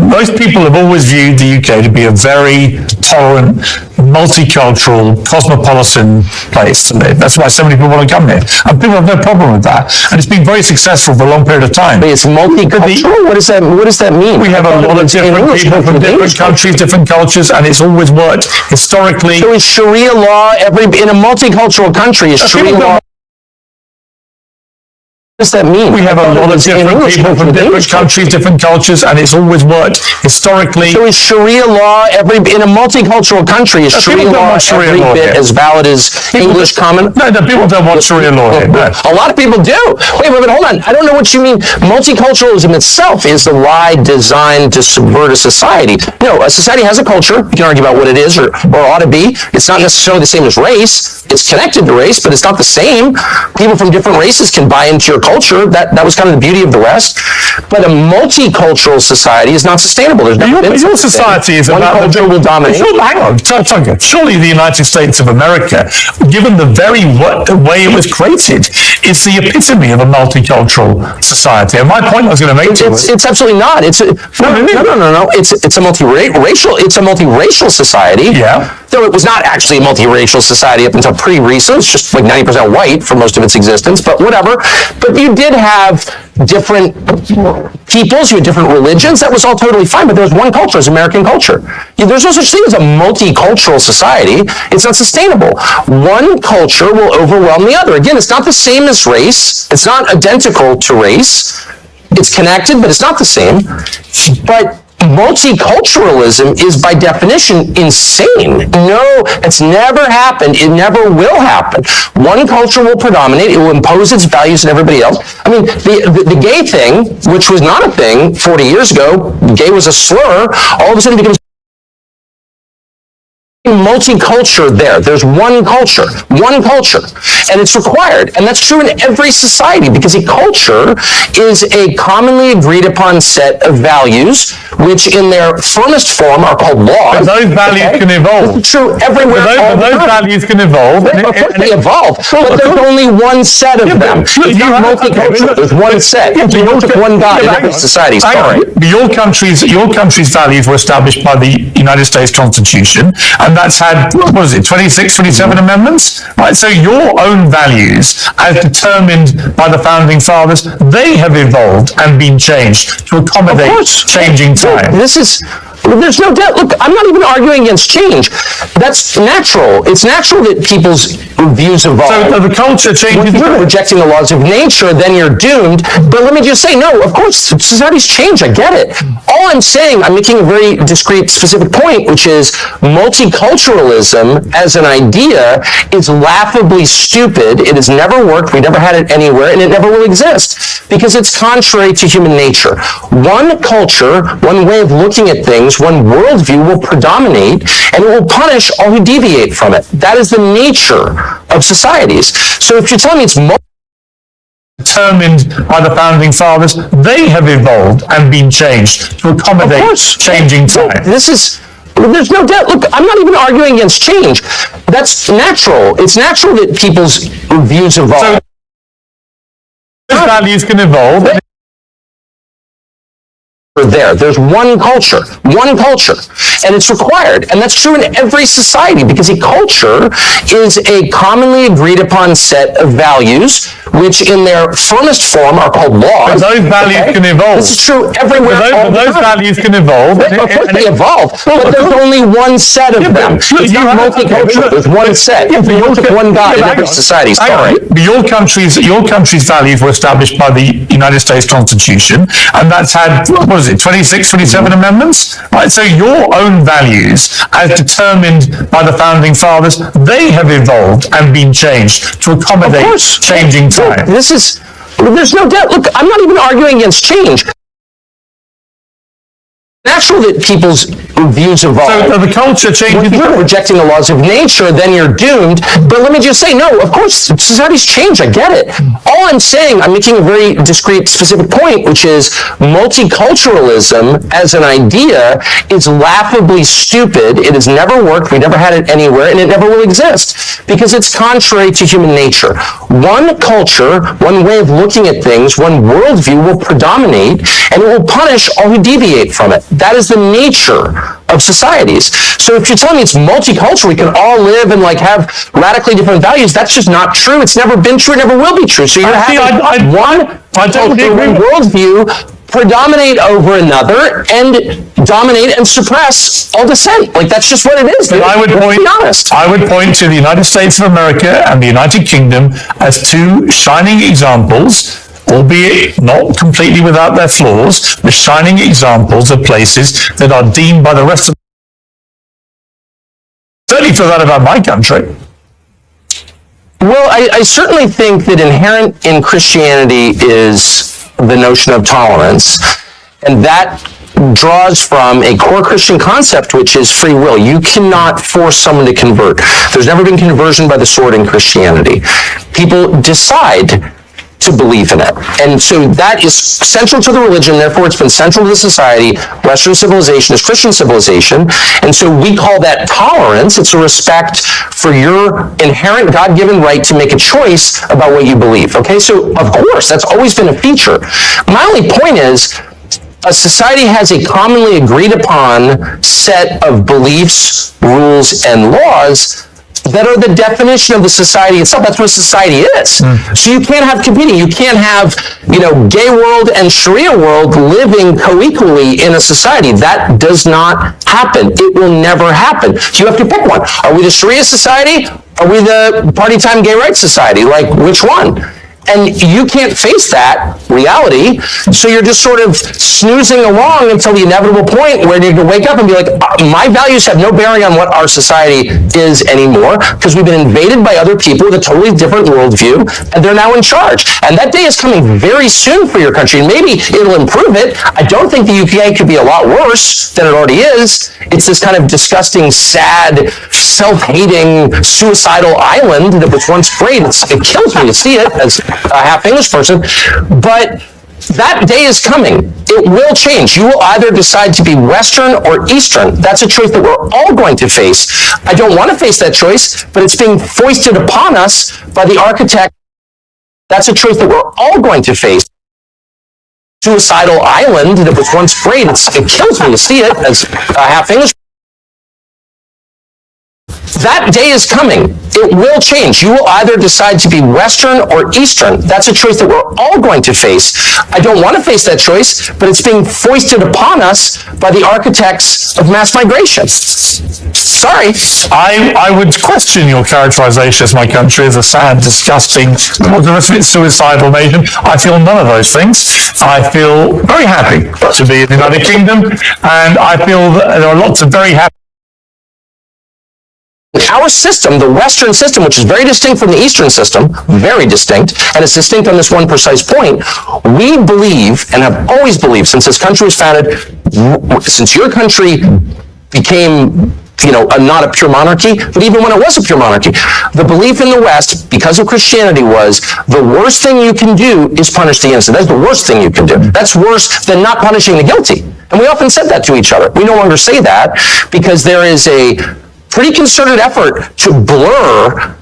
Speaker 10: most people have always viewed the UK to be a very tolerant, multicultural, cosmopolitan place to live. That's why so many people want to come here. And people have no problem with that. And it's been very successful for a long period of time.
Speaker 9: But it's multicultural? What does that mean?
Speaker 10: We have a lot of different people from different countries, different cultures, and it's always worked historically.
Speaker 9: So is Sharia law in a multicultural country? Is Sharia law? What does that mean?
Speaker 10: We have a lot of different people from different countries, different cultures, and it's always worked historically.
Speaker 9: So is Sharia law in a multicultural country? Is Sharia law every bit as valid as English common?
Speaker 10: No, people don't want Sharia law here. No.
Speaker 9: A lot of people do. Wait, hold on. I don't know what you mean. Multiculturalism itself is the lie designed to subvert a society. A society has a culture. You can argue about what it is or ought to be. It's not necessarily the same as race. It's connected to race, but it's not the same. People from different races can buy into your culture. culture. That was kind of the beauty of the West. But a multicultural society is not sustainable. There's never been
Speaker 10: your
Speaker 9: such a
Speaker 10: society
Speaker 9: thing.
Speaker 10: is
Speaker 9: One
Speaker 10: about
Speaker 9: culture will dominate.
Speaker 10: Hang on, surely the United States of America, given the very way it was created, is the epitome of a multicultural society. And my point I was going to make to you
Speaker 9: It's absolutely not. It's no. It's a multiracial society.
Speaker 10: Yeah.
Speaker 9: Though it was not actually a multiracial society up until pretty recent. It's just like 90% white for most of its existence, but whatever. But you did have different peoples, you had different religions. That was all totally fine, but there was one culture, as American culture. There's no such thing as a multicultural society. It's not sustainable. One culture will overwhelm the other. Again, it's not the same as race. It's not identical to race. It's connected, but it's not the same. But multiculturalism is by definition insane. No, it's never happened. It never will happen. One culture will predominate. It will impose its values on everybody else. I mean, the gay thing, which was not a thing 40 years ago, gay was a slur, all of a sudden becomes multicultural there. There's one culture, and it's required. And that's true in every society, because a culture is a commonly agreed upon set of values, which in their firmest form are called laws.
Speaker 10: But those values can evolve.
Speaker 9: It's true everywhere.
Speaker 10: But those values can evolve.
Speaker 9: Of course they evolve, but there's only one set of them. It's not multicultural. There's one set. You don't have one God in every society. Sorry.
Speaker 10: Your country's values were established by the United States Constitution, and that's had, 26, 27 amendments? Right, so your own values, as determined by the Founding Fathers, they have evolved and been changed to accommodate changing time.
Speaker 9: There's no doubt. Look, I'm not even arguing against change. That's natural. It's natural that people's views evolve.
Speaker 10: So the culture changes.
Speaker 9: If you're rejecting the laws of nature, then you're doomed. But let me just say, no, of course, societies change. I get it. All I'm saying, I'm making a very discrete, specific point, which is multiculturalism as an idea is laughably stupid. It has never worked. We never had it anywhere, and it never will exist, because it's contrary to human nature. One culture, one way of looking at things, one worldview will predominate, and it will punish all who deviate from it. That is the nature of societies. So if you're telling me it's
Speaker 10: determined by the Founding Fathers, they have evolved and been changed to accommodate changing time.
Speaker 9: There's no doubt. Look, I'm not even arguing against change. That's natural. It's natural that people's views evolve.
Speaker 10: So those values can evolve.
Speaker 9: There's one culture, and it's required. And that's true in every society, because a culture is a commonly agreed upon set of values, which in their firmest form are called laws.
Speaker 10: But those values can evolve.
Speaker 9: This is true everywhere.
Speaker 10: But those values can evolve.
Speaker 9: Of course they evolve, but there's only one set of them. It's not multicultural. There's one set. You don't have one God in every society. Sorry.
Speaker 10: But your country's values were established by the United States Constitution, and that's had, 26, 27 amendments? Right, so your own values, as determined by the Founding Fathers, they have evolved and been changed to accommodate changing time.
Speaker 9: There's no doubt. Look, I'm not even arguing against change. Natural that people's views evolve.
Speaker 10: So the culture changes.
Speaker 9: If you're rejecting the laws of nature, then you're doomed. But let me just say, no, of course, societies change. I get it. All I'm saying, I'm making a very discrete, specific point, which is multiculturalism as an idea is laughably stupid. It has never worked. We never had it anywhere, and it never will exist, because it's contrary to human nature. One culture, one way of looking at things, one worldview will predominate, and it will punish all who deviate from it. That is the nature of societies. So if you're telling me it's multicultural, we can all live and have radically different values, that's just not true. It's never been true, never will be true. So you're having one worldview predominate over another and dominate and suppress all dissent. That's just what it is.
Speaker 10: I would point to the United States of America and the United Kingdom as two shining examples, albeit not completely without their flaws, the shining examples of places that are deemed by the rest of certainly feel that about my country.
Speaker 9: Well, I certainly think that inherent in Christianity is the notion of tolerance, and that draws from a core Christian concept, which is free will. You cannot force someone to convert. There's never been conversion by the sword in Christianity. People decide to believe in it. And so that is central to the religion, therefore it's been central to the society. Western civilization is Christian civilization, and so we call that tolerance. It's a respect for your inherent God-given right to make a choice about what you believe. Okay, so of course, that's always been a feature. My only point is, a society has a commonly agreed upon set of beliefs, rules, and laws that are the definition of the society itself. That's what society is. So you can't have competing. You can't have, gay world and Sharia world living co-equally in a society. That does not happen. It will never happen. So you have to pick one. Are we the Sharia society? Are we the party time gay rights society? Like, which one? And you can't face that reality, so you're just sort of snoozing along until the inevitable point where you can wake up and be like, my values have no bearing on what our society is anymore, because we've been invaded by other people with a totally different worldview, and they're now in charge. And that day is coming very soon for your country, and maybe it'll improve it. I don't think the UK could be a lot worse than it already is. It's this kind of disgusting, sad, self-hating, suicidal island that was once great. It kills me to see it as a half-English person, but that day is coming. It will change. You will either decide to be Western or Eastern. That's a choice that we're all going to face. I don't want to face that choice, but it's being foisted upon us by the architect. That's a choice that we're all going to face. Suicidal island that was once great. It kills me to see it as a half-English. That day is coming. It will change. You will either decide to be Western or Eastern. That's a choice that we're all going to face. I don't want to face that choice, but it's being foisted upon us by the architects of mass migration. Sorry.
Speaker 10: I would question your characterization of my country as a sad, disgusting, the rest of it suicidal nation. I feel none of those things. I feel very happy to be in the United Kingdom, and I feel that there are lots of very happy.
Speaker 9: Our system, the Western system, which is very distinct from the Eastern system, very distinct, and it's distinct on this one precise point, we believe, and have always believed since this country was founded, since your country became, not a pure monarchy, but even when it was a pure monarchy, the belief in the West, because of Christianity, was the worst thing you can do is punish the innocent. That's the worst thing you can do. That's worse than not punishing the guilty. And we often said that to each other. We no longer say that because there is a pretty concerted effort to blur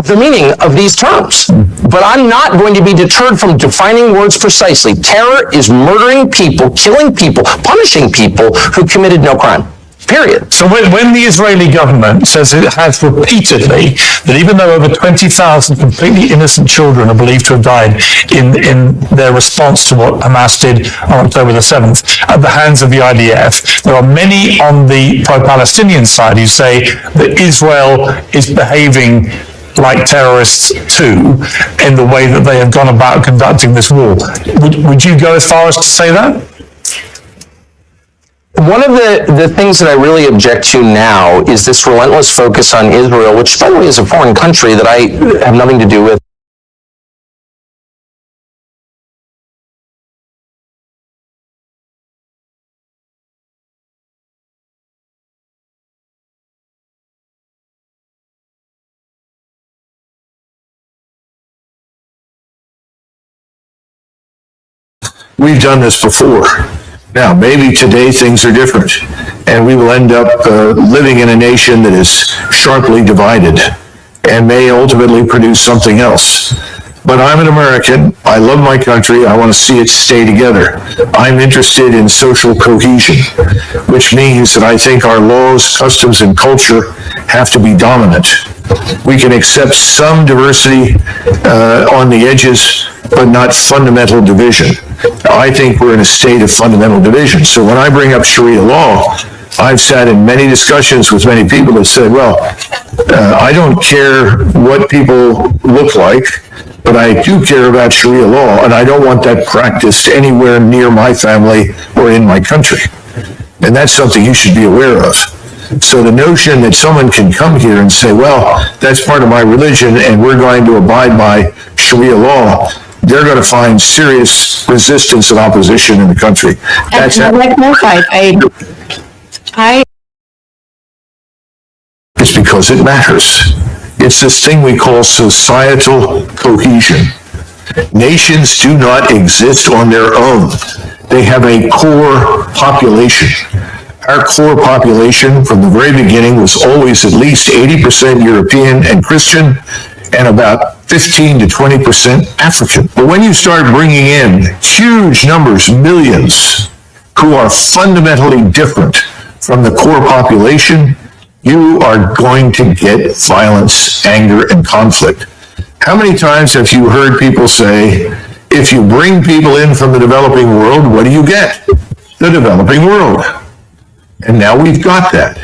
Speaker 9: the meaning of these terms. But I'm not going to be deterred from defining words precisely. Terror is murdering people, killing people, punishing people who committed no crime. Period.
Speaker 10: So when the Israeli government says it has repeatedly that even though over 20,000 completely innocent children are believed to have died in their response to what Hamas did on October the 7th at the hands of the IDF, there are many on the pro-Palestinian side who say that Israel is behaving like terrorists too in the way that they have gone about conducting this war. Would you go as far as to say that?
Speaker 9: One of the things that I really object to now is this relentless focus on Israel, which, by the way, is a foreign country that I have nothing to do with.
Speaker 6: We've done this before. Now, maybe today things are different, and we will end up living in a nation that is sharply divided and may ultimately produce something else. But I'm an American. I love my country. I want to see it stay together. I'm interested in social cohesion, which means that I think our laws, customs, and culture have to be dominant. We can accept some diversity on the edges, but not fundamental division. I think we're in a state of fundamental division. So when I bring up Sharia law, I've sat in many discussions with many people that said, well, I don't care what people look like, but I do care about Sharia law, and I don't want that practiced anywhere near my family or in my country. And that's something you should be aware of. So the notion that someone can come here and say, well, that's part of my religion and we're going to abide by Sharia law, they're going to find serious resistance and opposition in the country. That's It's because it matters. It's this thing we call societal cohesion.
Speaker 11: Nations do not exist on their own. They have a core population. Our core population from the very beginning was always at least 80% European and Christian and about 15 to 20% African. But when you start bringing in huge numbers, millions, who are fundamentally different from the core population, you are going to get violence, anger, and conflict. How many times have you heard people say, if you bring people in from the developing world, what do you get? The developing world. And now we've got that.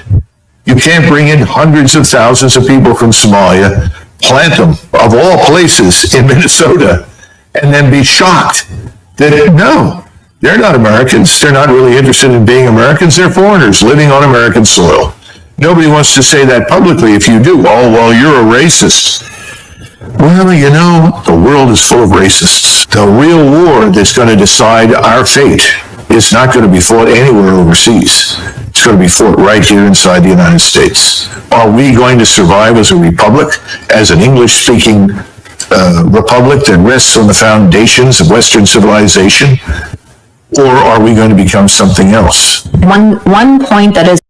Speaker 11: You can't bring in hundreds of thousands of people from Somalia, plant them, of all places, in Minnesota, and then be shocked that, no, they're not Americans. They're not really interested in being Americans. They're foreigners living on American soil. Nobody wants to say that publicly. If you do, oh, well, you're a racist. Well, you know, the world is full of racists. The real war that's going to decide our fate is not going to be fought anywhere overseas. It's going to be fought right here inside the United States. Are we going to survive as a republic, as an English-speaking republic that rests on the foundations of Western civilization? Or are we going to become something else?
Speaker 12: One point that is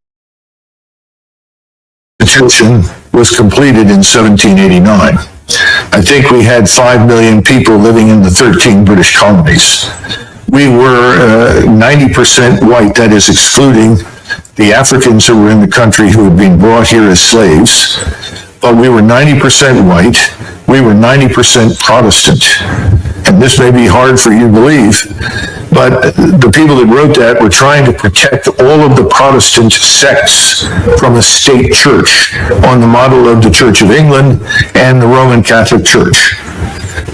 Speaker 11: The Constitution was completed in 1789. I think we had 5 million people living in the 13 British colonies. We were 90% white, that is excluding the Africans who were in the country who had been brought here as slaves. But we were 90% white. We were 90% Protestant. And this may be hard for you to believe, but the people that wrote that were trying to protect all of the Protestant sects from a state church on the model of the Church of England and the Roman Catholic Church.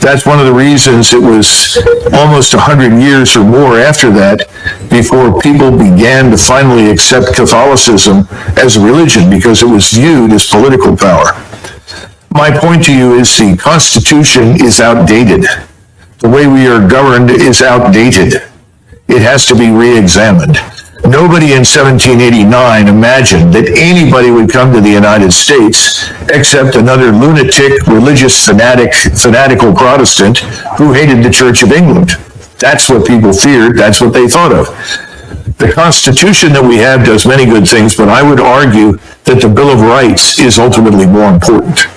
Speaker 11: That's one of the reasons it was almost 100 years or more after that before people began to finally accept Catholicism as a religion, because it was viewed as political power. My point to you is the Constitution is outdated. The way we are governed is outdated. It has to be re-examined. Nobody in 1789 imagined that anybody would come to the United States except another lunatic, religious fanatical Protestant who hated the Church of England. That's what people feared. That's what they thought of. The Constitution that we have does many good things, but I would argue that the Bill of Rights is ultimately more important.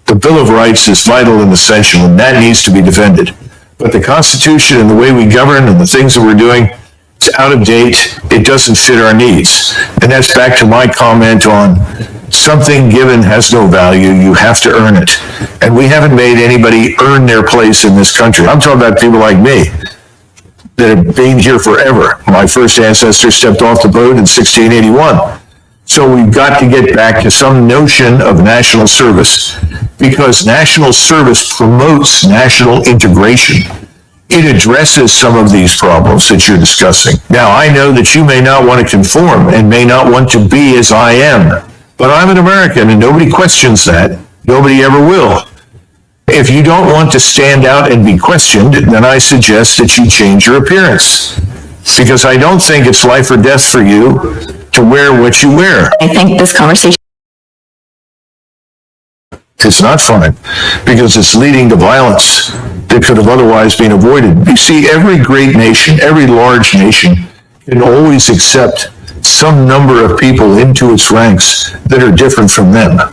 Speaker 11: The Bill of Rights is vital and essential, and that needs to be defended. But the Constitution and the way we govern and the things that we're doing, it's out of date. It doesn't fit our needs. And that's back to my comment on something given has no value. You have to earn it. And we haven't made anybody earn their place in this country. I'm talking about people like me that have been here forever. My first ancestor stepped off the boat in 1681. So we've got to get back to some notion of national service, because national service promotes national integration. It addresses some of these problems that you're discussing. Now, I know that you may not want to conform and may not want to be as I am, but I'm an American and nobody questions that. Nobody ever will. If you don't want to stand out and be questioned, then I suggest that you change your appearance, because I don't think it's life or death for you to wear what you wear.
Speaker 12: I think this conversation
Speaker 11: It's not fun, because it's leading to violence that could have otherwise been avoided. You see, every great nation, every large nation can always accept some number of people into its ranks that are different from them.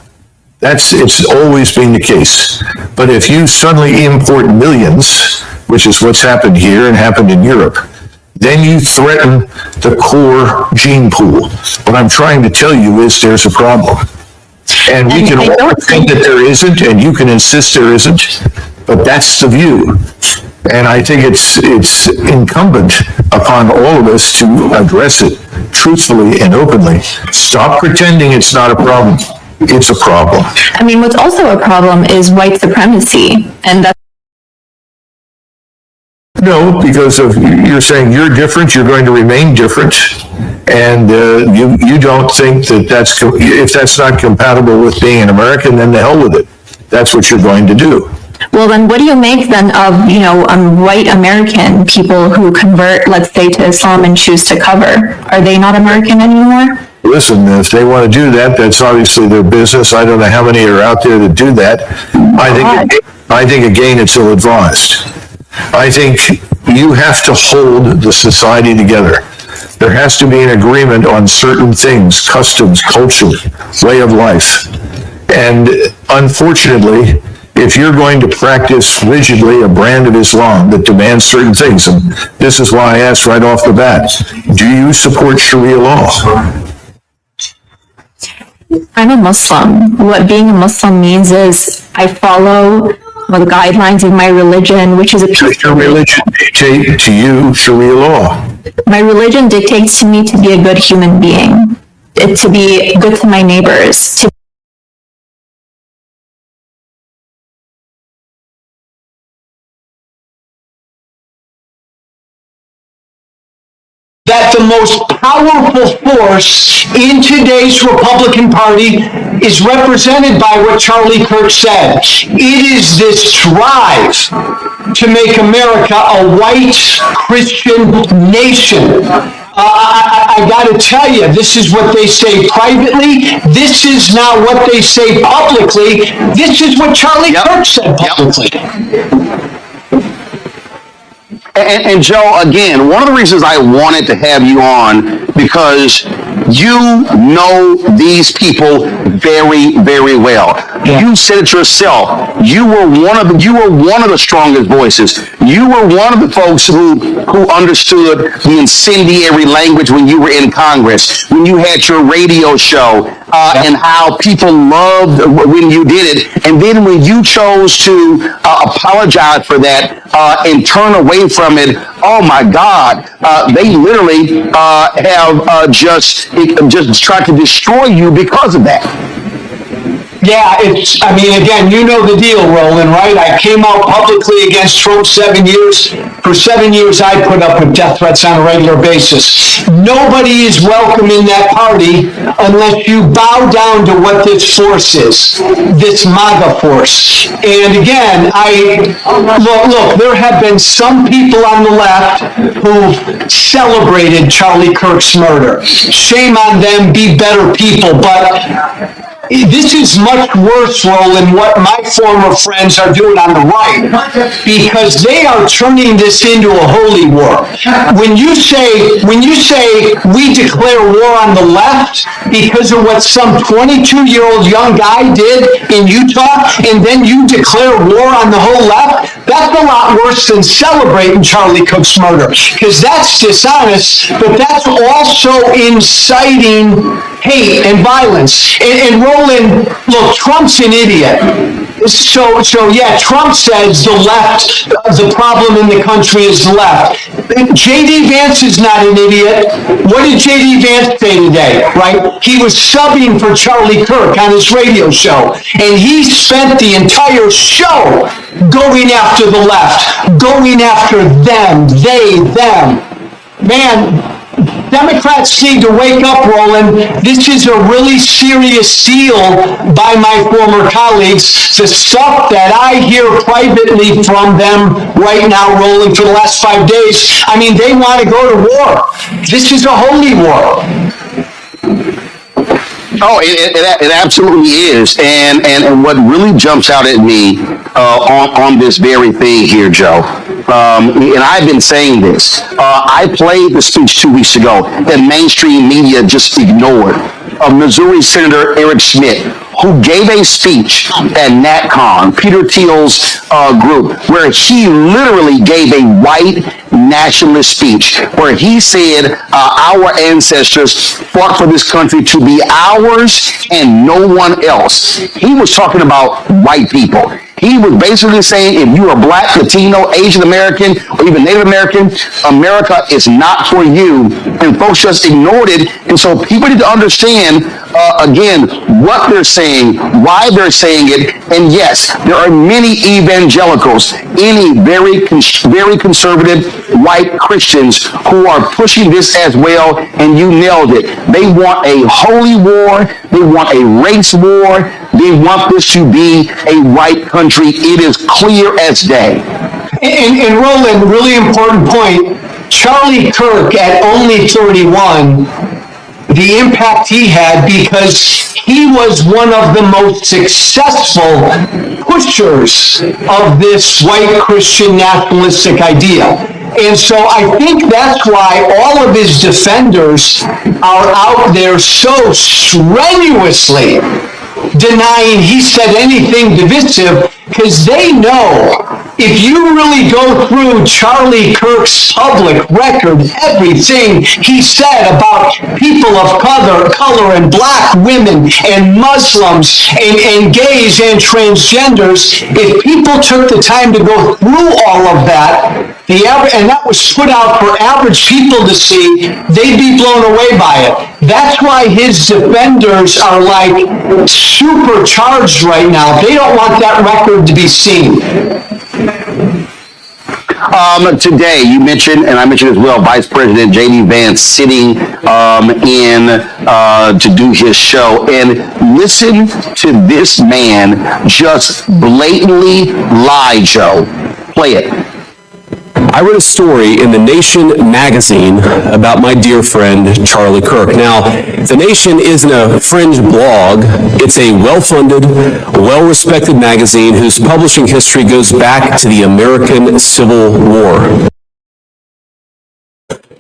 Speaker 11: It's always been the case. But if you suddenly import millions, which is what's happened here and happened in Europe, then you threaten the core gene pool. What I'm trying to tell you is there's a problem. And we can all think that there isn't, and you can insist there isn't, but that's the view. And I think it's incumbent upon all of us to address it truthfully and openly. Stop pretending it's not a problem. It's a problem.
Speaker 12: I mean, what's also a problem is white supremacy, and that's
Speaker 11: No, because you're saying you're different, you're going to remain different, and you don't think that if that's not compatible with being an American, then the hell with it. That's what you're going to do.
Speaker 12: well, then what do you make then of, white American people who convert, let's say, to Islam and choose to cover? Are they not American anymore?
Speaker 11: Listen, if they want to do that, that's obviously their business. I don't know how many are out there that do that. I think, again, it's ill-advised. I think you have to hold the society together. There has to be an agreement on certain things, customs, culture, way of life. And unfortunately, if you're going to practice rigidly a brand of Islam that demands certain things, and this is why I asked right off the bat, do you support Sharia law?
Speaker 12: I'm a Muslim. What being a Muslim means is I follow the guidelines of my religion, which is a
Speaker 11: Does your religion dictate to you Sharia law?
Speaker 12: My religion dictates to me to be a good human being, to be good to my neighbors, to
Speaker 13: that the most powerful force in today's Republican Party is represented by what Charlie Kirk said. It is this drive to make America a white Christian nation. I got to tell you, this is what they say privately. This is not what they say publicly. This is what Charlie Kirk said publicly.
Speaker 14: And Joe, again, one of the reasons I wanted to have you on, because you know these people very, very well. Yeah. You said it yourself. You were one of the strongest voices. You were one of the folks who understood the incendiary language when you were in Congress, when you had your radio show, and how people loved when you did it. And then when you chose to apologize for that and turn away from it, oh my God, they literally have just tried to destroy you because of that.
Speaker 13: Yeah, again, you know the deal, Roland, right? I came out publicly against Trump 7 years. For 7 years, I put up with death threats on a regular basis. Nobody is welcome in that party unless you bow down to what this force is, this MAGA force. And again, look, there have been some people on the left who've celebrated Charlie Kirk's murder. Shame on them, be better people, but this is much worse, Roland, what my former friends are doing on the right, because they are turning this into a holy war. When you say we declare war on the left because of what some 22-year-old young guy did in Utah, and then you declare war on the whole left, that's a lot worse than celebrating Charlie Kirk's murder, because that's dishonest, but that's also inciting hate and violence. And Roland, look, Trump's an idiot. So yeah, Trump says the left, the problem in the country is the left. J.D. Vance is not an idiot. What did J.D. Vance say today, right? He was subbing for Charlie Kirk on his radio show, and he spent the entire show going after the left, going after them, they, them. Man, Democrats need to wake up, Roland. This is a really serious deal by my former colleagues. The stuff that I hear privately from them right now, Roland, for the last 5 days, I mean, they want to go to war. This is a holy war.
Speaker 14: Oh, it absolutely is. And what really jumps out at me on this very thing here, Joe, and I've been saying this, I played the speech 2 weeks ago that mainstream media just ignored, of Missouri Senator Eric Schmidt, who gave a speech at NatCon, Peter Thiel's group, where he literally gave a white nationalist speech, where he said our ancestors fought for this country to be ours and no one else. He was talking about white people. He was basically saying, if you are Black, Latino, Asian American, or even Native American, America is not for you. And folks just ignored it. And so people need to understand, again, what they're saying, why they're saying it. And yes, there are many evangelicals, any very conservative white Christians who are pushing this as well. And you nailed it. They want a holy war. They want a race war. They want this to be a white country. It is clear as day.
Speaker 13: And Roland, really important point, Charlie Kirk at only 31, the impact he had because he was one of the most successful pushers of this white Christian nationalistic idea. And so I think that's why all of his defenders are out there so strenuously denying he said anything divisive, because they know if you really go through Charlie Kirk's public record, everything he said about people of color and black women and Muslims and gays and transgenders, if people took the time to go through all of that, and that was put out for average people to see, they'd be blown away by it. That's why his defenders are like supercharged right now. They don't want that record to be seen.
Speaker 14: Today, you mentioned, and I mentioned as well, Vice President J.D. Vance sitting to do his show. And listen to this man just blatantly lie, Joe. Play it.
Speaker 15: I read a story in The Nation magazine about my dear friend Charlie Kirk. Now, The Nation isn't a fringe blog. It's a well-funded, well-respected magazine whose publishing history goes back to the American Civil War.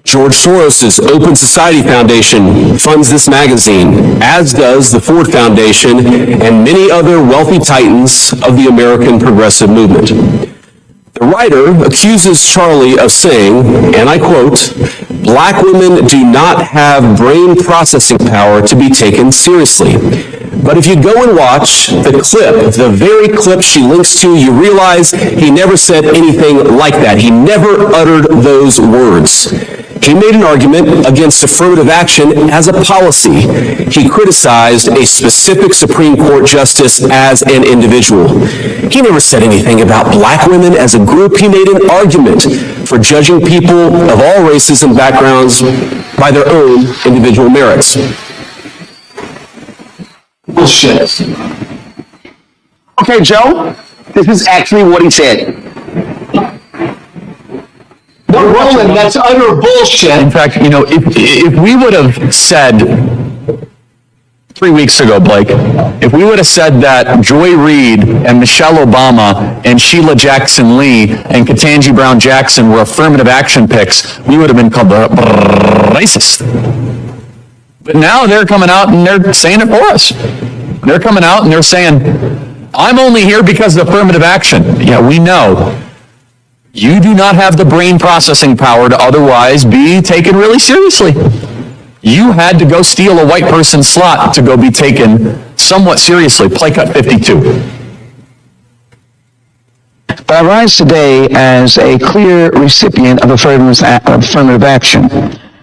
Speaker 15: George Soros' Open Society Foundation funds this magazine, as does the Ford Foundation and many other wealthy titans of the American progressive movement. The writer accuses Charlie of saying, and I quote, "Black women do not have brain processing power to be taken seriously." But if you go and watch the clip, the very clip she links to, you realize he never said anything like that. He never uttered those words. He made an argument against affirmative action as a policy. He criticized a specific Supreme Court justice as an individual. He never said anything about black women as a group. He made an argument for judging people of all races and backgrounds by their own individual merits.
Speaker 13: Bullshit.
Speaker 14: Okay, Joe, this is actually what he said.
Speaker 13: No, Roland, that's utter bullshit.
Speaker 16: In fact, you know, if we would have said 3 weeks ago, Blake, if we would have said that Joy Reid and Michelle Obama and Sheila Jackson Lee and Ketanji Brown Jackson were affirmative action picks, we would have been called racist. But now they're coming out and they're saying it for us. They're coming out and they're saying, I'm only here because of affirmative action. Yeah, we know. You do not have the brain processing power to otherwise be taken really seriously. You had to go steal a white person's slot to go be taken somewhat seriously. Play cut 52.
Speaker 17: But I rise today as a clear recipient of affirmative action,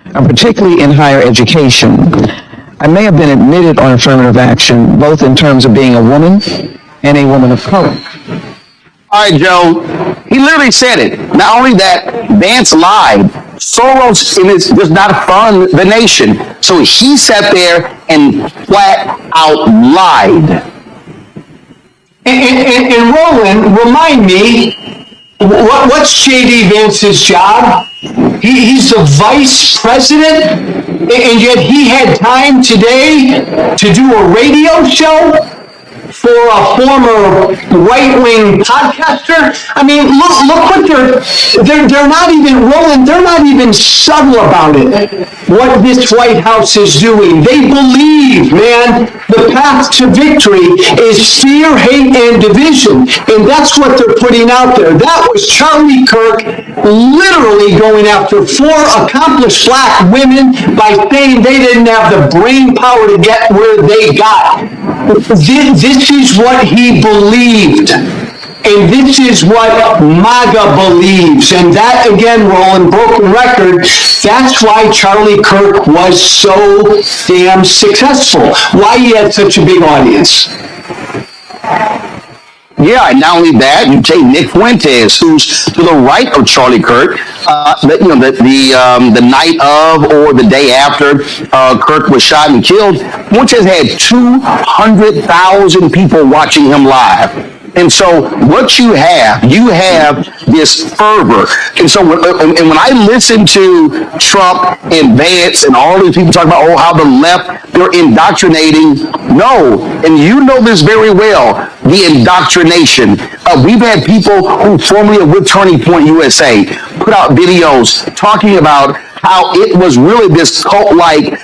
Speaker 17: and particularly in higher education. I may have been admitted on affirmative action, both in terms of being a woman and a woman of color.
Speaker 14: All right, Joe, he literally said it. Not only that, Vance lied. Soros does not fund the nation. So he sat there and flat out lied.
Speaker 13: And Roland, remind me, what's J.D. Vance's job? He's the vice president, and yet he had time today to do a radio show for a former right-wing podcaster. I mean, look what they're not even, Roland, they're not even subtle about it, what this White House is doing. They believe, man, the path to victory is fear, hate, and division. And that's what they're putting out there. That was Charlie Kirk literally going after 4 accomplished black women by saying they didn't have the brain power to get where they got. This is what he believed. And this is what MAGA believes. And that, again, Roland, broken record, that's why Charlie Kirk was so damn successful. Why he had such a big audience.
Speaker 14: Yeah, and not only that, you take Nick Fuentes, who's to the right of Charlie Kirk. The night of or the day after Kirk was shot and killed, Fuentes had 200,000 people watching him live. And so what you have this fervor. And so when I listen to Trump and Vance and all these people talking about, oh, how the left, they're indoctrinating. No, and you know this very well, the indoctrination. We've had people who formerly are with Turning Point USA put out videos talking about how it was really this cult-like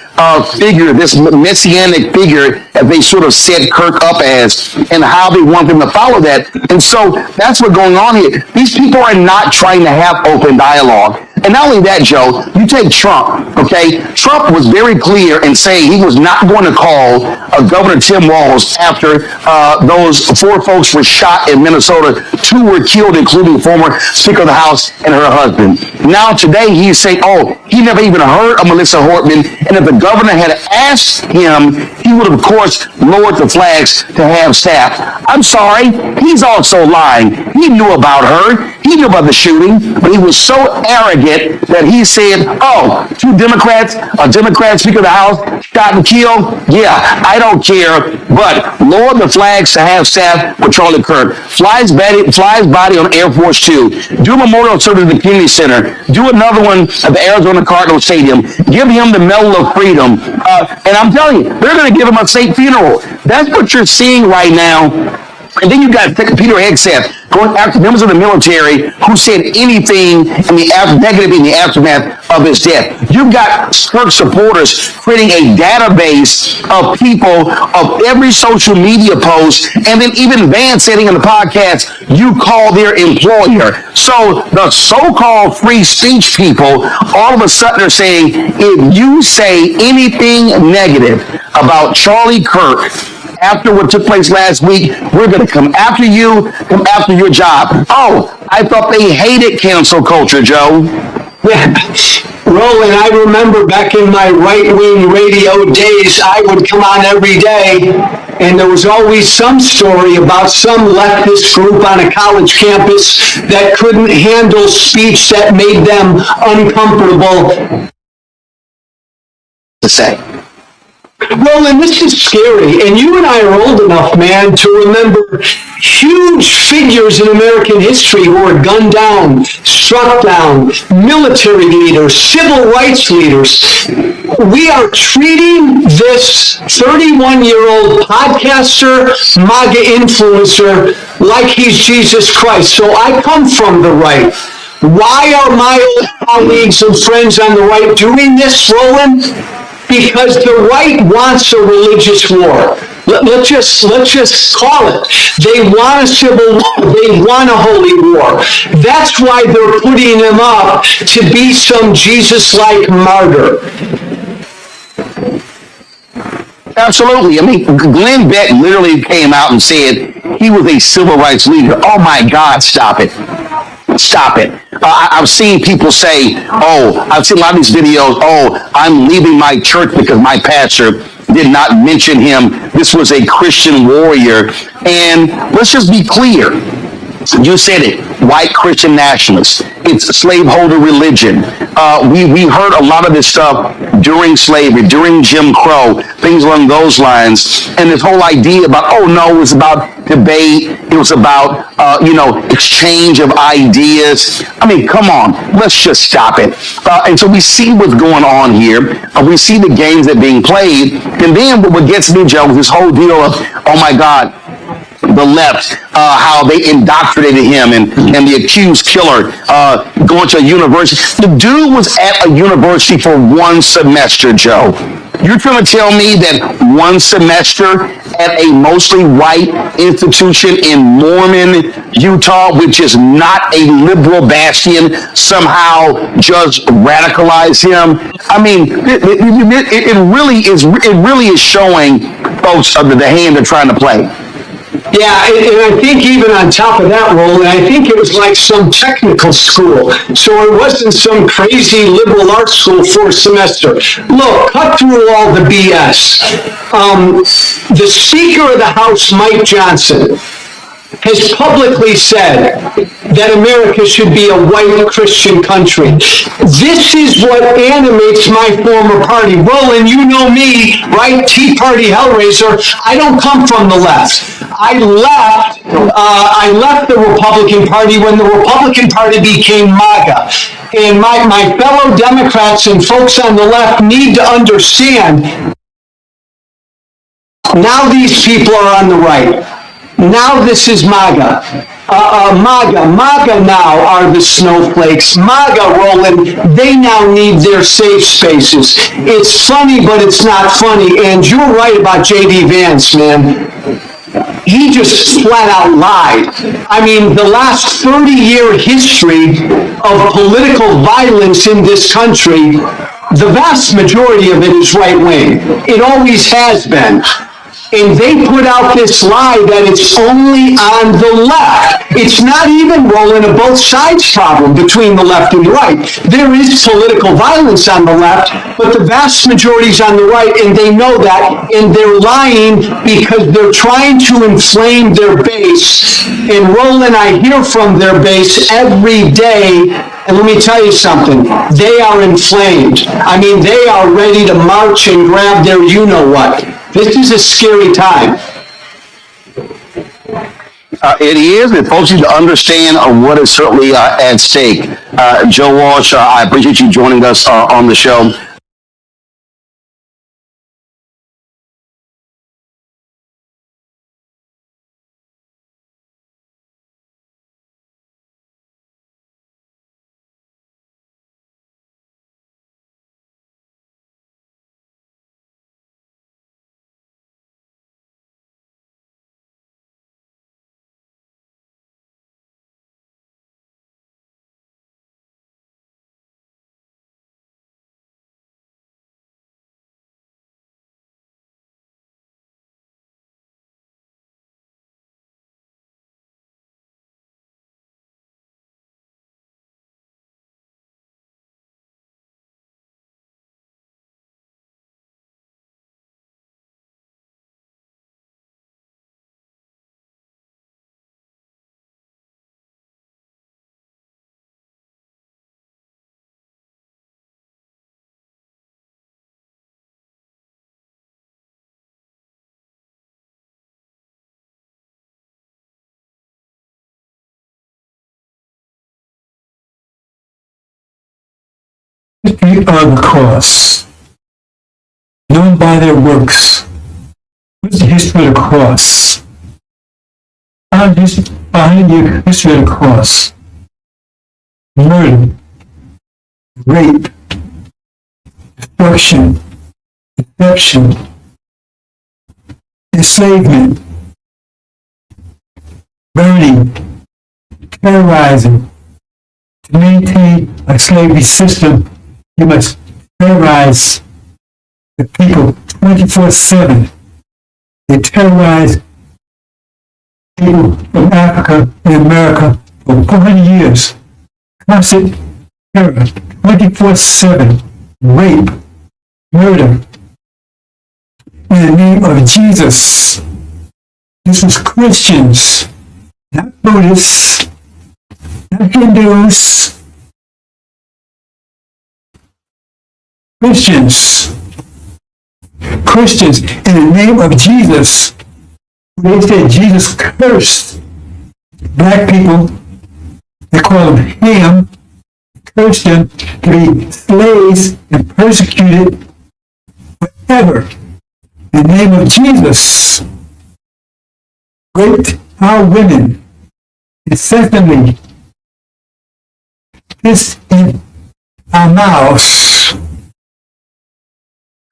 Speaker 14: figure, this messianic figure that they sort of set Kirk up as, and how they want them to follow that. And so that's what's going on here. These people are not trying to have open dialogue. And not only that, Joe, you take Trump, okay? Trump was very clear in saying he was not going to call Governor Tim Walz after those 4 folks were shot in Minnesota. 2 were killed, including former Speaker of the House and her husband. Now today he's saying, oh, he never even heard of Melissa Hortman, and if the governor had asked him, he would have, of course, lowered the flags to have staff. I'm sorry, he's also lying. He knew about her. He knew about the shooting, but he was so arrogant that he said, oh, 2 Democrats, a Democrat Speaker of the House, shot and killed? Yeah, I don't care, but lower the flags to have staff with Charlie Kirk. Flies body on Air Force 2. Do a memorial service at the community center. Do another one at the Arizona Cardinals Stadium. Give him the Medal of Freedom. And I'm telling you, they're going to give him a state funeral. That's what you're seeing right now. And then you got Peter Hegseth going after members of the military who said anything negative in the aftermath of his death. You've got Kirk supporters creating a database of people of every social media post, and then even Vance saying in the podcast, you call their employer. So the so-called free speech people all of a sudden are saying, if you say anything negative about Charlie Kirk, after what took place last week, we're going to come after you, come after your job. Oh, I thought they hated cancel culture, Joe.
Speaker 13: Yeah. Roland, I remember back in my right-wing radio days, I would come on every day, and there was always some story about some leftist group on a college campus that couldn't handle speech that made them uncomfortable
Speaker 14: to say.
Speaker 13: Roland, this is scary, and you and I are old enough, man, to remember huge figures in American history who were gunned down, struck down, military leaders, civil rights leaders. We are treating this 31-year-old podcaster, MAGA influencer, like he's Jesus Christ. So I come from the right. Why are my old colleagues and friends on the right doing this, Roland? Because the right wants a religious war. Let's just call it. They want a civil war. They want a holy war. That's why they're putting him up to be some Jesus-like martyr.
Speaker 14: Absolutely. I mean, Glenn Beck literally came out and said he was a civil rights leader. Oh my God, stop it. Stop it. I've seen people say, I've seen a lot of these videos, I'm leaving my church because my pastor did not mention him. This was a Christian warrior. And let's just be clear. You said it, white Christian nationalists. It's slaveholder religion. We heard a lot of this stuff during slavery, during Jim Crow, things along those lines. And this whole idea about, it was about debate. It was about, exchange of ideas. I mean, come on, let's just stop it. And so we see what's going on here. We see the games that are being played. And then what gets me, Joe, is this whole deal of, oh my God, the left, how they indoctrinated him and the accused killer going to a university. The dude was at a university for 1 semester, Joe. You're trying to tell me that 1 semester at a mostly white institution in Mormon, Utah, which is not a liberal bastion, somehow just radicalized him? I mean, it really is showing folks the hand they're trying to play.
Speaker 13: Yeah, and I think even on top of that, Roland, I think it was like some technical school. So it wasn't some crazy liberal arts school for a semester. Look, cut through all the BS. The Speaker of the House, Mike Johnson, has publicly said that America should be a white Christian country. This is what animates my former party. Roland, you know me, right? Tea Party Hellraiser. I don't come from the left. I left the Republican Party when the Republican Party became MAGA. And my fellow Democrats and folks on the left need to understand, now these people are on the right. Now this is MAGA. MAGA now are the snowflakes. MAGA, Roland, they now need their safe spaces. It's funny, but it's not funny. And you're right about J.D. Vance, man. He just flat out lied. I mean, the last 30-year history of political violence in this country, the vast majority of it is right-wing. It always has been. And they put out this lie that it's only on the left. It's not even, Roland, a both sides problem between the left and the right. There is political violence on the left, but the vast majority is on the right, and they know that, and they're lying because they're trying to inflame their base. And Roland, I hear from their base every day, and let me tell you something, they are inflamed. I mean, they are ready to march and grab their you-know-what. This is a scary time.
Speaker 14: It is, and folks need to understand what is certainly at stake. Joe Walsh, I appreciate you joining us on the show.
Speaker 2: History of the cross, known by their works. What's the history of the cross? Behind the history of the cross, murder, rape, destruction, deception, enslavement, burning, terrorizing. To maintain a slavery system, you must terrorize the people 24/7. They terrorize people from Africa and America for 400 years. Constant terror, 24/7, rape, murder. In the name of Jesus. This was Christians, not Buddhists, not Hindus. Christians, in the name of Jesus. They said Jesus cursed black people. They call them Ham, cursed them to be slaves and persecuted forever. In the name of Jesus, raped our women incessantly, pissed in our mouths,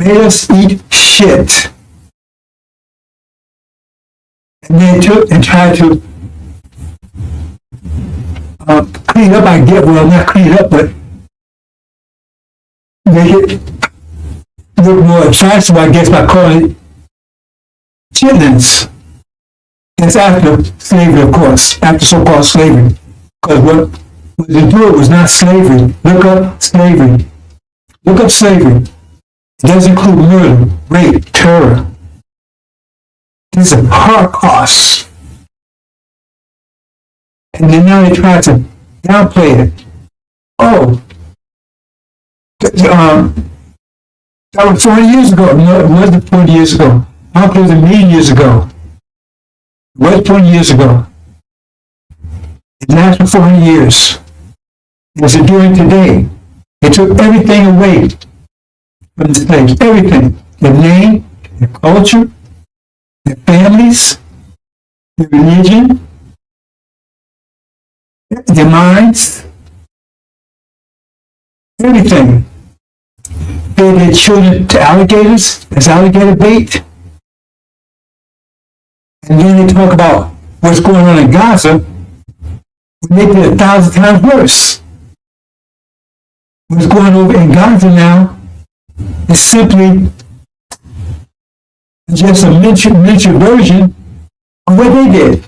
Speaker 2: made us eat shit. And they took and tried to clean up, I get, well, not clean up, but make it look more attractive, I guess, by calling it chitlins. It's after slavery, of course, after so-called slavery. Because what they do was not slavery. Look up slavery. Look up slavery. It does include murder, rape, terror. This is a Holocaust. And then now they try to downplay it. Oh, that was 40 years ago. No, it wasn't 40 years ago. It was a million years ago. was 20 years ago. It lasted 400 years. It's enduring today. They took everything away from the slaves. Everything. Their name, their culture, their families, their religion, their minds, everything. Fed their children to alligators as alligator bait. And then they talk about what's going on in Gaza, when they did 1,000 times worse. What's going on in Gaza now is simply just a miniature version of what they did.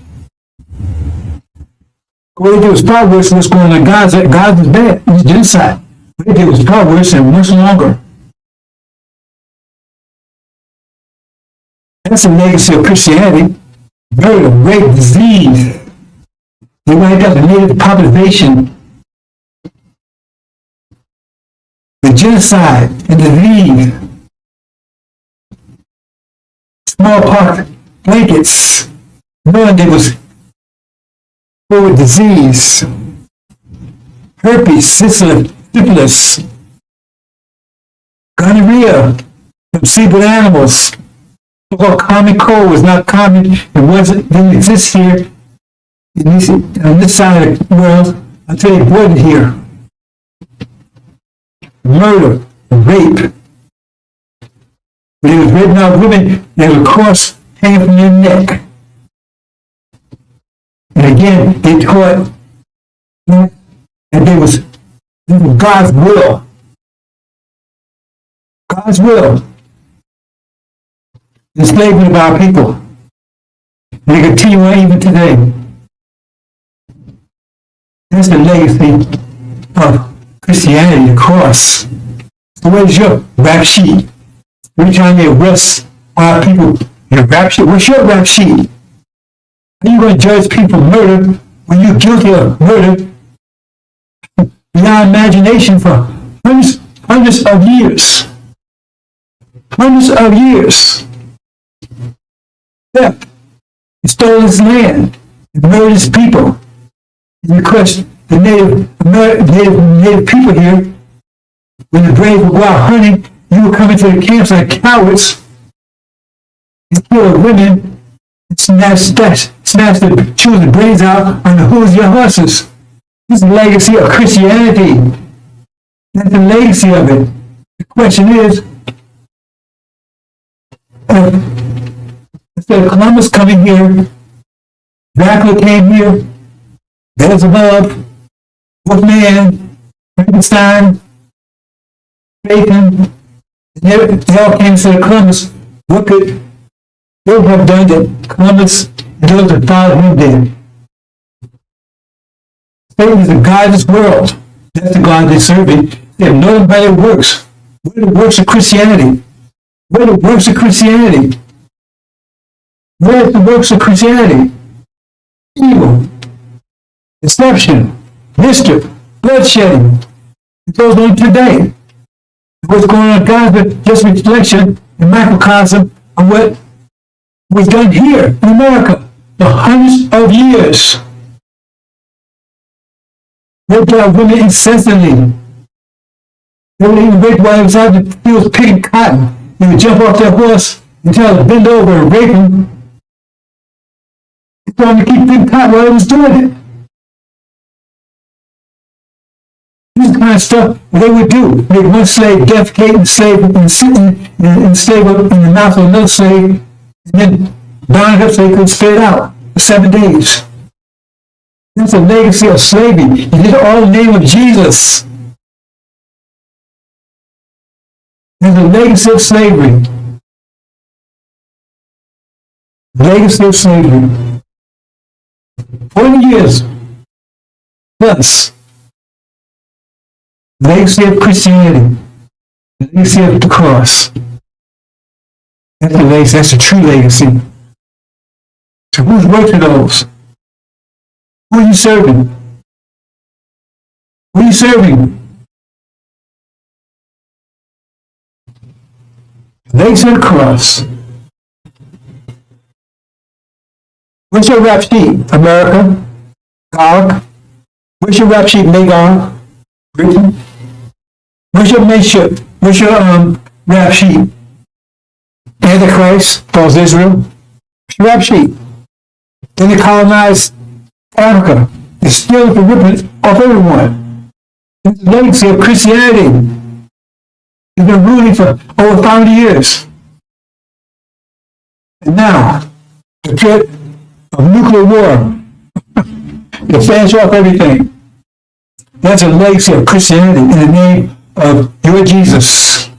Speaker 2: What they did was far worse than what's going on in Gaza. Gaza's bad. It's genocide. What they did was far worse and much longer. That's the legacy of Christianity. Murder, rape, disease. They wiped out the native population. The genocide and disease. Smallpox blankets. Knowing there was full of disease. Herpes, syphilis. Gonorrhea from seabird animals. So-called common cold was not common. Didn't exist here on this side of the world until they brought it here. Murder, rape. When it was written out, women, they had a cross hanging from their neck. And again, they taught that there was God's will. God's will. Enslavement of our people. And they continue on even today. That's the legacy of Christianity, the cross. So where's your rap sheet? Every time they arrest our people, your rap sheet. What's your rap sheet? How are you going to judge people for murder when you're guilty of murder beyond imagination for hundreds of years? Hundreds of years. Theft. He stole his land. He murdered his people. And of course, the native people here, when the braves would go out hunting, you would come into the camps like cowards and kill women and snatch the children's brains out on the hooves of your horses. This is the legacy of Christianity. That's the legacy of it. The question is, instead of Columbus coming here, Dracula came here, Beelzebub, Wolfman, Frankenstein, Satan, they all came to Columbus. What could they have done that Columbus and those that followed him did? Satan is the God of this world. That's the God they're serving. They have known by their works. What are the works of Christianity? What are the works of Christianity? What are the works of Christianity? Evil, deception, mischief, bloodshedding. It goes on today. What's going on in Gaza, just reflection and microcosm of what was done here in America for hundreds of years. Raped our women incessantly. They would even rape while they was out in the fields picking cotton. They would jump off their horse and tell them to bend over and rape them. They told them to keep picking cotton while they was doing it. This is the kind of stuff they would do. Make one slave defecate and slave and sit and slave up in the mouth of another slave, and then bound it up so they could spit it out for 7 days. That's a legacy of slavery. You did it all in the name of Jesus. There's a legacy of slavery. Legacy of slavery. 40 years plus. Legacy of Christianity. Legacy of the cross. That's the legacy. That's the true legacy. So whose works are those? Who are you serving? Who are you serving? Legacy of the cross. Where's your rap sheet, America? Gog? Where's your rap sheet, Magog? Britain? Where's your nation? Where's your rap sheet? Antichrist calls Israel. Where's your rap sheet? Then they colonized Africa. They steal the ribbon off everyone. It's the legacy of Christianity. It's been ruling for over 500 years. And now, the threat of nuclear war. It fans off everything. That's a legacy of Christianity in the name of your Jesus.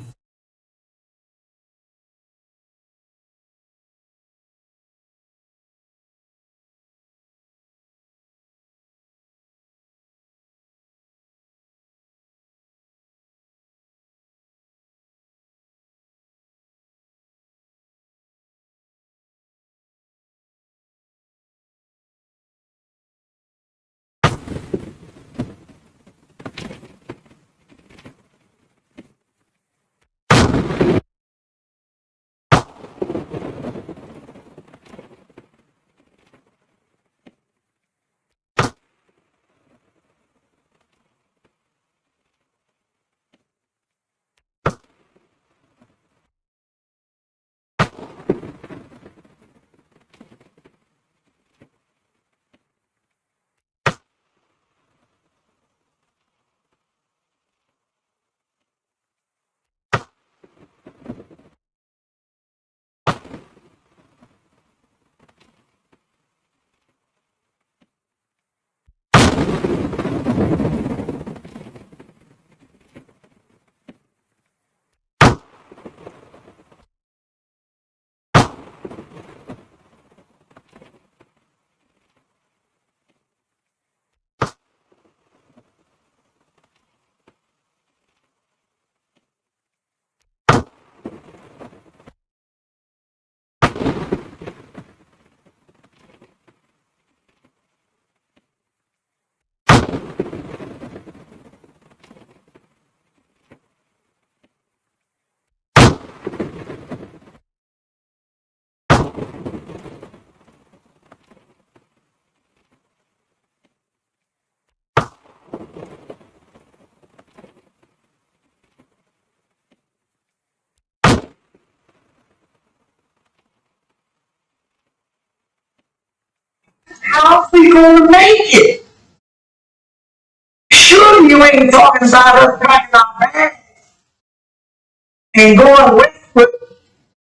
Speaker 18: How's we gonna make it? Sure, you ain't talking about us packing our bags and going westward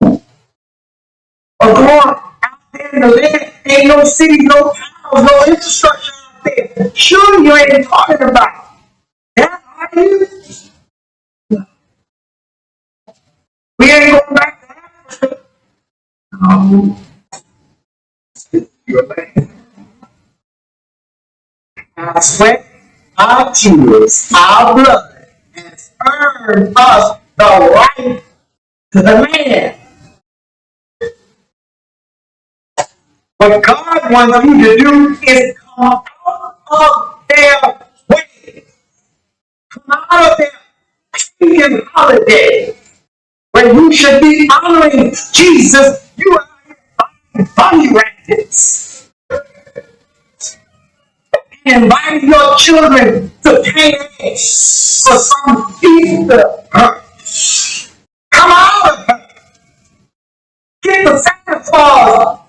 Speaker 18: or going out there in the land. Ain't no cities, no towns, no infrastructure out there. Sure, you ain't talking about that, are you? We ain't going back to Africa. Your land. Our sweat, our tears, our blood has earned us the right to the land. What God wants you to do is come out of their way. Come out of their pagan holiday. When you should be honoring Jesus, you are bunny rabbits. Inviting your children to pay eggs for some Easter brunch. Come out of her. Get the Santa Claus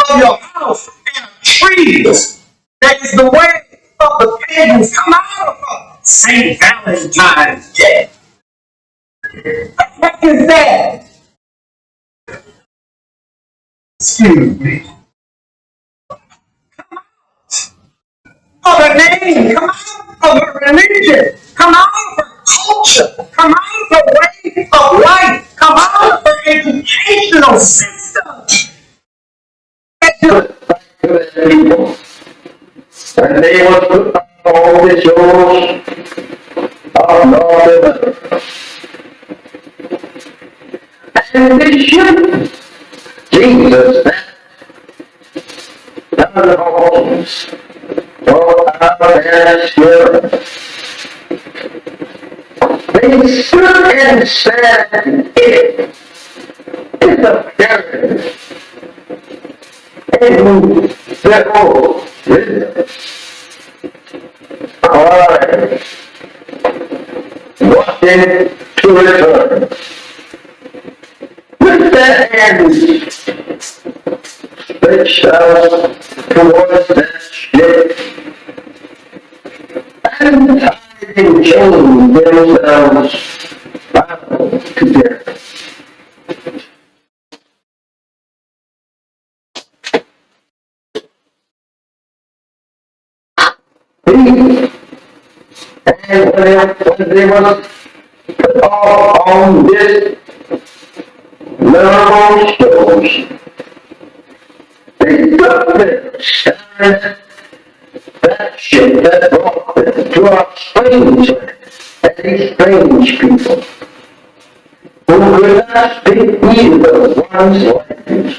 Speaker 18: of your house and a tree that is the way of the pagans. Come out of her. St. Valentine's Day. What the heck is that? Excuse me. Of a name, come out of a religion, come out of a culture, come out of a way of life, come out of an educational system. People, and they will put all the shows of Lord, and they should. Jesus, none of the homes. They stood and said, it is a parent behold, I watching to return. With their hands stretched out towards that ship, and hiding chains themselves bound together. And when they were put off on this memorable shows, they took their shattered that ship that brought them to our strange land and these strange people who could not speak either one's language.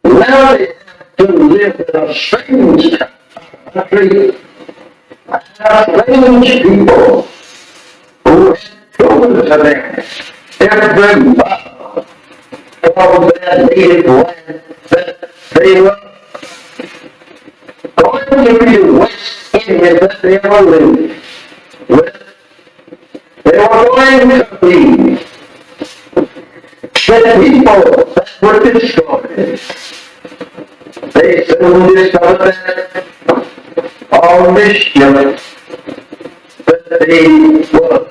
Speaker 18: Now they have to live in a strange country and strange people who have proven to them every vow from their native land that they were going to be the West Indians that they were living with. They were going to be the people that were destroyed. They soon discovered that all this ship that they were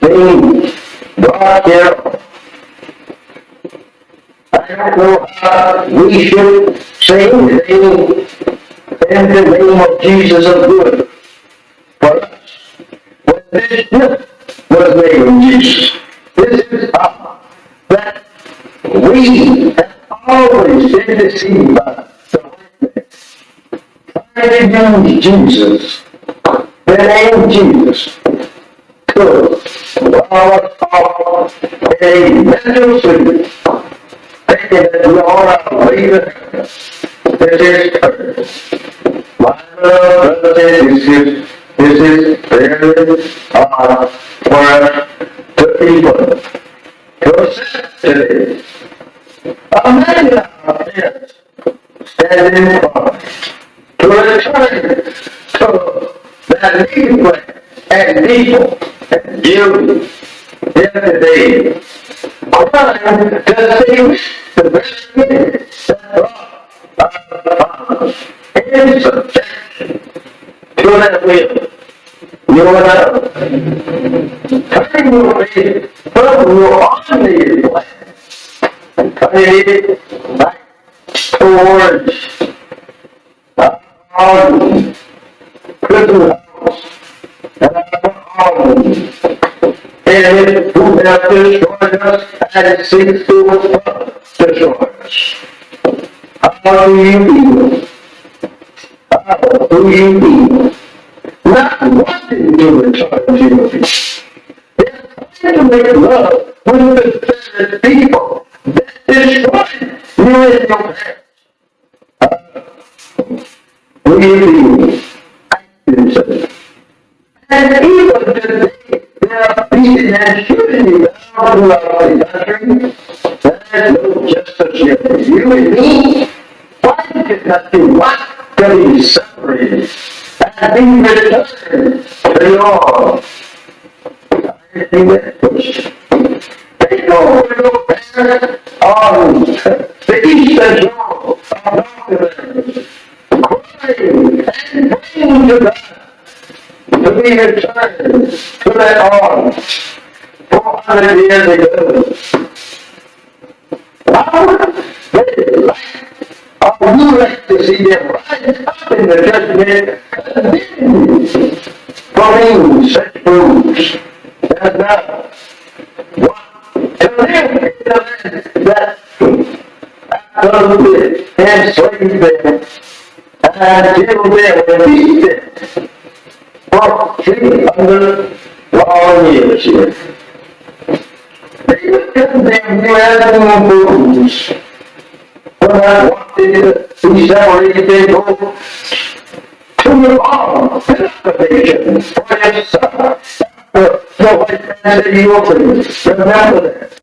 Speaker 18: being brought here. I don't know how we should say anything in the name of Jesus of good for us. When this ship was made of Jesus, this is how that we have always been deceived by the white man. Trying to use Jesus, the name Jesus, to our off in a mental sleep, thinking that we all are believing this is church. My brother, this is very hard for us to people to accept today. Imagine our parents standing in front to return to that native land and people and you yesterday. Trying to save the best minutes that brought our fathers in subjection to that will. You and I, turning away from your ordinary plan and turning it back towards our prison house and our and who have destroyed us and seeks to destroy us. How do you feel? How do you feel? Not wanting to return to your feet. They're trying to make love with the very people that destroyed you in your past. Do you feel? Acting so. And even today, they are beating and shooting you down throughout the country. There is no justice here for you and me. Why could not be what can be separated and be returned to your I think that push. They go to your parents on the eastern shore of North crying and praying to God to be returned to that home 400 years ago. You like to see them rise up in the judgment, condemned for being such fools as now. To live in the land that absolutely enslaved them and killed them and beat them for 300 long years here. They would condemn you as fools. When I wanted to be separated, they go to your arm, purification for your son. The white man said you opened. Remember that.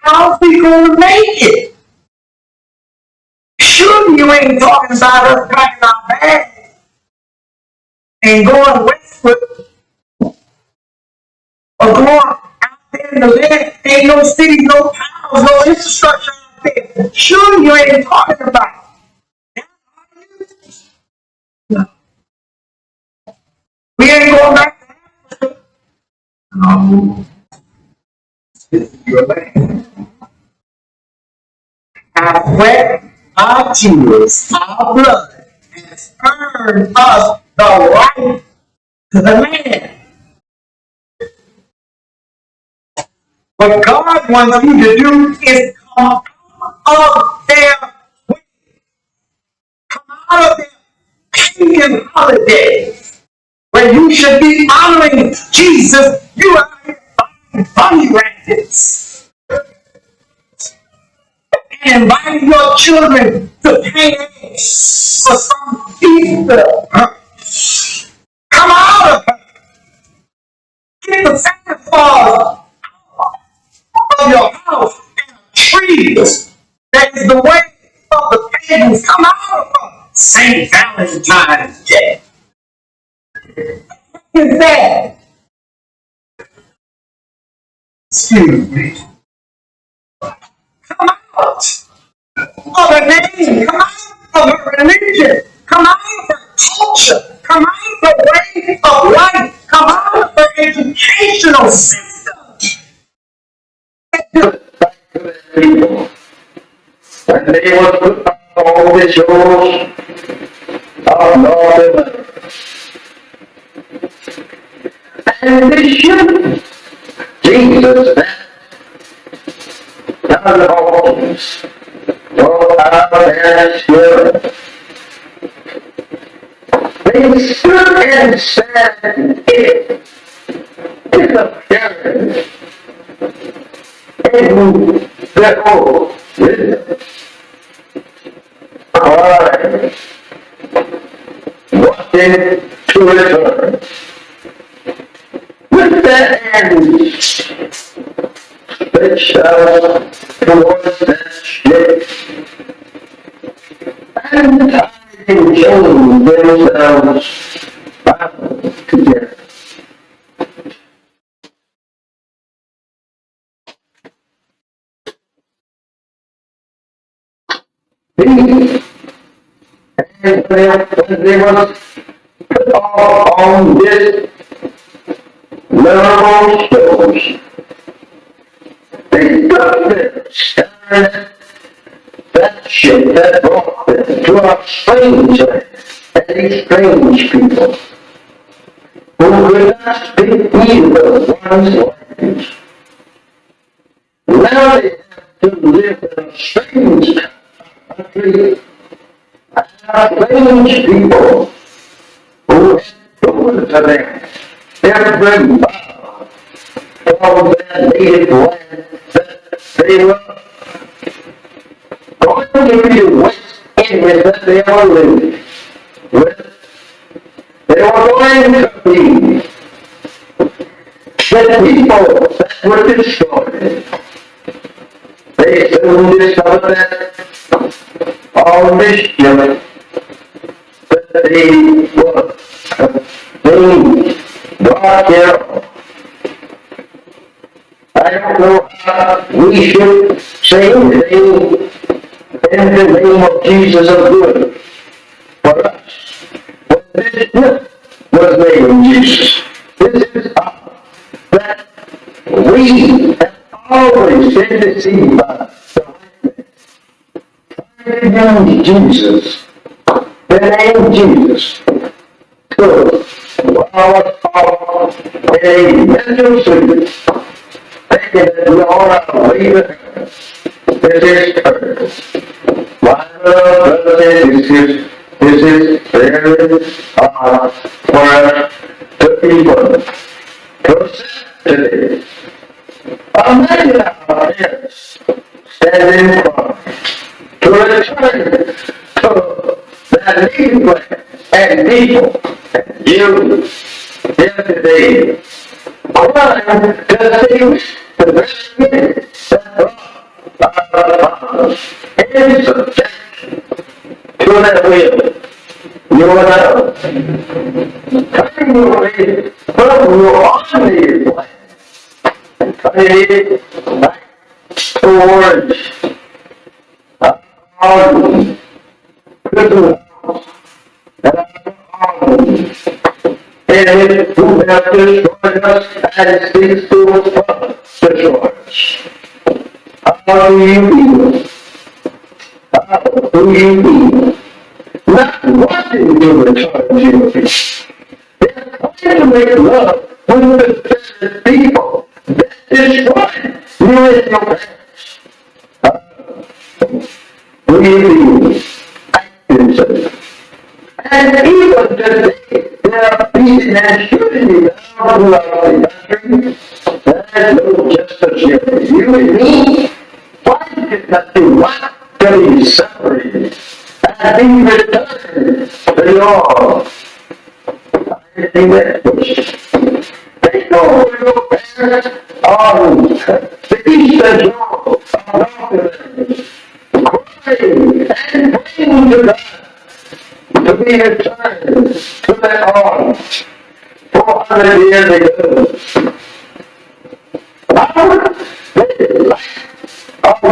Speaker 18: how's we gonna make it? Sure, you ain't talking about us packing our bags and going westward or going out there in the land. Ain't no cities, no towns, no infrastructure out there. Sure, you ain't talking about. No. We ain't going back to Africa. No. This is your land. Our sweat, our tears, our blood has earned us the right to the land. What God wants you to do is come out of their way. Come out of their pagan holidays where you should be honoring Jesus. You are here bunny rackets and inviting your children to pay eggs for some Easter. Come out of it. Get the Santa Claus of your house and a tree that is the way of the pagans. Come out of St. Valentine's Day. What is that? Excuse me. Come out of a name. Come out of a religion. Come out of a culture. Come out of the way of life. Come out of the educational system.
Speaker 19: When they were put on all the shores of North and the ship, Jesus none homes, no their spirit. They stood and said, it is a parent in the old wisdom. I wanted to return with the hands stretched out towards that ship and tiding chains themselves bound together. And when they were put off on this memorable shows, they took their staring that ship that brought them to a strange land and these strange people who could not speak either one's language. Now they have to live in a strange country. Strange people who had proven to them every vow from their native land that they were going to be West Indians that they were living with. They were going to be the people that were destroyed. They soon discovered that all mischief that they were being brought here. I don't know how we should say anything in the name of Jesus of good for us. But this was named Jesus. This is that we have always been deceived by the name Jesus. The name Jesus to our in a mental sleep, thinking that we all have to leave it. This is church. My brother, this is very hard for us to people to accept today. Imagine our parents standing in front to return to that native land and people, you here today, crying to see the very minute that brought in subjection to that will. You are now turning your face from your ordinary plan and turning it back towards our prison house and our and who have destroyed us and seeks to destroy us. How do you feel? How do you feel? Not wanting to return to your peace. They're trying to make love with the people that destroy you and your parents. Do you feel? Active. And even today, there are beating and shooting down throughout the country. There's no justice here for you and me. Why did not you want to be separated and be returned to the Lord? I think that push. Take over your parents on the eastern shore of North crying and praying to God to be returned to their arms 400 years ago.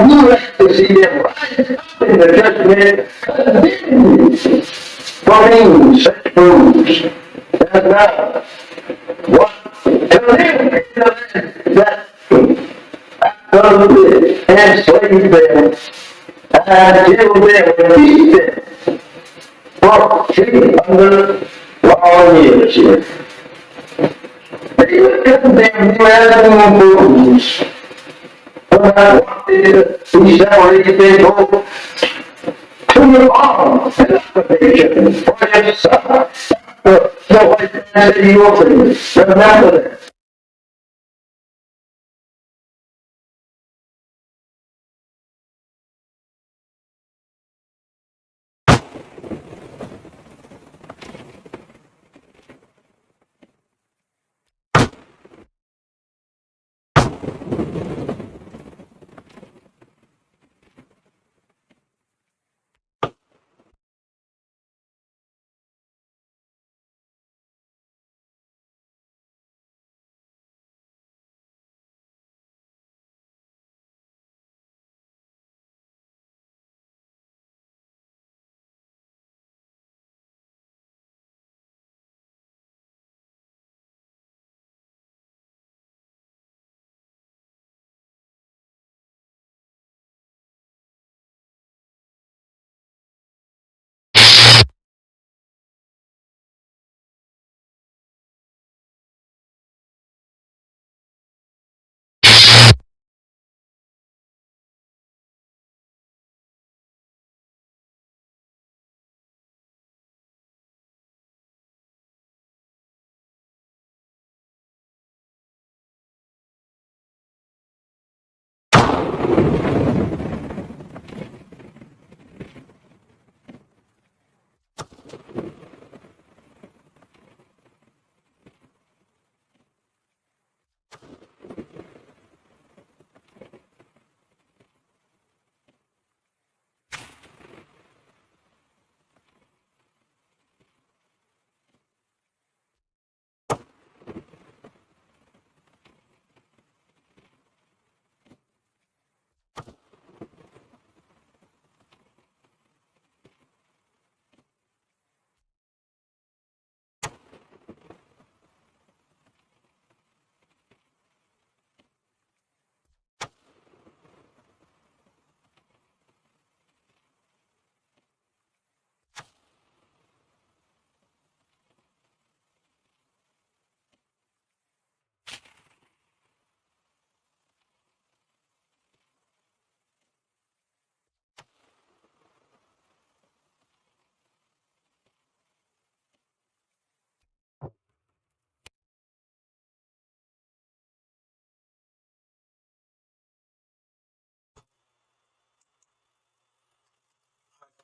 Speaker 19: You like to see them rise up in the judgment, condemned for being such fools. And now, what to live in the land that absolutely enslaved them and killed them and beat them for 300 long years here. They would condemn you as fools. When I wanted to be separated people to your arms, to occupation for your son. So I said to you, remember that.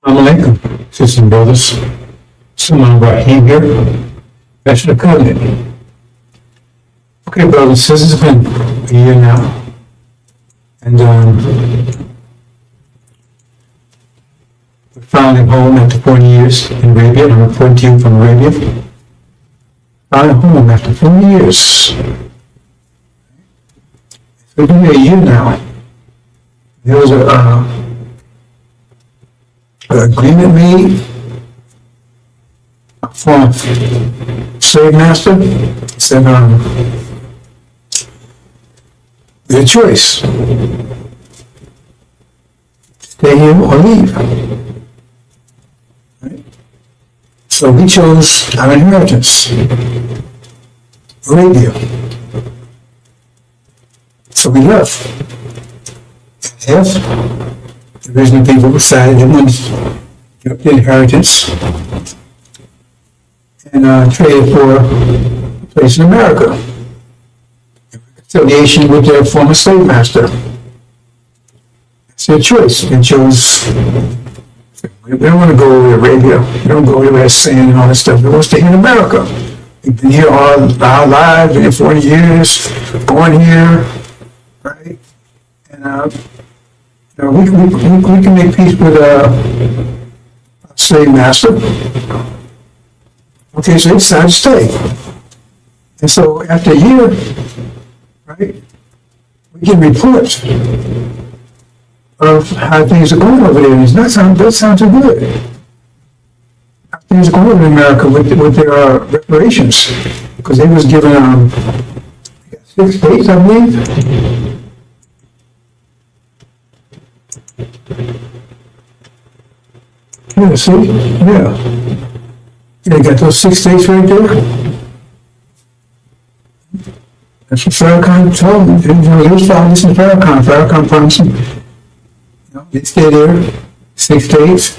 Speaker 6: Assalamu alaikum, sisters and brothers. Salman Rahim here, Bachelor Covenant. Okay, brothers, this has been a year now, and
Speaker 2: found him home after 40 years in Arabia. I'm reporting to you from Arabia. Found him home after 40 years. So it's been a year now. There was an agreement made from slave master. He said, your choice. Stay here or leave. Right? So we chose our inheritance, Arabia. So we left. If the original people decided they wanted to give up the inheritance and traded for a place in America, reconciliation with their former slave master. It's their choice. They chose. We don't want to go over to Arabia. We don't go over to sand and all that stuff. We want to stay here in America. We've been here all our lives, been here 40 years, born here, right? And we can make peace with a slave master. Okay, so they decided to stay. And so after a year, right, we get reports of how things are going over there. And that sounds too good. How things are going over in America with their reparations. Because they was given 6 states, I believe. Yeah, see? Yeah. They got those 6 states right there. That's what Farrakhan told me. They was following this in Farrakhan. Farrakhan promised them, they stay there, 6 states,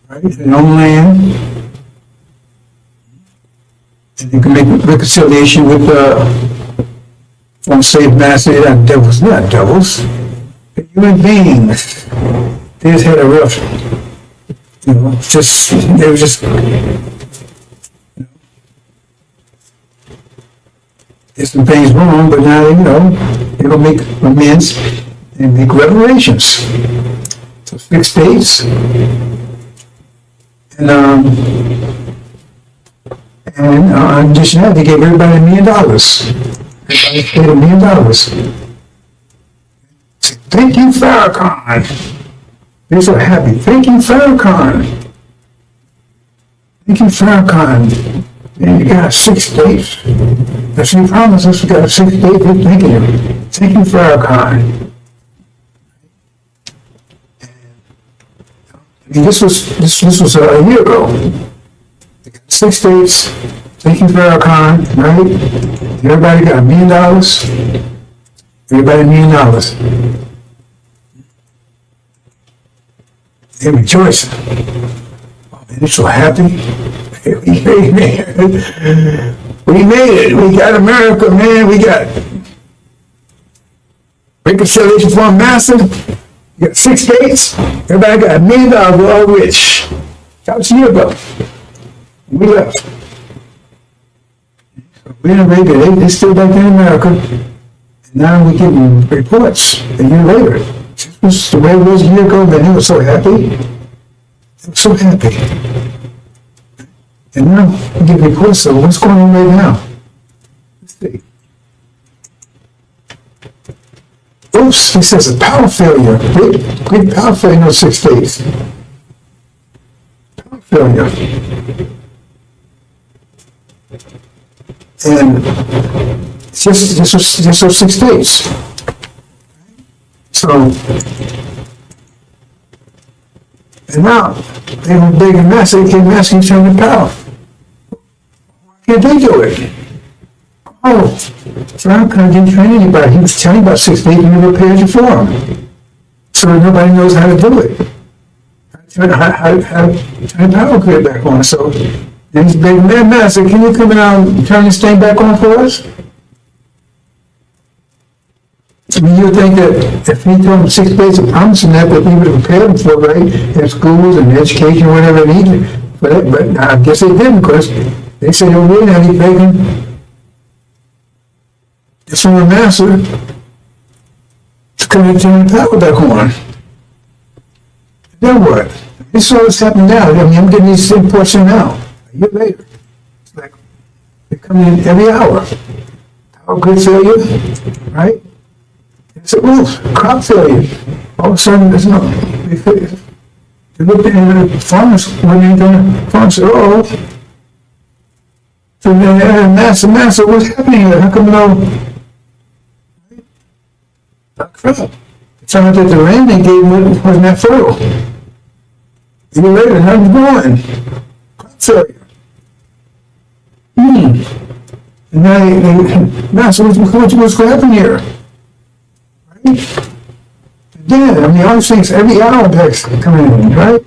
Speaker 2: right, in their own land, and they can make reconciliation with from slave master. They're not devils, they're human beings. They just had a rough, they were just, there's some things wrong, but now, they're going to make amends and make reparations. So 6 states. And in addition to that, they gave everybody $1 million. Everybody paid $1 million. Thank you, Farrakhan. They're so happy. Thank you, Farrakhan. Thank you, Farrakhan. And you got 6 states. That's what you promised us. We got 6 states. Thank you. Thank you, Farrakhan. I mean, this was a year ago. 6 states. Thank you, Farrakhan. Right? Everybody got $1 million. Everybody $1 million. They're rejoicing. Oh man, they're so happy. We made it. We got America, man. We got reconciliation for a master. We got 6 states. Everybody got $1 million. We're all rich. That was a year ago. We left. We're in Arabia. They're still back there in America. And now we're getting reports a year later. This was the way it was a year ago, man. They were so happy. They were so happy. And now we get reports of what's going on right now. Let's see. Oops, he says a power failure. Great power failure in those 6 states. Power failure. And just those 6 states. So, and now they were big and massive. They came asking to turn the power. Why can't they do it? Oh, Farrakhan didn't train anybody. He was telling about 6 states and never prepared you for them. So nobody knows how to do it. How to turn the power grid back on. So these big men massive, can you come and turn this thing back on for us? I mean, you would think that if he told them 6 states of promising that he would have prepared them for, right, in schools and education, whatever they needed. But I guess they didn't, because they said, oh, we're not even begging the former master to come and turn the power back on. Then what? This is all that's happening now. I mean, I'm getting these reports in now. A year later. It's like they're coming in every hour. Power grid failure, right? It's a roof, crop failure. All of a sudden, there's no. They looked at the farmers when they're doing farmers said, oh. So then, Massa, what's happening here? How come no? Crap. It turned out that the rain they gave wasn't that fertile. A year later, nothing's growing. Crop failure. And now so what's going to happen here? Right? And then, I mean, all these things, every hour that's coming in, right?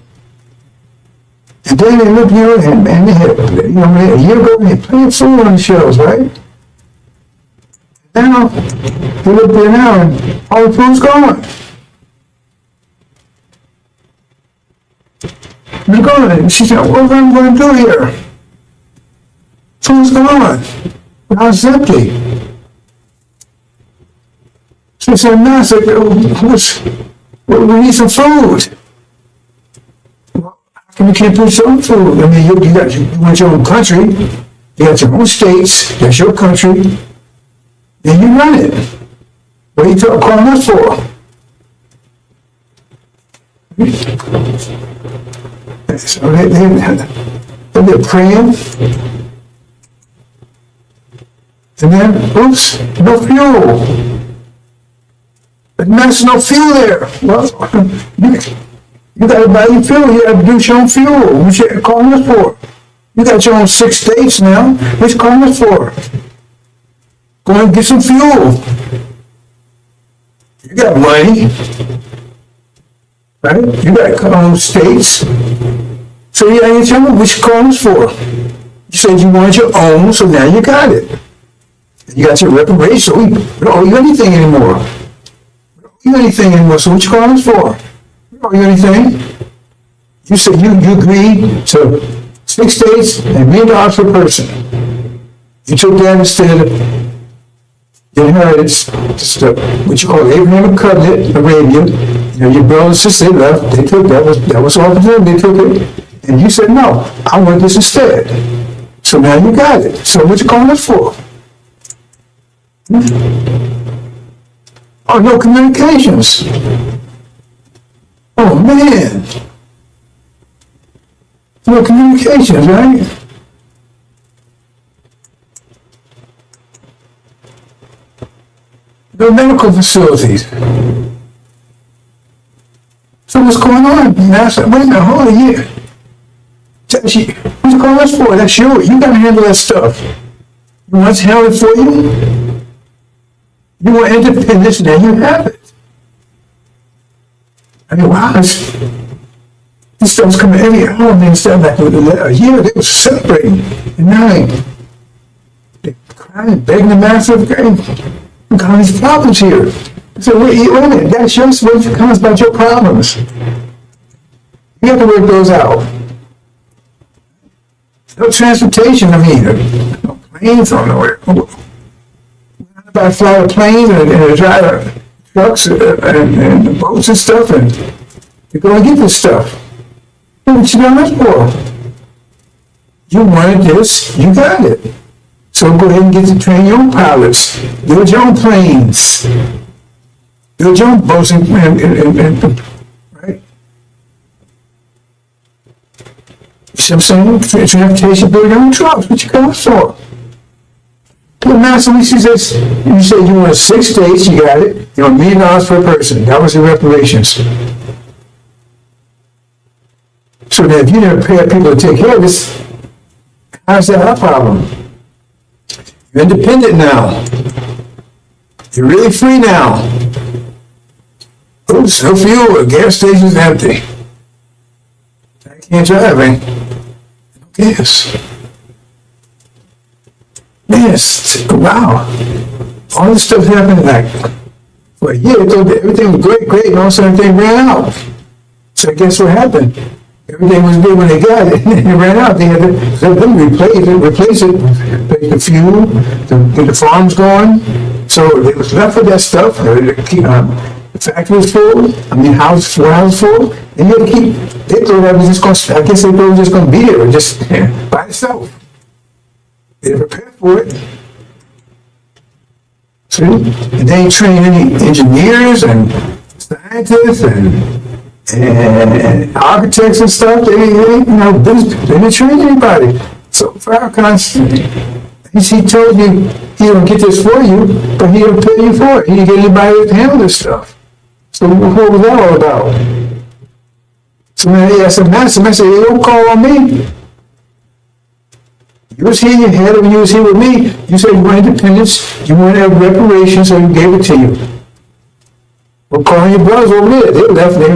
Speaker 2: And then they look here and they had, a year ago, they had plenty of food on the shelves, right? Now, they look there now and all the food's gone. They're gone. And she said, what am I going to do here? Food's gone. The house is empty. She said, no, we need some food. Well, how come you can't put your own food? I mean, you want your own country. You got your own states. That's your country. And you run it. What are you calling us for? So they're praying. And then, oops, no fuel. But there's no fuel there. Well, you got to buy your fuel. You got to produce your own fuel. What you calling us for? You got your own 6 states now. What you calling us for? Go and get some fuel. You got money. Right? You got your own states. So you ain't tell me what you calling us for. You said you wanted your own, so now you got it. You got your reparations, so we don't owe you anything anymore. We don't owe you anything anymore, so what you calling us for? We don't owe you anything. You said you agreed to 6 states and $1 million per person. You took that instead of the inheritance, what you call Abrahamic covenant, Arabia. Your brothers and sisters, they left, they took that was all for them, they took it. And you said, no, I want this instead. So now you got it. So what you calling us for? Oh, no communications. Oh, man. No communications, right? No medical facilities. So what's going on? Now I said, wait a minute, hold on here. What's you calling us for? That's you. You gotta handle that stuff. You want us to handle it for you? You want independence, now you have it. I mean, wow, this stuff's coming every hour, and instead of like a year, they were celebrating. And now they're crying, begging the master of grace. Look at all these problems here. So wait a minute, that's your what comes about your problems. You have to work those out. No transportation, I mean, no planes on nowhere. About fly a plane and drive trucks and boats and stuff, and you go and get this stuff. What you got us for? You wanted this, you got it. So go ahead and get to train your own pilots, build your own planes, build your own boats, and right? You see what I'm saying? Transportation, build your own trucks. What you got us for? The master, he says, you said you want 6 states, you got it. You want $1 million per person. That was the reparations. So that if you never pay people to take care of this, how's that our problem? You're independent now. You're really free now. Oops, no fuel, the gas station's empty. I can't drive, eh? No gas. Yes, wow. All this stuff happened like for a year. They thought everything was great, and all of a sudden everything ran out. So guess what happened? Everything was good when they got it, and it ran out. They had to replace it, the fuel, the farms going. So they was left with that stuff. The factories full, houses full, and you had to keep, they thought that was just going, I guess they thought it was just going to be there, just by itself. They didn't prepare for it. See? And they ain't trained any engineers and scientists and architects and stuff. They didn't train anybody. So Farrakhan, he told you he don't get this for you, but he don't pay you for it. He didn't get anybody to handle this stuff. So what was that all about? So when they asked the master, I said, hey, don't call on me. You was here, you had it when you was here with me. You said you want independence, you want to have reparations, so you gave it to you. Well, calling your brothers over there, they left, they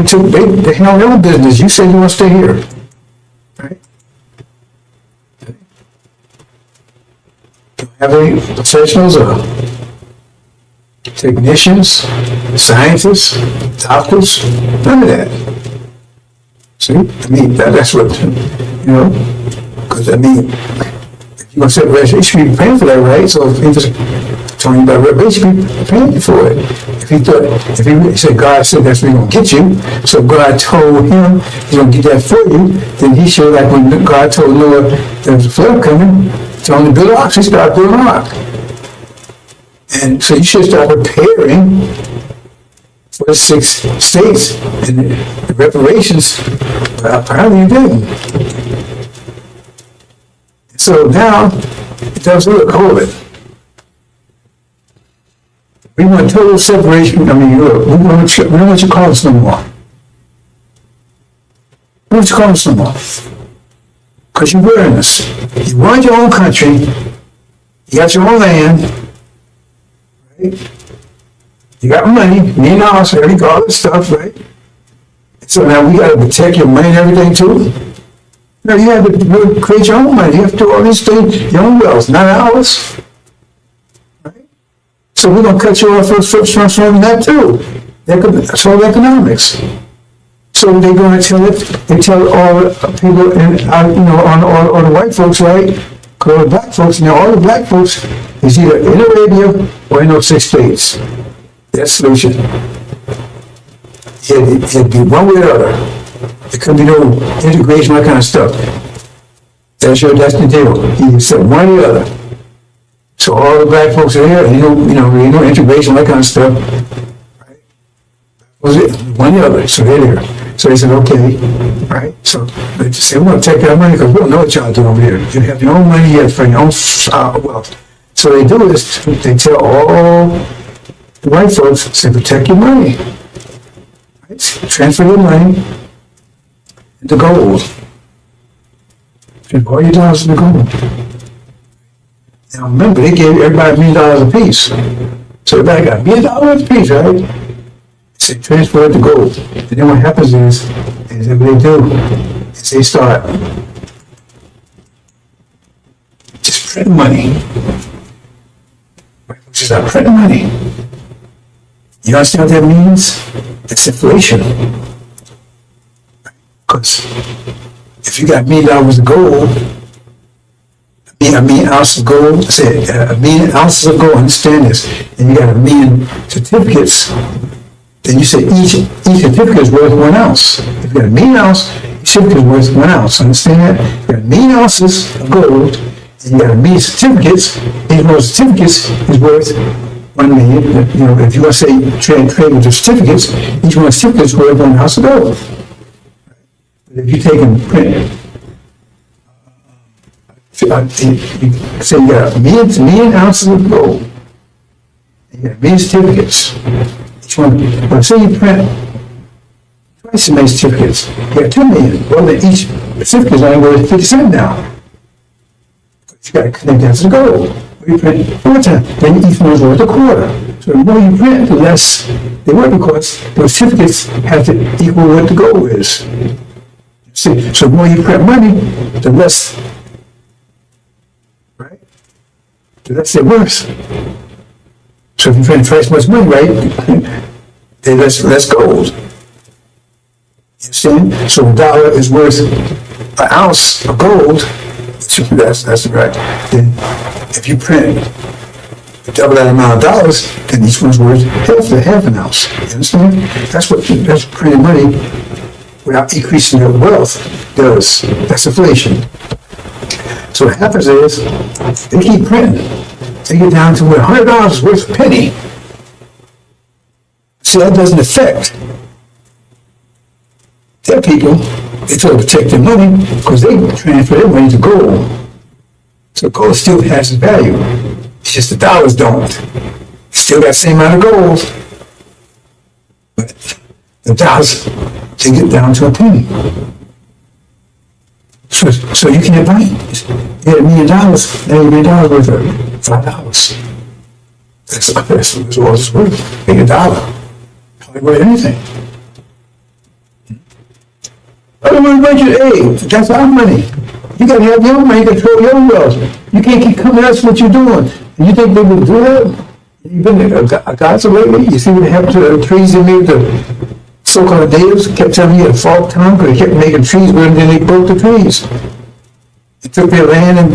Speaker 2: handled their own business. You said you want to stay here. Right? Don't have any professionals or technicians, scientists, doctors, none of that. See? That's what, because if you're going to set reparation, you should be paying for that, right? So if he was telling you about reparation, you should be paying for it. If he said, God said that's where he's going to get you, so God told him he's going to get that for you, then he showed, like when God told Noah there was a flood coming, told him to build an ark, he started building an ark. And so you should start preparing for the 6 states, and the reparations, apparently you didn't. So now, it does look, hold it. We want total separation, we don't want you call us no more. We don't want you call us no more. Because you're wearing us. You run your own country, you got your own land, right? You got money, me and us, already got all this stuff, right? So now we got to protect your money and everything too? No, you have to create your own money. You have to do all these things, your own wealth, not ours. Right? So we're going to cut you off from that too. That's all economics. So they're going to tell all the people, all the white folks, right? Because all the black folks, all the black folks is either in Arabia or in those 6 states. That's the solution. It'd be one way or the other. There could be no integration, that kind of stuff. That's the deal. You said one or the other. So all the black folks are here, no integration, that kind of stuff. Right? Was it one or the other? So they're there. So they said, okay, right? So they just say, we want to take that money because we don't know what y'all do over here. You have your own money yet for your own wealth. So they do is they tell all the white folks, say, protect your money. Right? Transfer your money into gold. Transfer all your dollars into gold. Now remember, they gave everybody $1 million a piece. So everybody got $1 million a piece, right? They transfer it to gold. And then what happens is that what they do is they start just printing money. Just start printing money. You understand what that means? It's inflation. Because if you got $1 million of gold, $1 million ounces of gold, say $1 million ounces of gold, understand this, and you got $1 million certificates, then you say each certificate is worth 1 ounce. If you got $1 million ounce, each certificate is worth 1 ounce. Understand that? You got $1 million ounces of gold, and you got $1 million certificates. Each one of those certificates is worth 1 million. If you want to say trade with the certificates, each one of the certificates is worth 1 ounce of gold. But if you take and print, say you got $1 million ounces of gold, and you got $1 million certificates. Each one, but say you print twice as many certificates, you got 2 million. Well, then each certificate is only worth 50 cents now. You got to connect that to the gold. You print 4 times, then each one is worth a quarter. So the more you print, the less they work because those certificates have to equal what the gold is. See, so the more you print money, the less, right? The less they're worth. So if you print twice as much money, right, then less gold. You understand? So a dollar is worth an ounce of gold. That's right. Then if you print double that amount of dollars, then each one's worth half an ounce. You understand? That's printing money without increasing your wealth does. That's inflation. So what happens is, they keep printing. They get down to where $100 is worth a penny. See, that doesn't affect their people. They try to protect their money because they transfer their money to gold. So gold still has its value. It's just the dollars don't. Still got the same amount of gold. But the dollars, they get down to a penny. So you can't buy it. You had $1 million, now $1 million worth of $5. That's all it's worth. Make $1. Hardly worth anything. Otherwise, that's our money. You gotta have your money, control your wealth. You can't keep coming at us what you're doing. And you think they would do that? You've been Gaza lately? You see what happened to the trees they made? The so-called natives kept telling you to fall town because they kept making trees, but then they broke the trees. They took their land and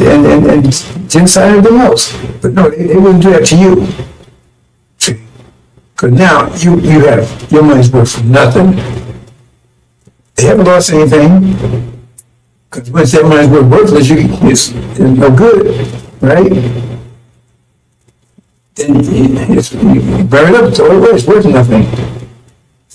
Speaker 2: genocide everything else. But no, they wouldn't do that to you. See? Because now you have your money's worth nothing. They haven't lost anything. Because once that money's worthless, it's no good, right? Then you burn it up, it's all it was, it's worth nothing.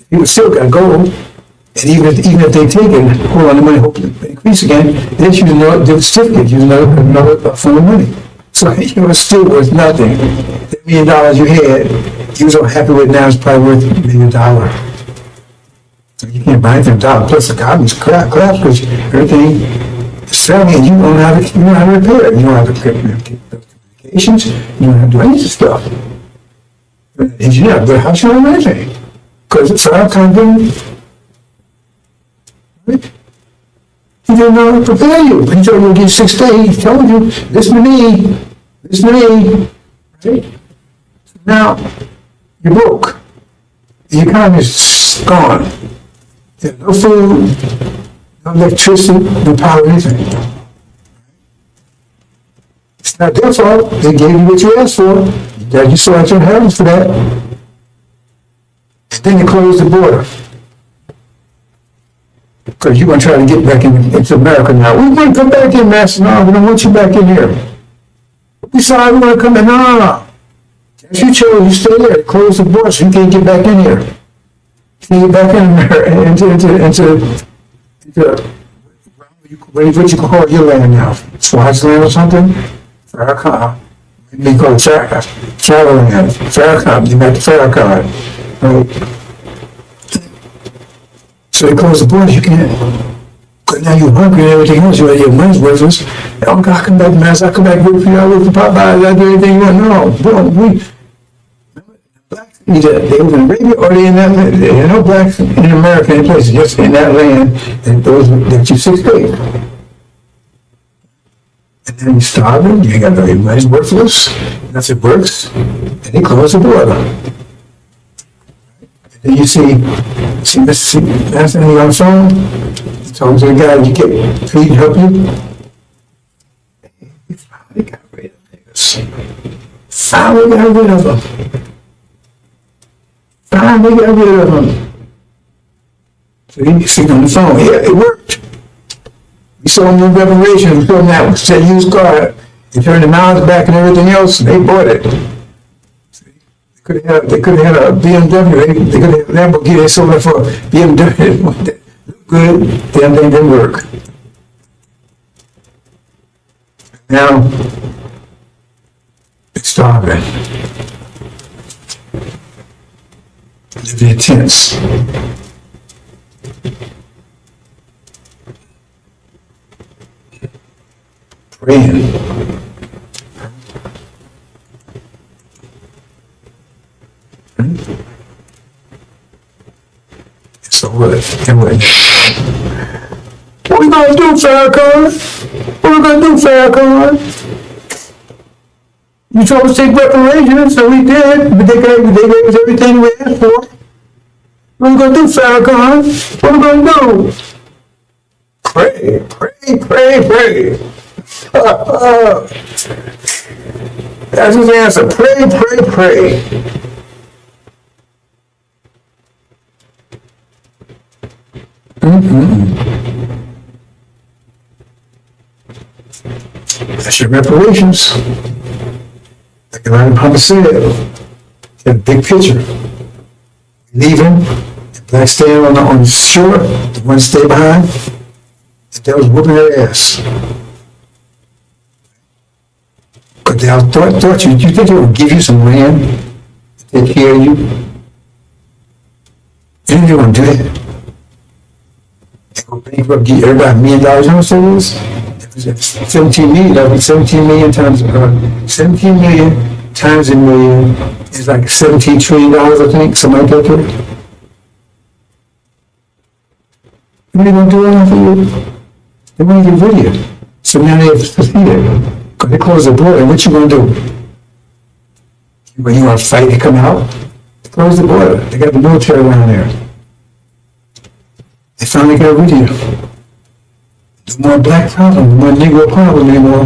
Speaker 2: People still got gold, and even if they take it, hold on the money, hope to increase again, they use another certificate, use another form of money. So it's still worth nothing. That $1 million you had, you were so happy with now, it's probably worth $1 million. So you can't buy anything $1. Plus the economy's collapse because everything is failing, and you don't know how to repair it. You don't have to communications. You don't have to do any of this stuff. Engineer, but how should I know anything? Because it's our kind of right? He didn't know how to prepare you. He told you to get 6 days. He told you this many, right? Now you're broke. The economy's gone. You have no food, no electricity, no power, anything. It's not their fault. They gave you what you asked for. That you saw at your inheritance for that. And then they closed the border. Because you're going to try to get back into America now. We want to come back in, Master. No, we don't want you back in here. We sorry, we want to come in. No. As you chose, you stay there. They closed the border so you can't get back in here. You can't get back in America, into what you call your land now. Swaziland or something? Farrakhan. They call it Farrakhan. Farrakhan. You met the Farrakhan. Right? So they close the borders, you can't. Because now you're hungry and everything else, your money's worthless. Oh God, I come back, Master, I come back, work for you, I work for Popeye, I do anything you want. No, blacks, either they live in Arabia or they in that land. There are no blacks in America, any place, just in that land, and those that you 6 days. And then you're starving, you ain't got no money's worthless, nothing works, and they close the border. And you see Mr. Anthony on the phone, he told the guy, you get paid to help you. He finally got rid of niggas. Finally got rid of them. So he sitting on the phone, yeah, it worked. We saw him in Revelation, we saw him that said used car. He turned the miles back and everything else, and they bought it. They could have had a BMW. They could have had a Lamborghini. They sold it for BMW. Good. Damn thing didn't work. Now it's starving. Living in tents. Praying. So what? Anyway. What we gonna do, Farrakhan? You told us to take reparations, so we did, but they gave us everything we asked for. What we gonna do, Farrakhan? What we gonna do? Pray. That's his answer. Pray, pray, pray. That's your reparations. Like Elijah Muhammad said, in a big picture. Leaving, the blacks staying on the shore, the ones stay behind, the devil's whooping their ass. Because they thought you think they would give you some land to take care of you? You think they would do that? They go bankrupt, give everybody $1 million, you know what it is? It was 17 million, that was 17 million times, 17 million times a million is like $17 trillion, I think, something like that. What are they going to do that for you? They want to get rid of you. So now they have to succeed. Because they close the border, and what you going to do? When you want to fight, they come out, they close the border. They got the military around there. They finally got rid of you. No more black problem, no more Negro problem anymore.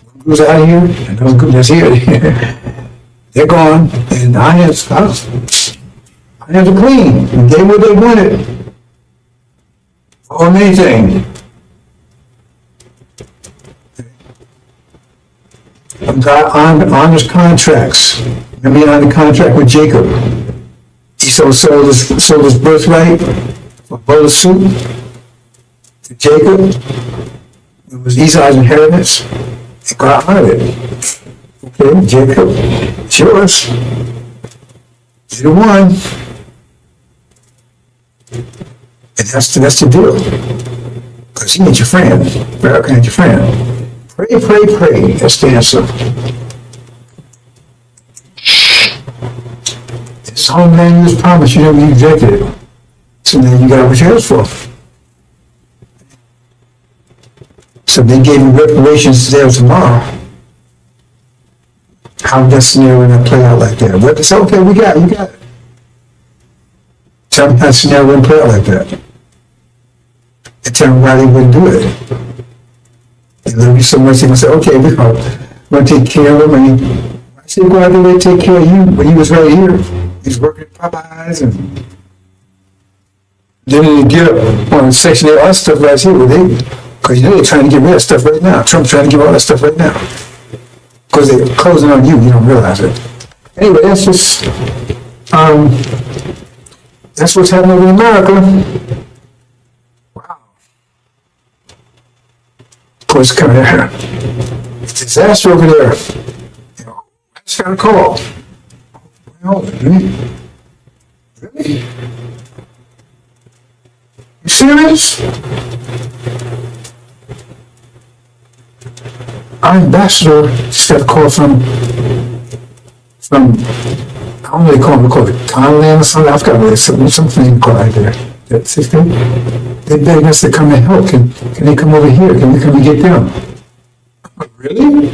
Speaker 2: One goes out of here, and those groups that's here, they're gone, and our hands are clean. And they what they wanted. Or anything. God honors contracts. Remember he honored the contract with Jacob. He sold his birthright for a bowl of soup to Jacob. It was Esau's inheritance. And God honored it. Okay, Jacob, it's yours. You're the one. And that's the deal. Because he ain't your friend. Pharaoh ain't your friend. Pray, pray, pray. That's the answer. This homeland you was promised, you never rejected it. So then you got what you asked for. So they gave you reparations today or tomorrow. How would that scenario not play out like that? What they say, okay, you got it. Tell me how the scenario wouldn't play out like that. And tell me why they wouldn't do it. They love you so much, they can say, okay, we're going to take care of them. And I said, why did they take care of you when you was right here? He's working at Popeyes and then they get up on Section 8, all that stuff right here with they, because you know they're trying to get rid of stuff right now. Trump's trying to get all that stuff right now. Because they're closing on you don't realize it. Anyway, that's just, that's what's happening in America. Wow. Of course, coming there. It's a disaster over there. You know, I just got a call. Oh, really? Really? You serious? Our ambassador just got a call from I don't know what they call it Thailand or something. I've got something called right there. That 16? They're begging us to come and help. Can they come over here? Can we come and get them? Really?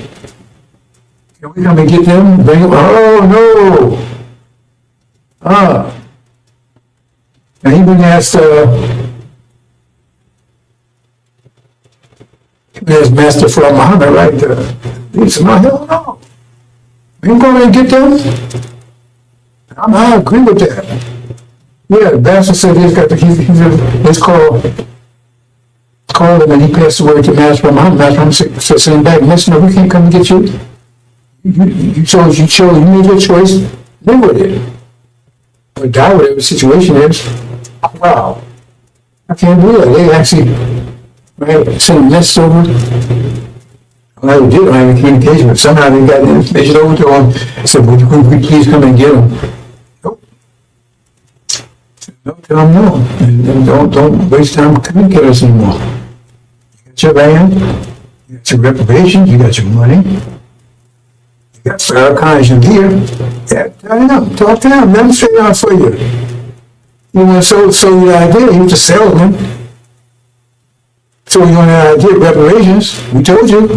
Speaker 2: Can we come and get them? Bring them? Oh, no. And he been asked, there's Master Farad Muhammad, right? He said, no, hell no. We can go there and get them. I agree with that. Yeah, the bastard said he's called him and he passed away to Master Muhammad. Master Muhammad said, send back, listen, no, we can't come and get you. You chose, you made your choice, live with it. Or die, whatever the situation is. Wow. I can't believe it. They actually sent a message over. Well, they didn't have any communication, but somehow they got the information over to them and said, would we please come and get them? Nope. No, tell them no. And don't waste time communicating with us anymore. You got your land, you got your reputation, you got your money, you got Farrakhan here. Yeah, tell them, talk to them, let them straighten out for you. You want to sell you the idea, you have to sell them. So you want to get reparations, we told you.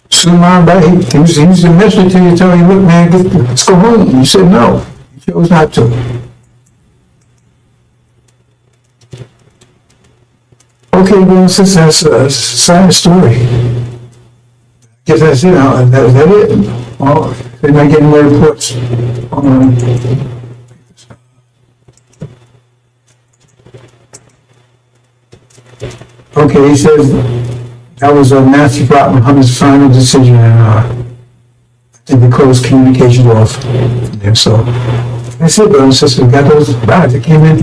Speaker 2: Suleiman, he was the messenger to you, telling you, look man, let's go home. You said no, you chose not to. Okay. Okay, well, since that's a side story, I guess that's it. Is that it? Well, they're not getting more reports. Okay, he says that was Matthew Brock Muhammad's final decision, and I think they closed communication off from there. So that's it, brothers and sisters. We got those ballots that came in.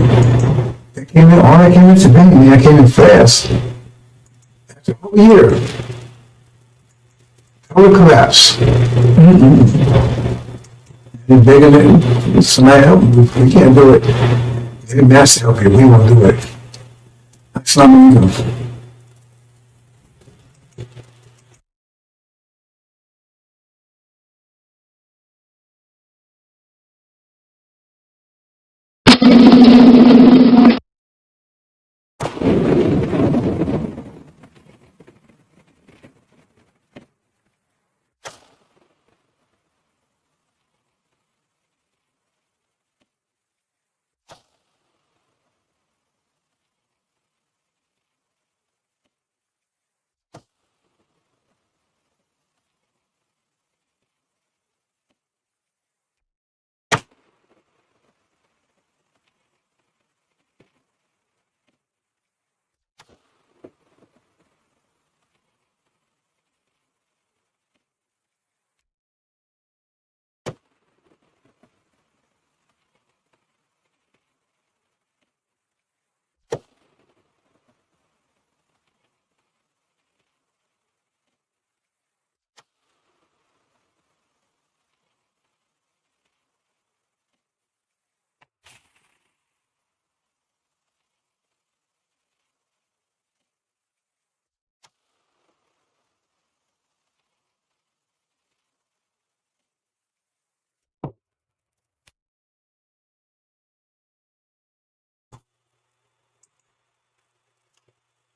Speaker 2: All that came in today. I mean, that came in fast. After a whole year. Total collapse. They're begging somebody help. We can't do it. They're master help you. We won't do it. Assalamu alaikum.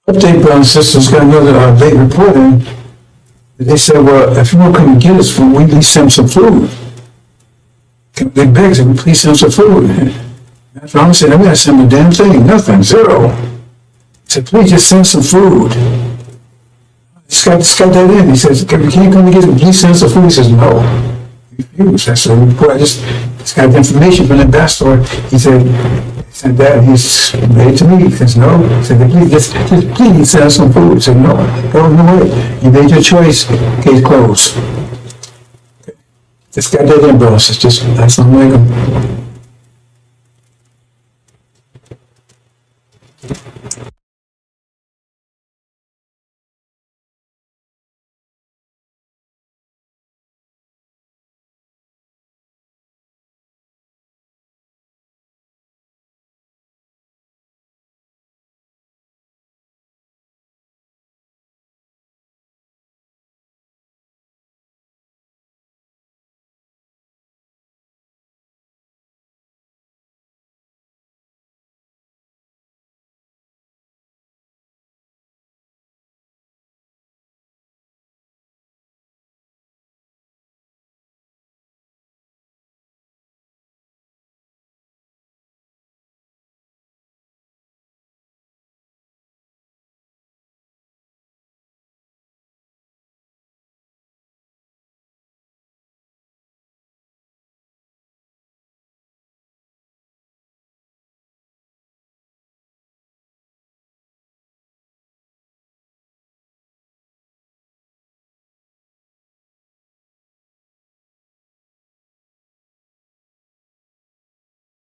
Speaker 2: Update, brothers and sisters, got another late report in. They said, well, if you won't come and get us food, we at least send some food. They begged them, please send some food. That's what I'm saying. I'm not sending a damn thing, nothing, zero. He said, please just send some food. Just got that in. He says, if you can't come and get it, please send some food. He says, no. He refused. That's a report. I just got the information from the ambassador. He said that, and he's ready to leave. He says, no. He said, please, just please send us some food. He said, no, no way. You made your choice. Case closed. Just got that in, bro. It's just, that's not like him.